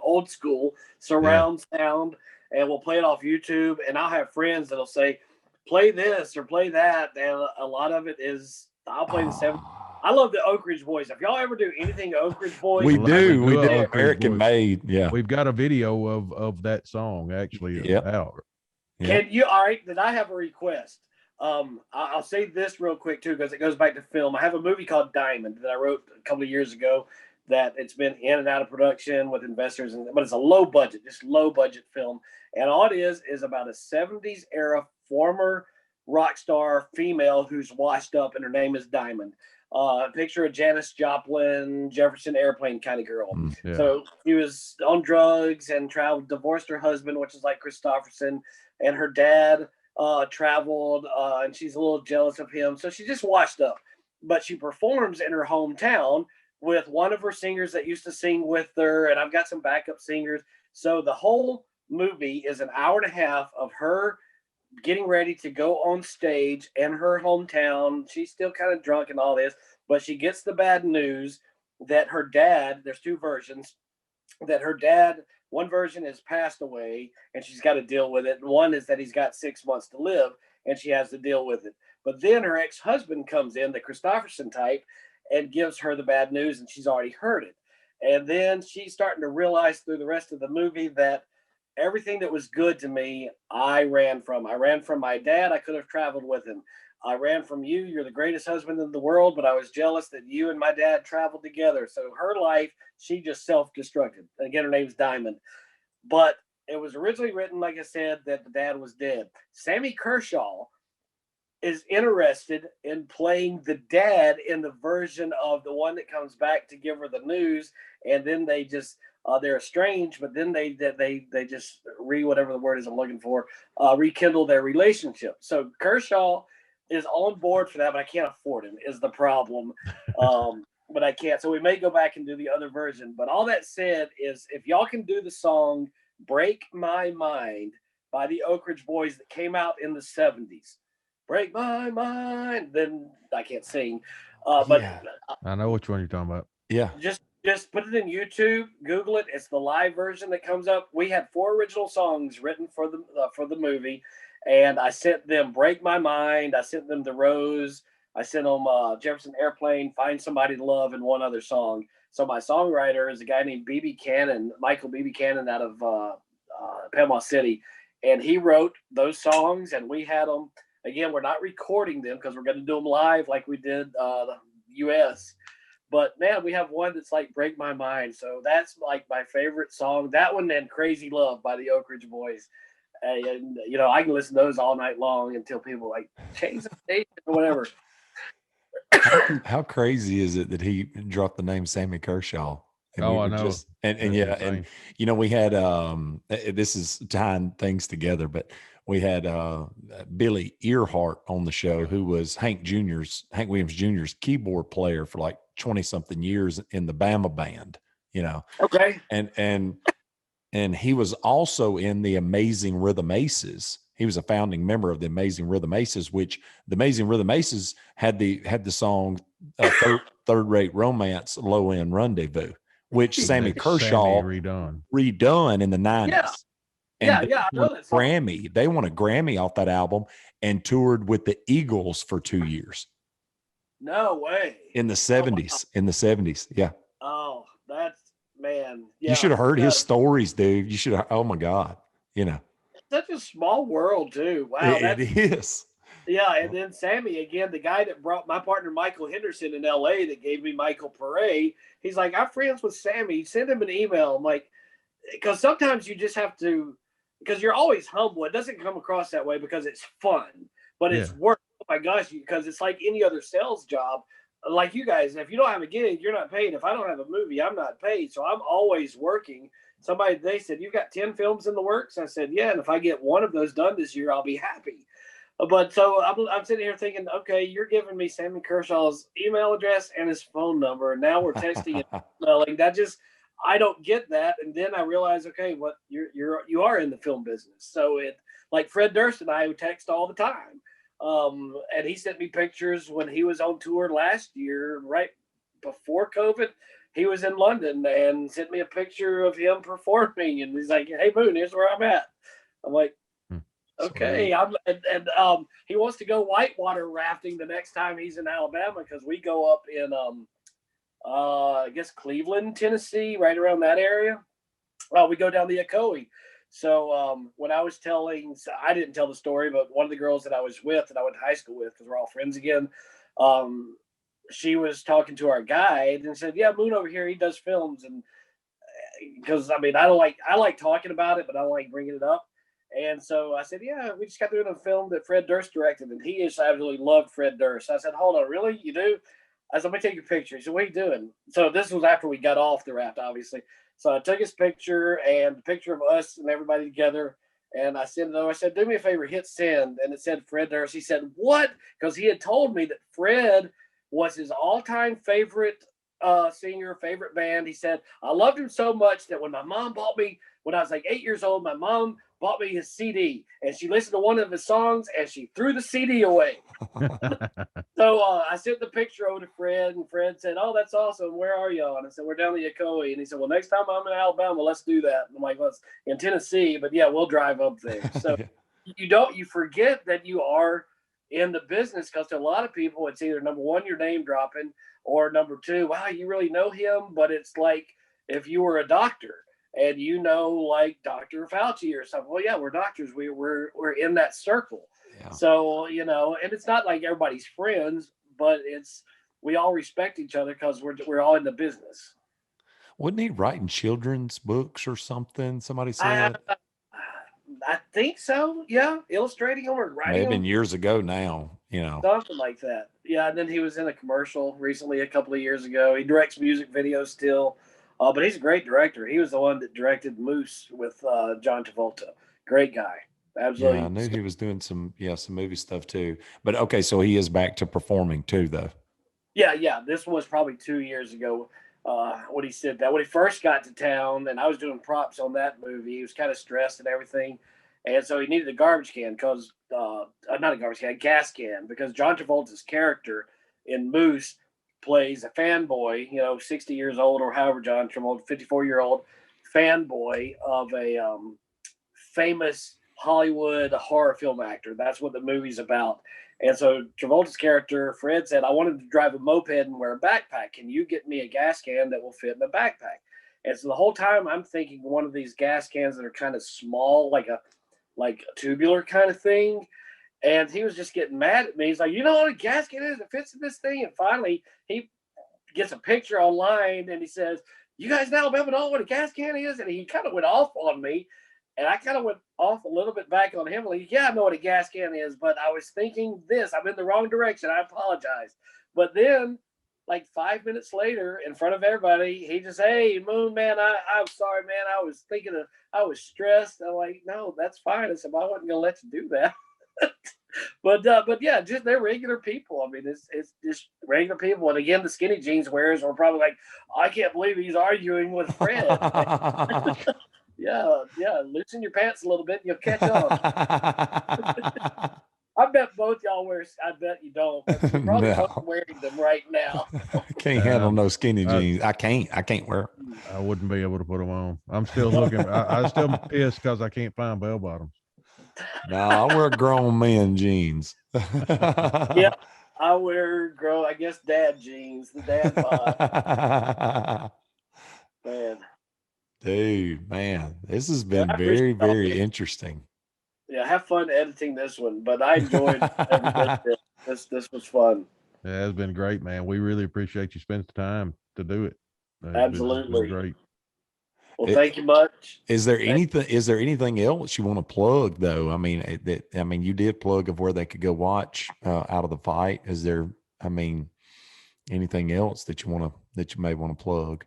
old school surround sound, and we'll play it off YouTube. And I'll have friends that'll say, play this or play that. And a lot of it is, I'll play the 70s, I love the Oak Ridge Boys. If y'all ever do anything Oak Ridge Boys, We love do. it. We Good do. Oak Ridge American Boys. made. Yeah. We've got a video of that song actually Yep. out. Can you? All right. Then I have a request. I'll say this real quick too, because it goes back to film. I have a movie called Diamond that I wrote a couple of years ago. That it's been in and out of production with investors, but it's a low budget film. And all it is about a 70s era former rock star female who's washed up, and her name is Diamond. A picture of Janis Joplin, Jefferson Airplane kind of girl. Yeah. So she was on drugs and traveled, divorced her husband, which is like Christopherson, and her dad traveled, and she's a little jealous of him. So she just washed up, but she performs in her hometown with one of her singers that used to sing with her, and I've got some backup singers. So the whole movie is an hour and a half of her getting ready to go on stage in her hometown. She's still kind of drunk and all this, but she gets the bad news that her dad, there's two versions, that her dad, one version has passed away and she's got to deal with it. And one is that he's got 6 months to live and she has to deal with it. But then her ex-husband comes in, the Christopherson type, and gives her the bad news, and she's already heard it. And then she's starting to realize through the rest of the movie that everything that was good to me, I ran from. I ran from my dad. I could have traveled with him. I ran from you. You're the greatest husband in the world, but I was jealous that you and my dad traveled together. So her life, she just self-destructed. Again, her name's Diamond. But it was originally written, like I said, that the dad was dead. Sammy Kershaw is interested in playing the dad in the version of the one that comes back to give her the news, and then they just they're estranged, but then they just whatever the word is I'm looking for, rekindle their relationship. So Kershaw is on board for that, but I can't afford him is the problem. But I can't. So we may go back and do the other version. But all that said is, if y'all can do the song "Break My Mind" by the Oak Ridge Boys that came out in the 70s. Break my mind. Then I can't sing, but I know which one you're talking about. Yeah. Just put it in YouTube, Google it. It's the live version that comes up. We had 4 original songs written for the movie, and I sent them "Break My Mind." I sent them "The Rose." I sent them Jefferson Airplane, "Find Somebody to Love," and one other song. So my songwriter is a guy named Michael B.B. Cannon out of Panama City, and he wrote those songs, and we had them. Again, we're not recording them because we're going to do them live like we did the U.S. But, man, we have one that's like "Break My Mind." So that's like my favorite song. That one and "Crazy Love" by the Oak Ridge Boys. And, you know, I can listen to those all night long until people like change the station or whatever. How crazy is it that he dropped the name Sammy Kershaw? And I know. And yeah, insane. and you know, we had this is tying things together, but we had Billy Earhart on the show, who was Hank Williams Jr.'s keyboard player for like 20 something years in the Bama band, you know. Okay. And he was also in the Amazing Rhythm Aces. He was a founding member of the Amazing Rhythm Aces, which the Amazing Rhythm Aces had the song Third Rate Romance, Low End Rendezvous, which Sammy Kershaw redone in the 90s. Yeah. And I know that song. Grammy. They won a Grammy off that album and toured with the Eagles for 2 years. No way. In the 70s. In the 70s. Yeah. Oh, that's, man. Yeah. You should have heard his stories, dude. You should have. Oh my God. You know. Such a small world too. Wow. It is. Yeah. And then Sammy, again, the guy that brought my partner, Michael Henderson in LA, that gave me Michael Pere. He's like, "I'm friends with Sammy. Send him an email." I'm like, because sometimes you just have to, because you're always humble. It doesn't come across that way because it's fun, but it's work. Oh my gosh, because it's like any other sales job. Like you guys, if you don't have a gig, you're not paid. If I don't have a movie, I'm not paid. So I'm always working. They said, "You've got 10 films in the works?" I said, "Yeah. And if I get one of those done this year, I'll be happy." But so I'm sitting here thinking, okay, you're giving me Sammy Kershaw's email address and his phone number. And now we're texting and emailing. I don't get that. And then I realize, okay, what you are in the film business. So it, like Fred Durst and I text all the time. And he sent me pictures when he was on tour last year, right before COVID. He was in London and sent me a picture of him performing. And he's like, "Hey, Boone, here's where I'm at." I'm like, Okay, he wants to go whitewater rafting the next time he's in Alabama because we go up in I guess Cleveland, Tennessee, right around that area. We go down the Ocoee. So when I was I didn't tell the story, but one of the girls that I was with, that I went to high school with, because we're all friends again, she was talking to our guide and said, "Yeah, Moon over here, he does films." And because I like talking about it, but I don't like bringing it up. And so I said, "Yeah, we just got through a film that Fred Durst directed, and he just absolutely loved Fred Durst." I said, "Hold on, really? You do?" I said, "Let me take your picture." He said, "What are you doing?" So this was after we got off the raft, obviously. So I took his picture and the picture of us and everybody together, and I sent it over. I said, "Do me a favor, hit send." And it said Fred Durst. He said, "What?" Because he had told me that Fred was his all-time favorite singer, favorite band. He said, "I loved him so much that when my mom bought me, when I was like 8 years old, my mom bought me his CD, and she listened to one of his songs, and she threw the CD away." So I sent the picture over to Fred, and Fred said, "Oh, that's awesome. Where are y'all?" And I said, "We're down the Ocoee." And he said, "Well, next time I'm in Alabama, let's do that." And I'm like, "Well, it's in Tennessee, but yeah, we'll drive up there." So you forget that you are in the business, because to a lot of people, it's either number one, your name dropping, or number two, wow, you really know him. But it's like if you were a doctor and like Dr. Fauci or something. Well, yeah, we're doctors. We're in that circle. Yeah. So, and it's not like everybody's friends, but we all respect each other because we're all in the business. Wasn't he writing children's books or something? Somebody said. I think so. Yeah, illustrating them or writing Maybe them. Years ago now, something like that. Yeah, and then he was in a commercial recently, a couple of years ago. He directs music videos still, but he's a great director. He was the one that directed Moose with John Travolta. Great guy. Absolutely. Yeah, I knew he was doing some movie stuff too. But okay, so he is back to performing too, though. Yeah. This was probably 2 years ago when he said that. When he first got to town, and I was doing props on that movie, he was kind of stressed and everything. And so he needed a garbage can because, not a garbage can, a gas can, because John Travolta's character in Moose plays a fanboy, 60 years old or however John Travolta, 54-year-old fanboy of a famous Hollywood horror film actor. That's what the movie's about. And so Travolta's character, Fred, said, "I wanted to drive a moped and wear a backpack. Can you get me a gas can that will fit in the backpack?" And so the whole time I'm thinking one of these gas cans that are kind of small, like a tubular kind of thing. And he was just getting mad at me. He's like, "You know what a gas can is? It fits in this thing." And finally he gets a picture online and he says, "You guys in Alabama know what a gas can is?" And he kind of went off on me. And I kind of went off a little bit back on him. Like, "Yeah, I know what a gas can is, but I was thinking this. I'm in the wrong direction. I apologize." But then, like 5 minutes later, in front of everybody, he just, "Hey, Moon, man, I'm sorry, man. I was stressed." I'm like, "No, that's fine." I said, "I wasn't going to let you do that." But yeah, just they're regular people. I mean, it's just regular people. And again, the skinny jeans wearers were probably like, "I can't believe he's arguing with Fred." Yeah, loosen your pants a little bit and you'll catch on. I bet both y'all wear. I bet you don't. But you're probably both wearing them right now. Can't handle no skinny jeans. I can't wear. I wouldn't be able to put them on. I'm still looking. I still pissed because I can't find bell bottoms. No, I wear grown man jeans. Yeah, I wear I guess dad jeans. The dad bod. Man. Dude, man, this has been very, very interesting. Yeah, have fun editing this one, but I enjoyed every bit of it. This was fun. Yeah, it's been great, man. We really appreciate you spending the time to do it. Absolutely. It's been great. Well, thank you much. Is there anything else you want to plug though? I mean, you did plug of where they could go watch Out of the Fight. Is there, anything else that you may want to plug?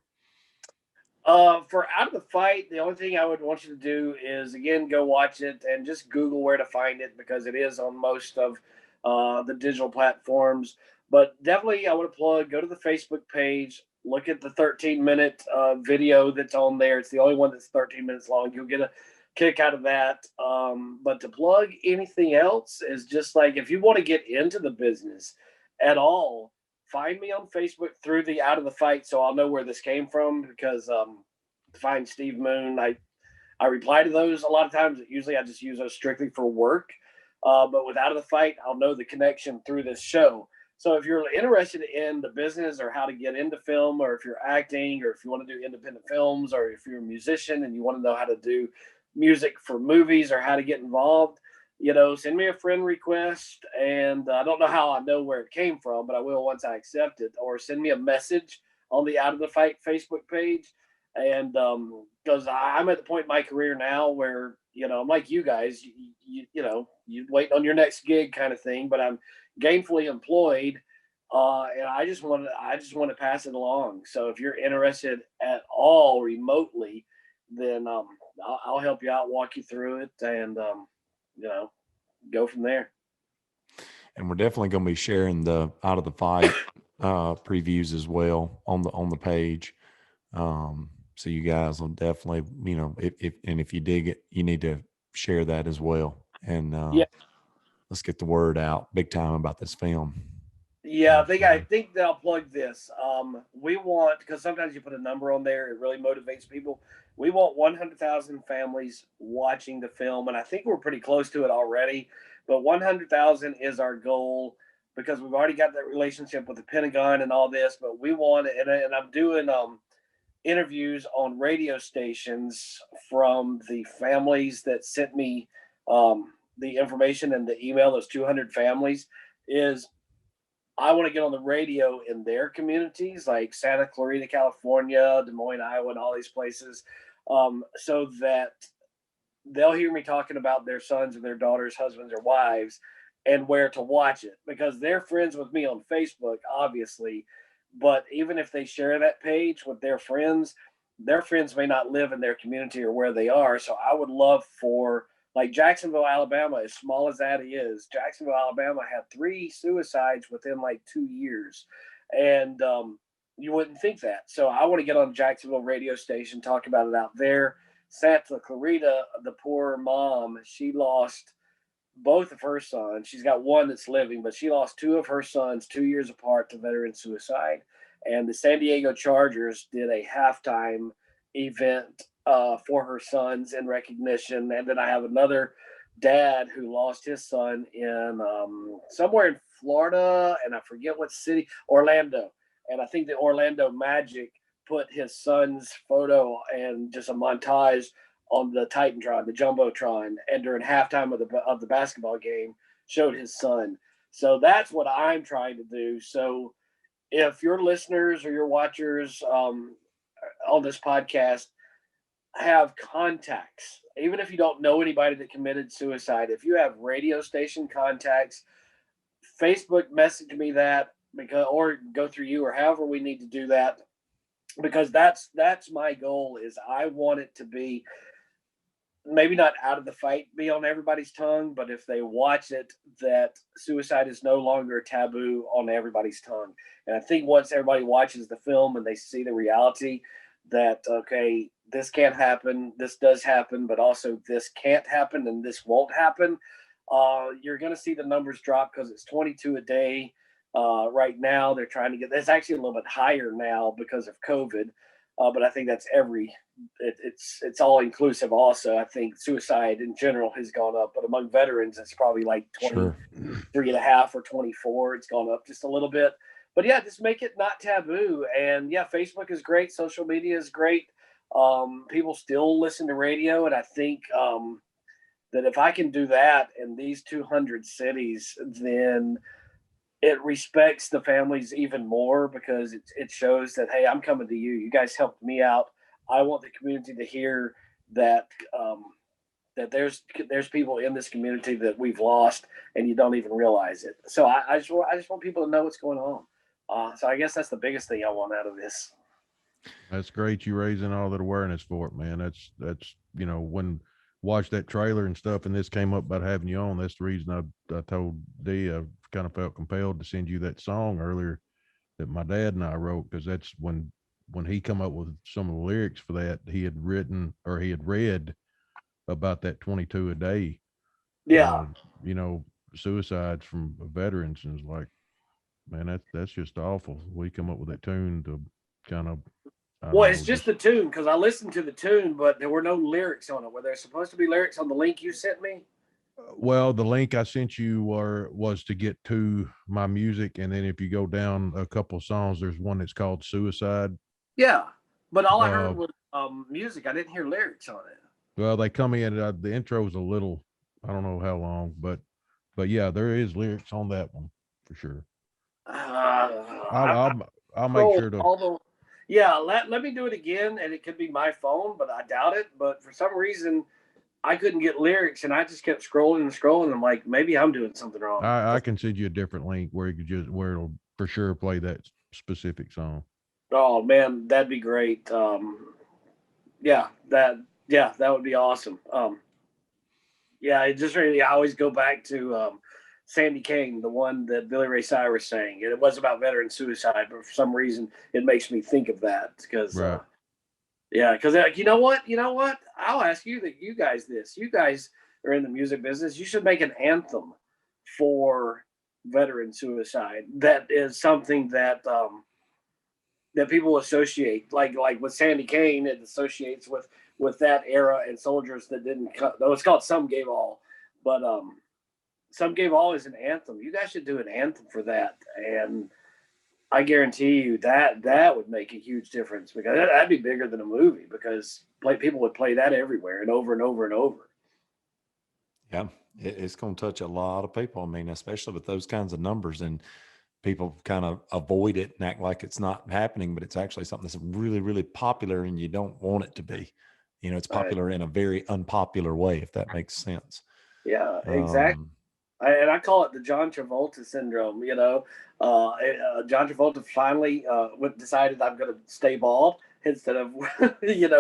For Out of the Fight, the only thing I would want you to do is, again, go watch it and just Google where to find it, because it is on most of the digital platforms. But definitely I want to plug, go to the Facebook page, look at the 13-minute video that's on there. It's the only one that's 13 minutes long. You'll get a kick out of that. But to plug anything else is just like, if you want to get into the business at all, find me on Facebook through the Out of the Fight, so I'll know where this came from, because to find Steve Moon, I reply to those a lot of times. Usually I just use those strictly for work. But with Out of the Fight, I'll know the connection through this show. So if you're interested in the business or how to get into film, or if you're acting, or if you want to do independent films, or if you're a musician and you want to know how to do music for movies or how to get involved, send me a friend request. And I don't know how I know where it came from, but I will once I accept it, or send me a message on the Out of the Fight Facebook page. And because I'm at the point in my career now where, I'm like you guys, you wait on your next gig kind of thing, but I'm gainfully employed. And I just want to pass it along. So if you're interested at all remotely, then I'll help you out, walk you through it, and go from there. And we're definitely going to be sharing the Out of the Fight previews as well on the page. So you guys will definitely, if you dig it, you need to share that as well. And let's get the word out big time about this film. Yeah, I think that I'll plug this. We want, because sometimes you put a number on there, it really motivates people. We want 100,000 families watching the film, and I think we're pretty close to it already. But 100,000 is our goal, because we've already got that relationship with the Pentagon and all this. But we want it, and I'm doing interviews on radio stations from the families that sent me the information and the email. Those 200 families is. I want to get on the radio in their communities, like Santa Clarita, California, Des Moines, Iowa, and all these places, so that they'll hear me talking about their sons and their daughters, husbands, or wives, and where to watch it, because they're friends with me on Facebook, obviously. But even if they share that page with their friends may not live in their community or where they are. So I would love for, like Jacksonville, Alabama, as small as that is, Jacksonville, Alabama had 3 suicides within like 2 years. And you wouldn't think that. So I want to get on Jacksonville radio station, talk about it out there. Santa Clarita, the poor mom, she lost both of her sons. She's got one that's living, but she lost 2 of her sons 2 years apart to veteran suicide. And the San Diego Chargers did a halftime event for her sons in recognition. And then I have another dad who lost his son in somewhere in Florida, and I forget what city, Orlando. And I think the Orlando Magic put his son's photo and just a montage on the Titantron, the Jumbotron, and during halftime of the basketball game showed his son. So that's what I'm trying to do. So if your listeners or your watchers on this podcast have contacts, even if you don't know anybody that committed suicide, if you have radio station contacts, Facebook message me that, or go through you, or however we need to do that, because that's my goal. Is I want it to be maybe not Out of the Fight be on everybody's tongue, but if they watch it, that suicide is no longer taboo on everybody's tongue. And I think once everybody watches the film and they see the reality that, okay, this can't happen, this does happen, but also this can't happen and this won't happen, you're going to see the numbers drop, because it's 22 a day. Right now, they're trying to get, it's actually a little bit higher now because of COVID. But I think that's it's all inclusive also. I think suicide in general has gone up, but among veterans, it's probably like 23.5 or 24. It's gone up just a little bit. But yeah, just make it not taboo. And yeah, Facebook is great. Social media is great. People still listen to radio. And I think that if I can do that in these 200 cities, then it respects the families even more, because it shows that, hey, I'm coming to you. You guys helped me out. I want the community to hear that that there's people in this community that we've lost, and you don't even realize it. So I just want people to know what's going on. So I guess that's the biggest thing I want out of this. That's great. You raising all that awareness for it, man. That's when watched that trailer and stuff, and this came up about having you on. That's the reason I told Dee I kind of felt compelled to send you that song earlier that my dad and I wrote, because that's when he come up with some of the lyrics for that. He had read about that 22 a day. Yeah. Suicides from veterans, and it's like, man, that's just awful. We come up with that tune to kind of I Well, don't it's know, just the tune because I listened to the tune, but there were no lyrics on it. Were there supposed to be lyrics on the link you sent me? well, the link I sent you was to get to my music, and then if you go down a couple songs, there's one that's called Suicide. Yeah, but all I Uh, heard was music. I didn't hear lyrics on it. well, they come in. The intro is a little, I don't know how long, but yeah, there is lyrics on that one for sure. I I'll make scrolled sure to. all the. Yeah, let me do it again, and it could be my phone, but I doubt it. But for some reason, I couldn't get lyrics, and I just kept scrolling and scrolling. I'm like, maybe I'm doing something wrong. I can send you a different link where you could just where it'll for sure play that specific song. Oh man, that'd be great. Yeah, that would be awesome. Yeah, it just really I always go back to Sandy Kane, the one that Billy Ray Cyrus sang, and it was about veteran suicide, but for some reason it makes me think of that because Right. yeah, because you know what, I'll ask you guys this. You guys are in the music business. You should make an anthem for veteran suicide. That is something that that people associate, like with Sandy Kane, it associates with that era and soldiers that didn't cut. Though it's called Some Gave All, but Some Gave All is an anthem. You guys should do an anthem for that, and I guarantee you that would make a huge difference because that'd be bigger than a movie because people would play that everywhere and over and over and over. Yeah, it's going to touch a lot of people. I mean, especially with those kinds of numbers, and people kind of avoid it and act like it's not happening, but it's actually something that's really, really popular, and you don't want it to be. You know, it's popular in a very unpopular way, if that makes sense. Yeah, exactly. And I call it the John Travolta syndrome. You know, John Travolta finally decided I'm going to stay bald instead of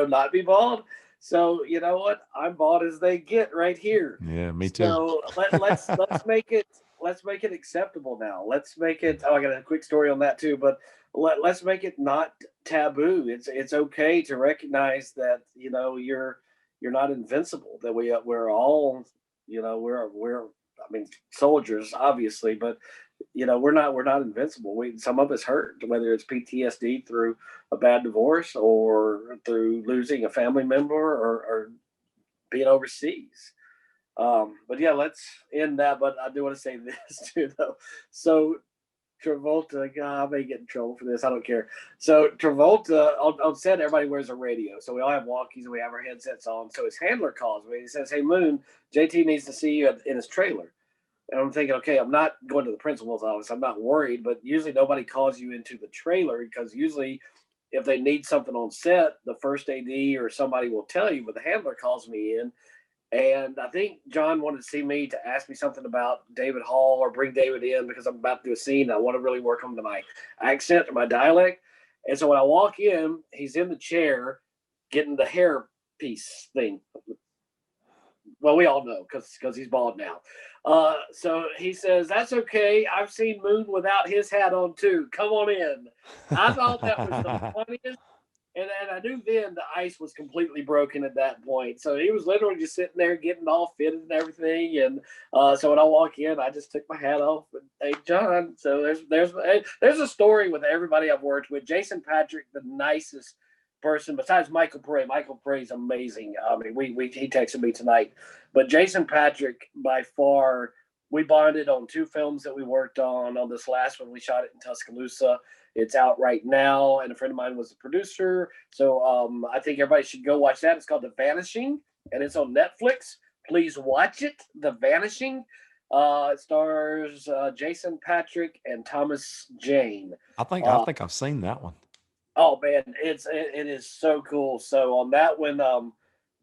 not be bald. So you know what? I'm bald as they get right here. Yeah, me too. So let's make it acceptable now. Let's make it. Oh, I got a quick story on that too. But let's make it not taboo. It's okay to recognize that you're not invincible. That we're all we're I mean soldiers obviously, but we're not invincible. Some of us hurt, whether it's PTSD through a bad divorce or through losing a family member or being overseas. But yeah, let's end that. But I do want to say this too, though. So Travolta, God, I may get in trouble for this. I don't care. So Travolta, on set, everybody wears a radio. So we all have walkies and we have our headsets on. So his handler calls me. He says, "Hey, Moon, JT needs to see you in his trailer." And I'm thinking, okay, I'm not going to the principal's office. I'm not worried. But usually nobody calls you into the trailer because usually if they need something on set, the first AD or somebody will tell you. But the handler calls me in. And I think John wanted to see me to ask me something about David Hall or bring David in because I'm about to do a scene. I want to really work on my accent or my dialect. And so when I walk in, he's in the chair getting the hair piece thing. Well, we all know because he's bald now. So he says, "That's okay. I've seen Moon without his hat on too. Come on in." I thought that was the funniest. And I knew then the ice was completely broken at that point. So he was literally just sitting there getting all fitted and everything. And so when I walk in, I just took my hat off. And, "Hey, John." So there's a story with everybody I've worked with. Jason Patrick, the nicest person besides Michael Pray. Michael Pray's amazing. I mean, he texted me tonight. But Jason Patrick, by far, we bonded on 2 films that we worked on. On this last one, we shot it in Tuscaloosa. It's out right now, and a friend of mine was the producer. So I think everybody should go watch that. It's called The Vanishing, and it's on Netflix. Please watch it, The Vanishing. It stars Jason Patrick and Thomas Jane. I think I've seen that one. Oh man, it is so cool. So on that one,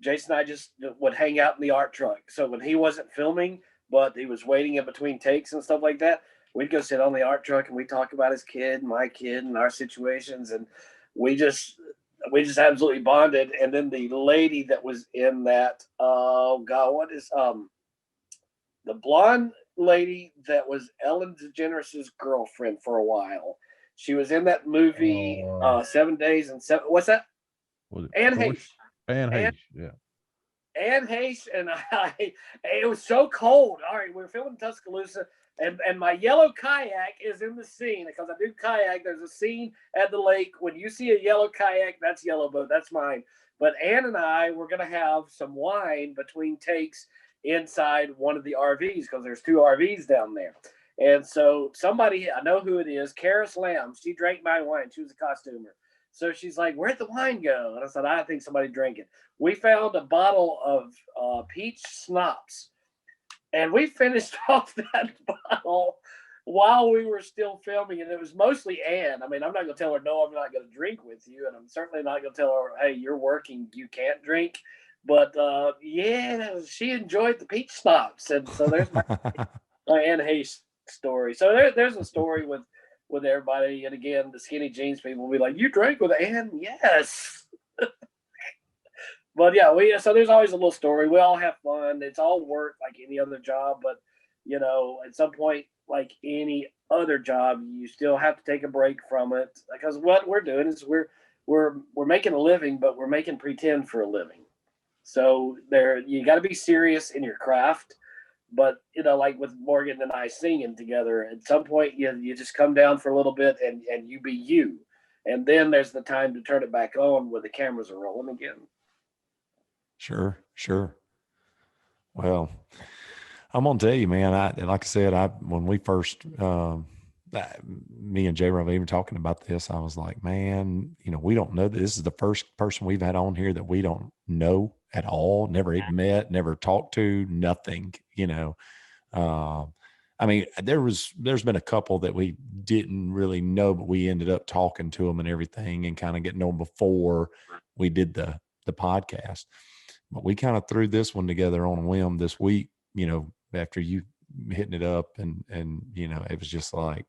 Jason and I just would hang out in the art truck. So when he wasn't filming, but he was waiting in between takes and stuff like that, we'd go sit on the art truck and we talk about his kid, my kid, and our situations, and we just absolutely bonded. And then the lady that was in that, oh God, what is the blonde lady that was Ellen DeGeneres' girlfriend for a while? She was in that movie 7 Days and 7. What's that? Anne Heche. Anne Heche, yeah. Anne Heche and I. It was so cold. All right, we were filming Tuscaloosa, And my yellow kayak is in the scene because I do kayak. There's a scene at the lake. When you see a yellow kayak, that's Yellow Boat. That's mine. But Ann and I were going to have some wine between takes inside one of the RVs because there's 2 RVs down there. And so somebody, I know who it is, Karis Lamb, she drank my wine. She was a costumer. So she's like, where'd the wine go? And I said, I think somebody drank it. We found a bottle of peach schnapps. And we finished off that bottle while we were still filming. And it was mostly Ann. I mean, I'm not going to tell her, no, I'm not going to drink with you. And I'm certainly not going to tell her, hey, you're working, you can't drink. But, yeah, she enjoyed the peach schnapps. And so there's my Ann Hayes story. So there's a story with everybody. And again, the skinny jeans people will be like, you drank with Ann? Yes. But yeah, so there's always a little story. We all have fun. It's all work like any other job, but you know, at some point, like any other job, you still have to take a break from it because what we're doing is we're making a living, but we're making pretend for a living. So you got to be serious in your craft. But you know, like with Morgan and I singing together, at some point you just come down for a little bit and you be you, and then there's the time to turn it back on when the cameras are rolling again. Sure. Well, I'm gonna tell you, man. Like I said, when we first, me and J. Rob even talking about this, I was like, man, you know, we don't know that this is the first person we've had on here that we don't know at all, never even met, never talked to, nothing. You know, I mean, there's been a couple that we didn't really know, but we ended up talking to them and everything, and kind of getting known before we did the podcast. But we kind of threw this one together on a whim this week, you know, after you hitting it up and, you know, it was just like,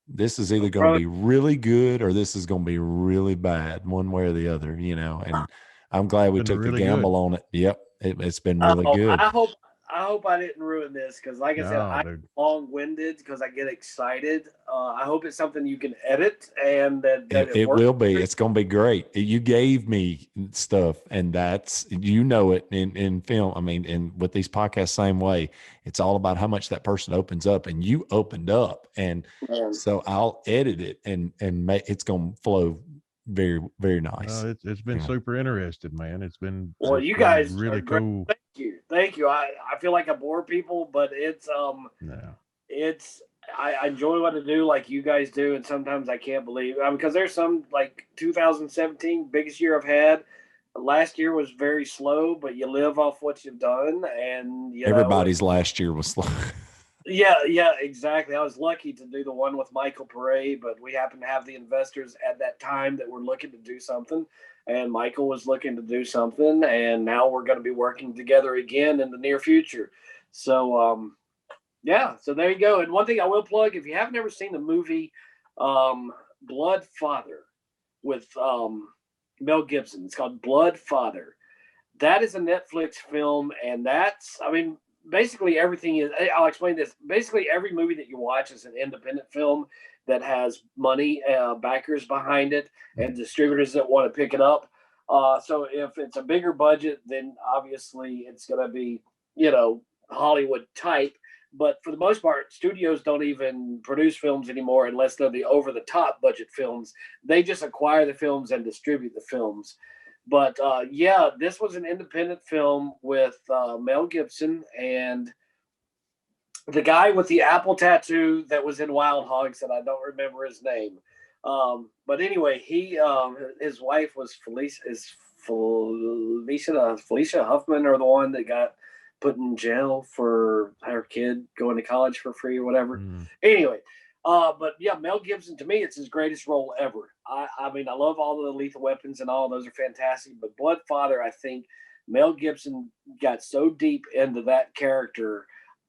this is either going to be really good or this is going to be really bad, one way or the other, you know, and I'm glad we took the gamble on it. Yep. It's been really good. I hope I didn't ruin this because, like I said, I'm long-winded because I get excited. I hope it's something you can edit and that it will be. It's going to be great. You gave me stuff, and that's, you know, it in film. I mean, and with these podcasts, same way. It's all about how much that person opens up, and you opened up, and so I'll edit it and it's going to flow very, very nice. It's been super interesting, man. It's been you guys really cool. Thank you. I feel like I bore people, but it's I enjoy what I do, like you guys do, and sometimes I can't believe because there's some, like 2017, biggest year I've had. Last year was very slow, but you live off what you've done, and everybody's last year was slow. Yeah, exactly. I was lucky to do the one with Michael Pare, but we happened to have the investors at that time that were looking to do something, and Michael was looking to do something, and now we're going to be working together again in the near future. So, so there you go. And one thing I will plug, if you haven't ever seen the movie Blood Father with Mel Gibson, it's called Blood Father. That is a Netflix film, and that's, I mean, basically everything is, I'll explain this. Basically every movie that you watch is an independent film that has money, backers behind it, and distributors that want to pick it up. So if it's a bigger budget, then obviously it's going to be, you know, Hollywood type. But for the most part, studios don't even produce films anymore unless they're the over-the-top budget films. They just acquire the films and distribute the films. But this was an independent film with Mel Gibson and the guy with the apple tattoo that was in Wild Hogs, and I don't remember his name. But anyway, his wife was Felicia Huffman, or the one that got put in jail for her kid going to college for free or whatever. Anyway. But yeah, Mel Gibson, to me, it's his greatest role ever. I mean, I love all the Lethal Weapons and all those are fantastic, but Bloodfather, I think Mel Gibson got so deep into that character.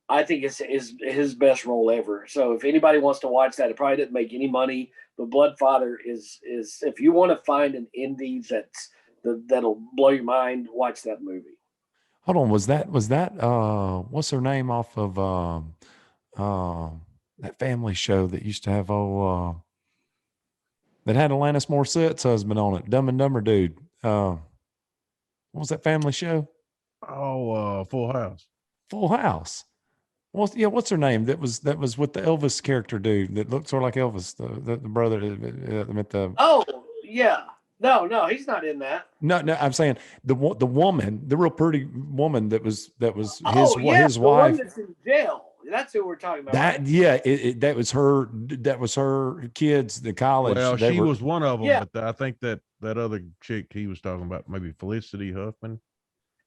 I think it's his best role ever. So if anybody wants to watch that, it probably didn't make any money, but Bloodfather is if you want to find an indie that'll blow your mind, watch that movie. Hold on, was that what's her name off of that family show that used to have that had Alanis Morissette's husband on it, Dumb and Dumber dude. What was that family show? Full House. Full House. Well, yeah, what's her name? That was with the Elvis character dude that looked sort of like Elvis, the brother at the. Oh yeah, no, he's not in that. No, I'm saying the woman, the real pretty woman that was Oh yeah, his the one wife. that's in jail. That's who we're talking about. That right? yeah, that was her. That was her kids. The college. Well, they she were, was one of them, Yeah. but I think that other chick he was talking about, maybe Felicity Huffman.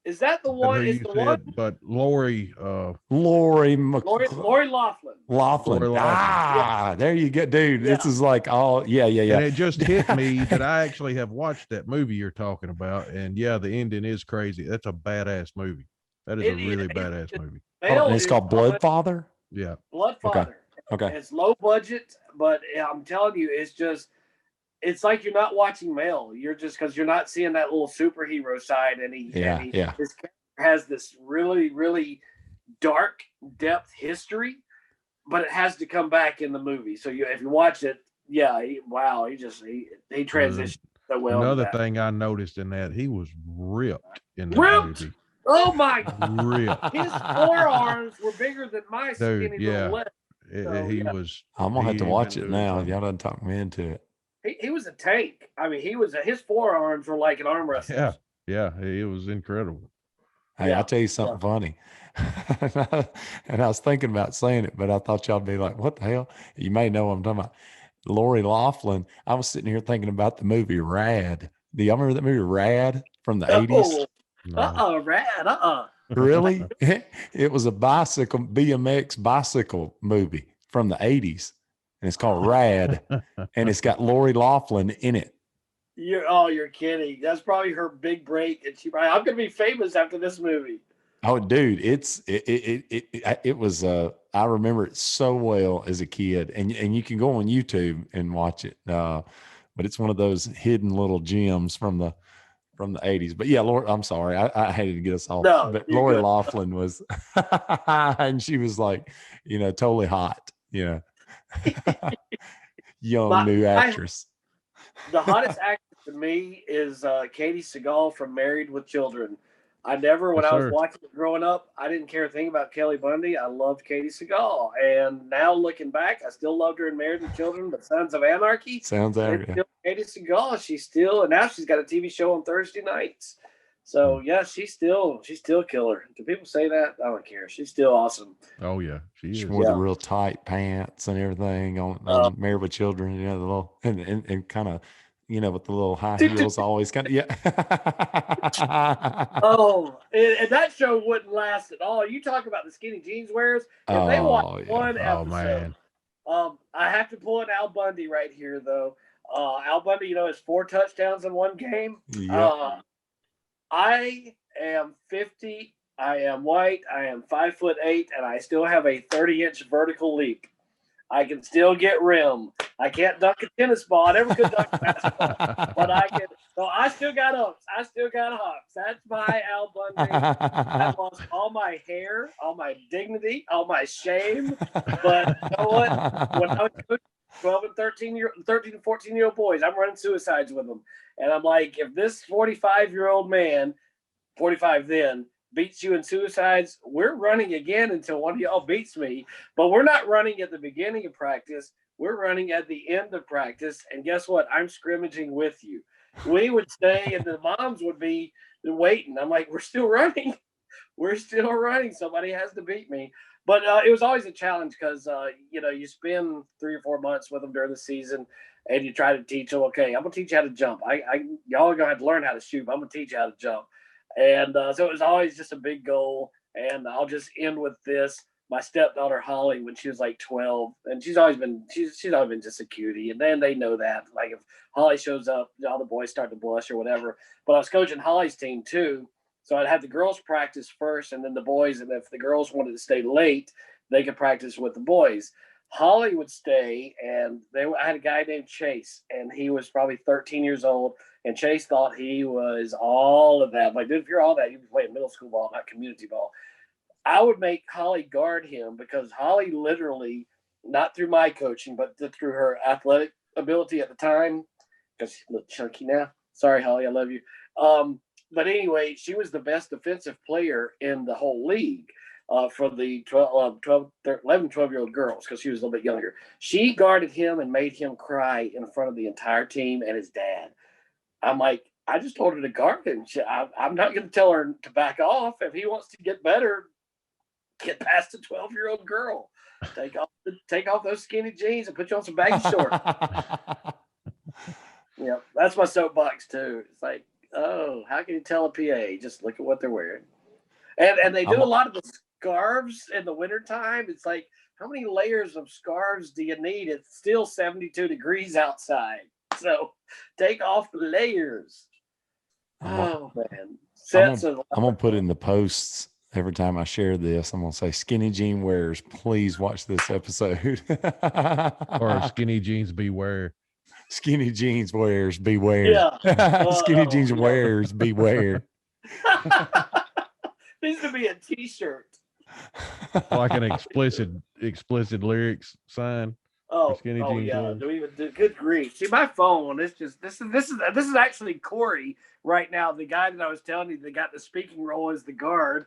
Is that the Is that one? who Is you the said? one But Lori Lori Lori Laughlin? Laughlin. Lori Loughlin. Ah, there you go, dude. Yeah. This is like all yeah. And it just hit me that I actually have watched that movie you're talking about, and yeah, the ending is crazy. That's a badass movie. That is a really badass movie. Oh, and it's called Bloodfather. Yeah. Bloodfather. Okay. It's low budget, but I'm telling you, it's like you're not watching Mel. You're just because you're not seeing that little superhero side, and his character has this really, really dark depth history, but it has to come back in the movie. So if you watch it, yeah, he transitioned so well. Another thing I noticed in that, he was ripped in the movie. Oh my! Ripped. His forearms were bigger than my Dude, skinny yeah. little leg. He was. I'm gonna have to he watch been it doing now. something. Y'all done talk me into it. He was a tank. I mean, his forearms were like an arm wrestler. Yeah, it was incredible. Hey, Yeah. I'll tell you something funny. And I was thinking about saying it, but I thought y'all would be like, what the hell? You may know what I'm talking about. Lori Laughlin. I was sitting here thinking about the movie Rad. Do y'all remember that movie Rad from the 80s? No. Rad. Really? It was a BMX bicycle movie from the 80s. And it's called Rad. And it's got Lori Laughlin in it. You're kidding. That's probably her big break, and I'm gonna be famous after this movie. Oh, dude, it was I remember it so well as a kid, and you can go on YouTube and watch it. But it's one of those hidden little gems from the 80s. But yeah, Lori, I'm sorry, I hated to get us off. No, but you're Lori good. Laughlin was, and she was like, totally hot, young new actress. The hottest actress to me is Katie Seagal from Married with Children. I never, when I was watching it growing up, I didn't care a thing about Kelly Bundy. I loved Katie Seagal. And now looking back, I still loved her in Married with Children, but Sons of Anarchy. Katie Seagal, and now she's got a TV show on Thursday nights. So yeah, she's still killer. Do people say that? I don't care. She's still awesome. Oh yeah, she wore the real tight pants and everything on Married with Children, the little and kind of with the little high heels, always kind of and that show wouldn't last at all. You talk about the skinny jeans wearers. If they watch one episode, I have to pull an Al Bundy right here though. Al Bundy, has 4 touchdowns in one game. Yep. I am 50. I am white. I am 5'8", and I still have a 30-inch vertical leap. I can still get rim. I can't dunk a tennis ball. I never could dunk a basketball, but I can. So I still got ups. I still got hops. That's my Al Bundy. I lost all my hair, all my dignity, all my shame. But you know what? When I was coaching 12 and 13 and 14-year-old boys, I'm running suicides with them. And I'm like, if this 45-year-old man, 45 then, beats you in suicides, we're running again until one of y'all beats me. But we're not running at the beginning of practice. We're running at the end of practice. And guess what? I'm scrimmaging with you. We would stay and the moms would be waiting. I'm like, we're still running. We're still running. Somebody has to beat me. But it was always a challenge because, you spend 3 or 4 months with them during the season and you try to teach them, okay, I'm going to teach you how to jump. Y'all are going to have to learn how to shoot, but I'm going to teach you how to jump. And so it was always just a big goal. And I'll just end with this. My stepdaughter, Holly, when she was like 12, and she's always been just a cutie. And then they know that. Like if Holly shows up, all the boys start to blush or whatever. But I was coaching Holly's team too. So I'd have the girls practice first and then the boys. And if the girls wanted to stay late, they could practice with the boys. Holly would stay, and I had a guy named Chase, and he was probably 13 years old, and Chase thought he was all of that. I'm like, dude, if you're all that, you'd be playing middle school ball, not community ball. I would make Holly guard him because Holly literally, not through my coaching, but through her athletic ability at the time, because she's a little chunky now. Sorry, Holly, I love you. But anyway, she was the best defensive player in the whole league. for the 11, 12-year-old girls because she was a little bit younger. She guarded him and made him cry in front of the entire team and his dad. I'm like, I just told her to guard him. I'm not going to tell her to back off. If he wants to get better, get past the 12-year-old girl. Take off those skinny jeans and put you on some baggy shorts. Yeah, that's my soapbox too. It's like, oh, how can you tell a PA? Just look at what they're wearing. And they do a lot of the scarves in the wintertime. It's like, how many layers of scarves do you need? It's still 72 degrees outside. So take off the layers. Oh, man. I'm going to put in the posts every time I share this. I'm going to say, skinny jean wearers, please watch this episode. Or skinny jeans beware. Skinny jeans wearers, beware. Yeah. Skinny jeans wearers, beware. Needs to be a T-shirt. Like an explicit lyrics sign. Skinny jeans. Yeah. Do even do good grief. See, my phone. It's just this is actually Corey right now. The guy that I was telling you that got the speaking role as the guard.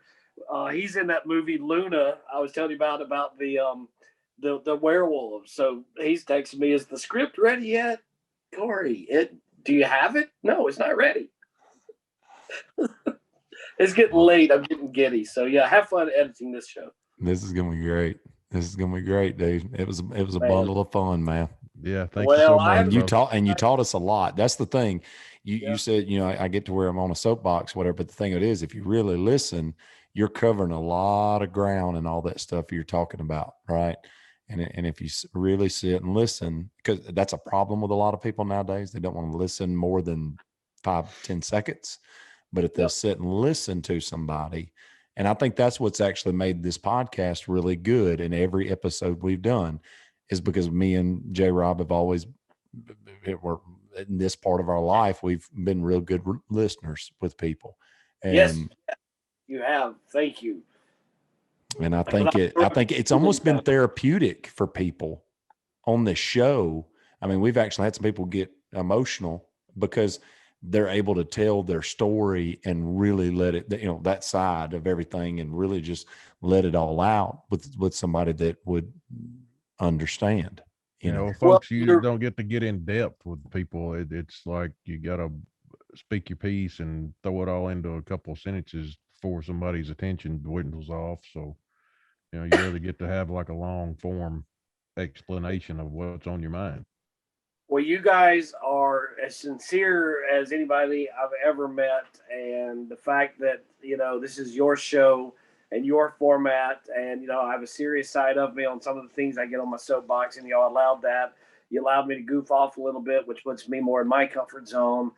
He's in that movie Luna. I was telling you about the werewolves. So he's texting me, "Is the script ready yet, Corey? Do you have it? No, it's not ready." It's getting late. I'm getting giddy. So yeah, have fun editing this show. This is gonna be great. This is gonna be great, dude. It was a bundle of fun, man. Yeah, thank you so much. And you taught us a lot. That's the thing. You said, I get to where I'm on a soapbox, whatever. But the thing it is, if you really listen, you're covering a lot of ground and all that stuff you're talking about, right? And if you really sit and listen, because that's a problem with a lot of people nowadays. They don't want to listen more than 5-10 seconds. But if they'll sit and listen to somebody, and I think that's what's actually made this podcast really good in every episode we've done, is because me and J. Rob have always, we're in this part of our life, we've been real good listeners with people. And, yes, you have. Thank you. And I think it's almost been therapeutic for people on this show. I mean, we've actually had some people get emotional because they're able to tell their story and really let it, that side of everything, and really just let it all out with somebody that would understand. Folks, you don't get to get in depth with people. It's like you got to speak your piece and throw it all into a couple of sentences before somebody's attention dwindles off. So, you really get to have like a long form explanation of what's on your mind. Well, you guys are as sincere as anybody I've ever met. And the fact that, this is your show and your format, and, I have a serious side of me on some of the things I get on my soapbox, and y'all allowed that. You allowed me to goof off a little bit, which puts me more in my comfort zone.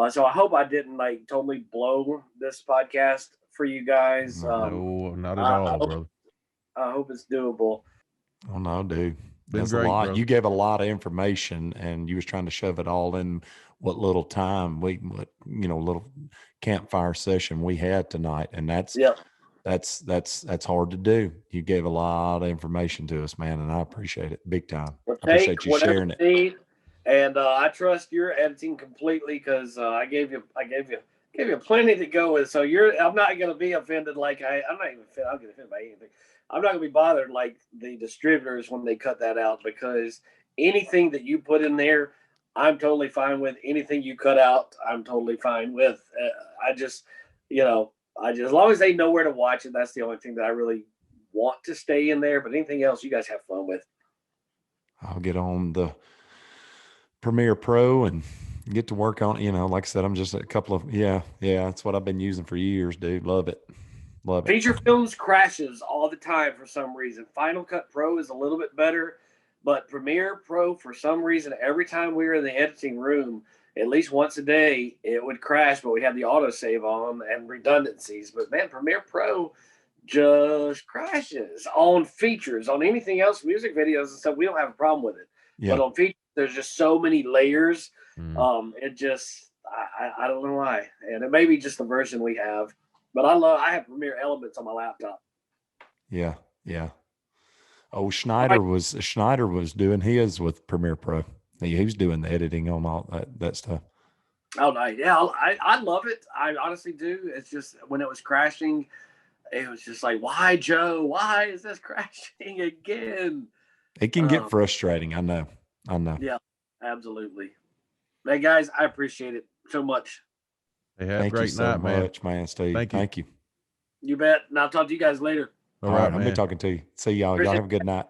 So I hope I didn't totally blow this podcast for you guys. No, not at all, brother. I hope it's doable. Oh, no, dude. That's a lot. Bro. You gave a lot of information, and you was trying to shove it all in what little time little campfire session we had tonight. And that's hard to do. You gave a lot of information to us, man, and I appreciate it big time. Well, I appreciate you sharing it. And I trust your editing completely, because I gave you plenty to go with. So I'm not going to be offended. I'm not even offended. I'll get offended by anything. I'm not going to be bothered like the distributors when they cut that out, because anything that you put in there, I'm totally fine with. Anything you cut out, I'm totally fine with. As long as they know where to watch it, that's the only thing that I really want to stay in there. But anything else, you guys have fun with. I'll get on the Premiere Pro and get to work on, like I said, I'm just a couple of, that's what I've been using for years, dude. Love it. Love it. Feature films crashes all the time for some reason. Final Cut Pro is a little bit better, but Premiere Pro, for some reason, every time we were in the editing room, at least once a day, it would crash, but we had the autosave on and redundancies. But man, Premiere Pro just crashes on features. On anything else, music videos and stuff, we don't have a problem with it. Yeah. But on features, there's just so many layers. It just, I don't know why. And it may be just the version we have. But I have Premiere Elements on my laptop. Yeah. Oh, Schneider was doing his with Premiere Pro. He was doing the editing on all that stuff. Oh, nice. Yeah, I love it. I honestly do. It's just when it was crashing, it was just like, why, Joe? Why is this crashing again? It can get frustrating. I know. Yeah, absolutely. Hey, guys, I appreciate it so much. Hey, have a Thank you great so night, man. much, man, Steve. Thank you. You. You bet. And I'll talk to you guys later. All right, I'll be man. talking to you. See y'all. Y'all Appreciate have a good night.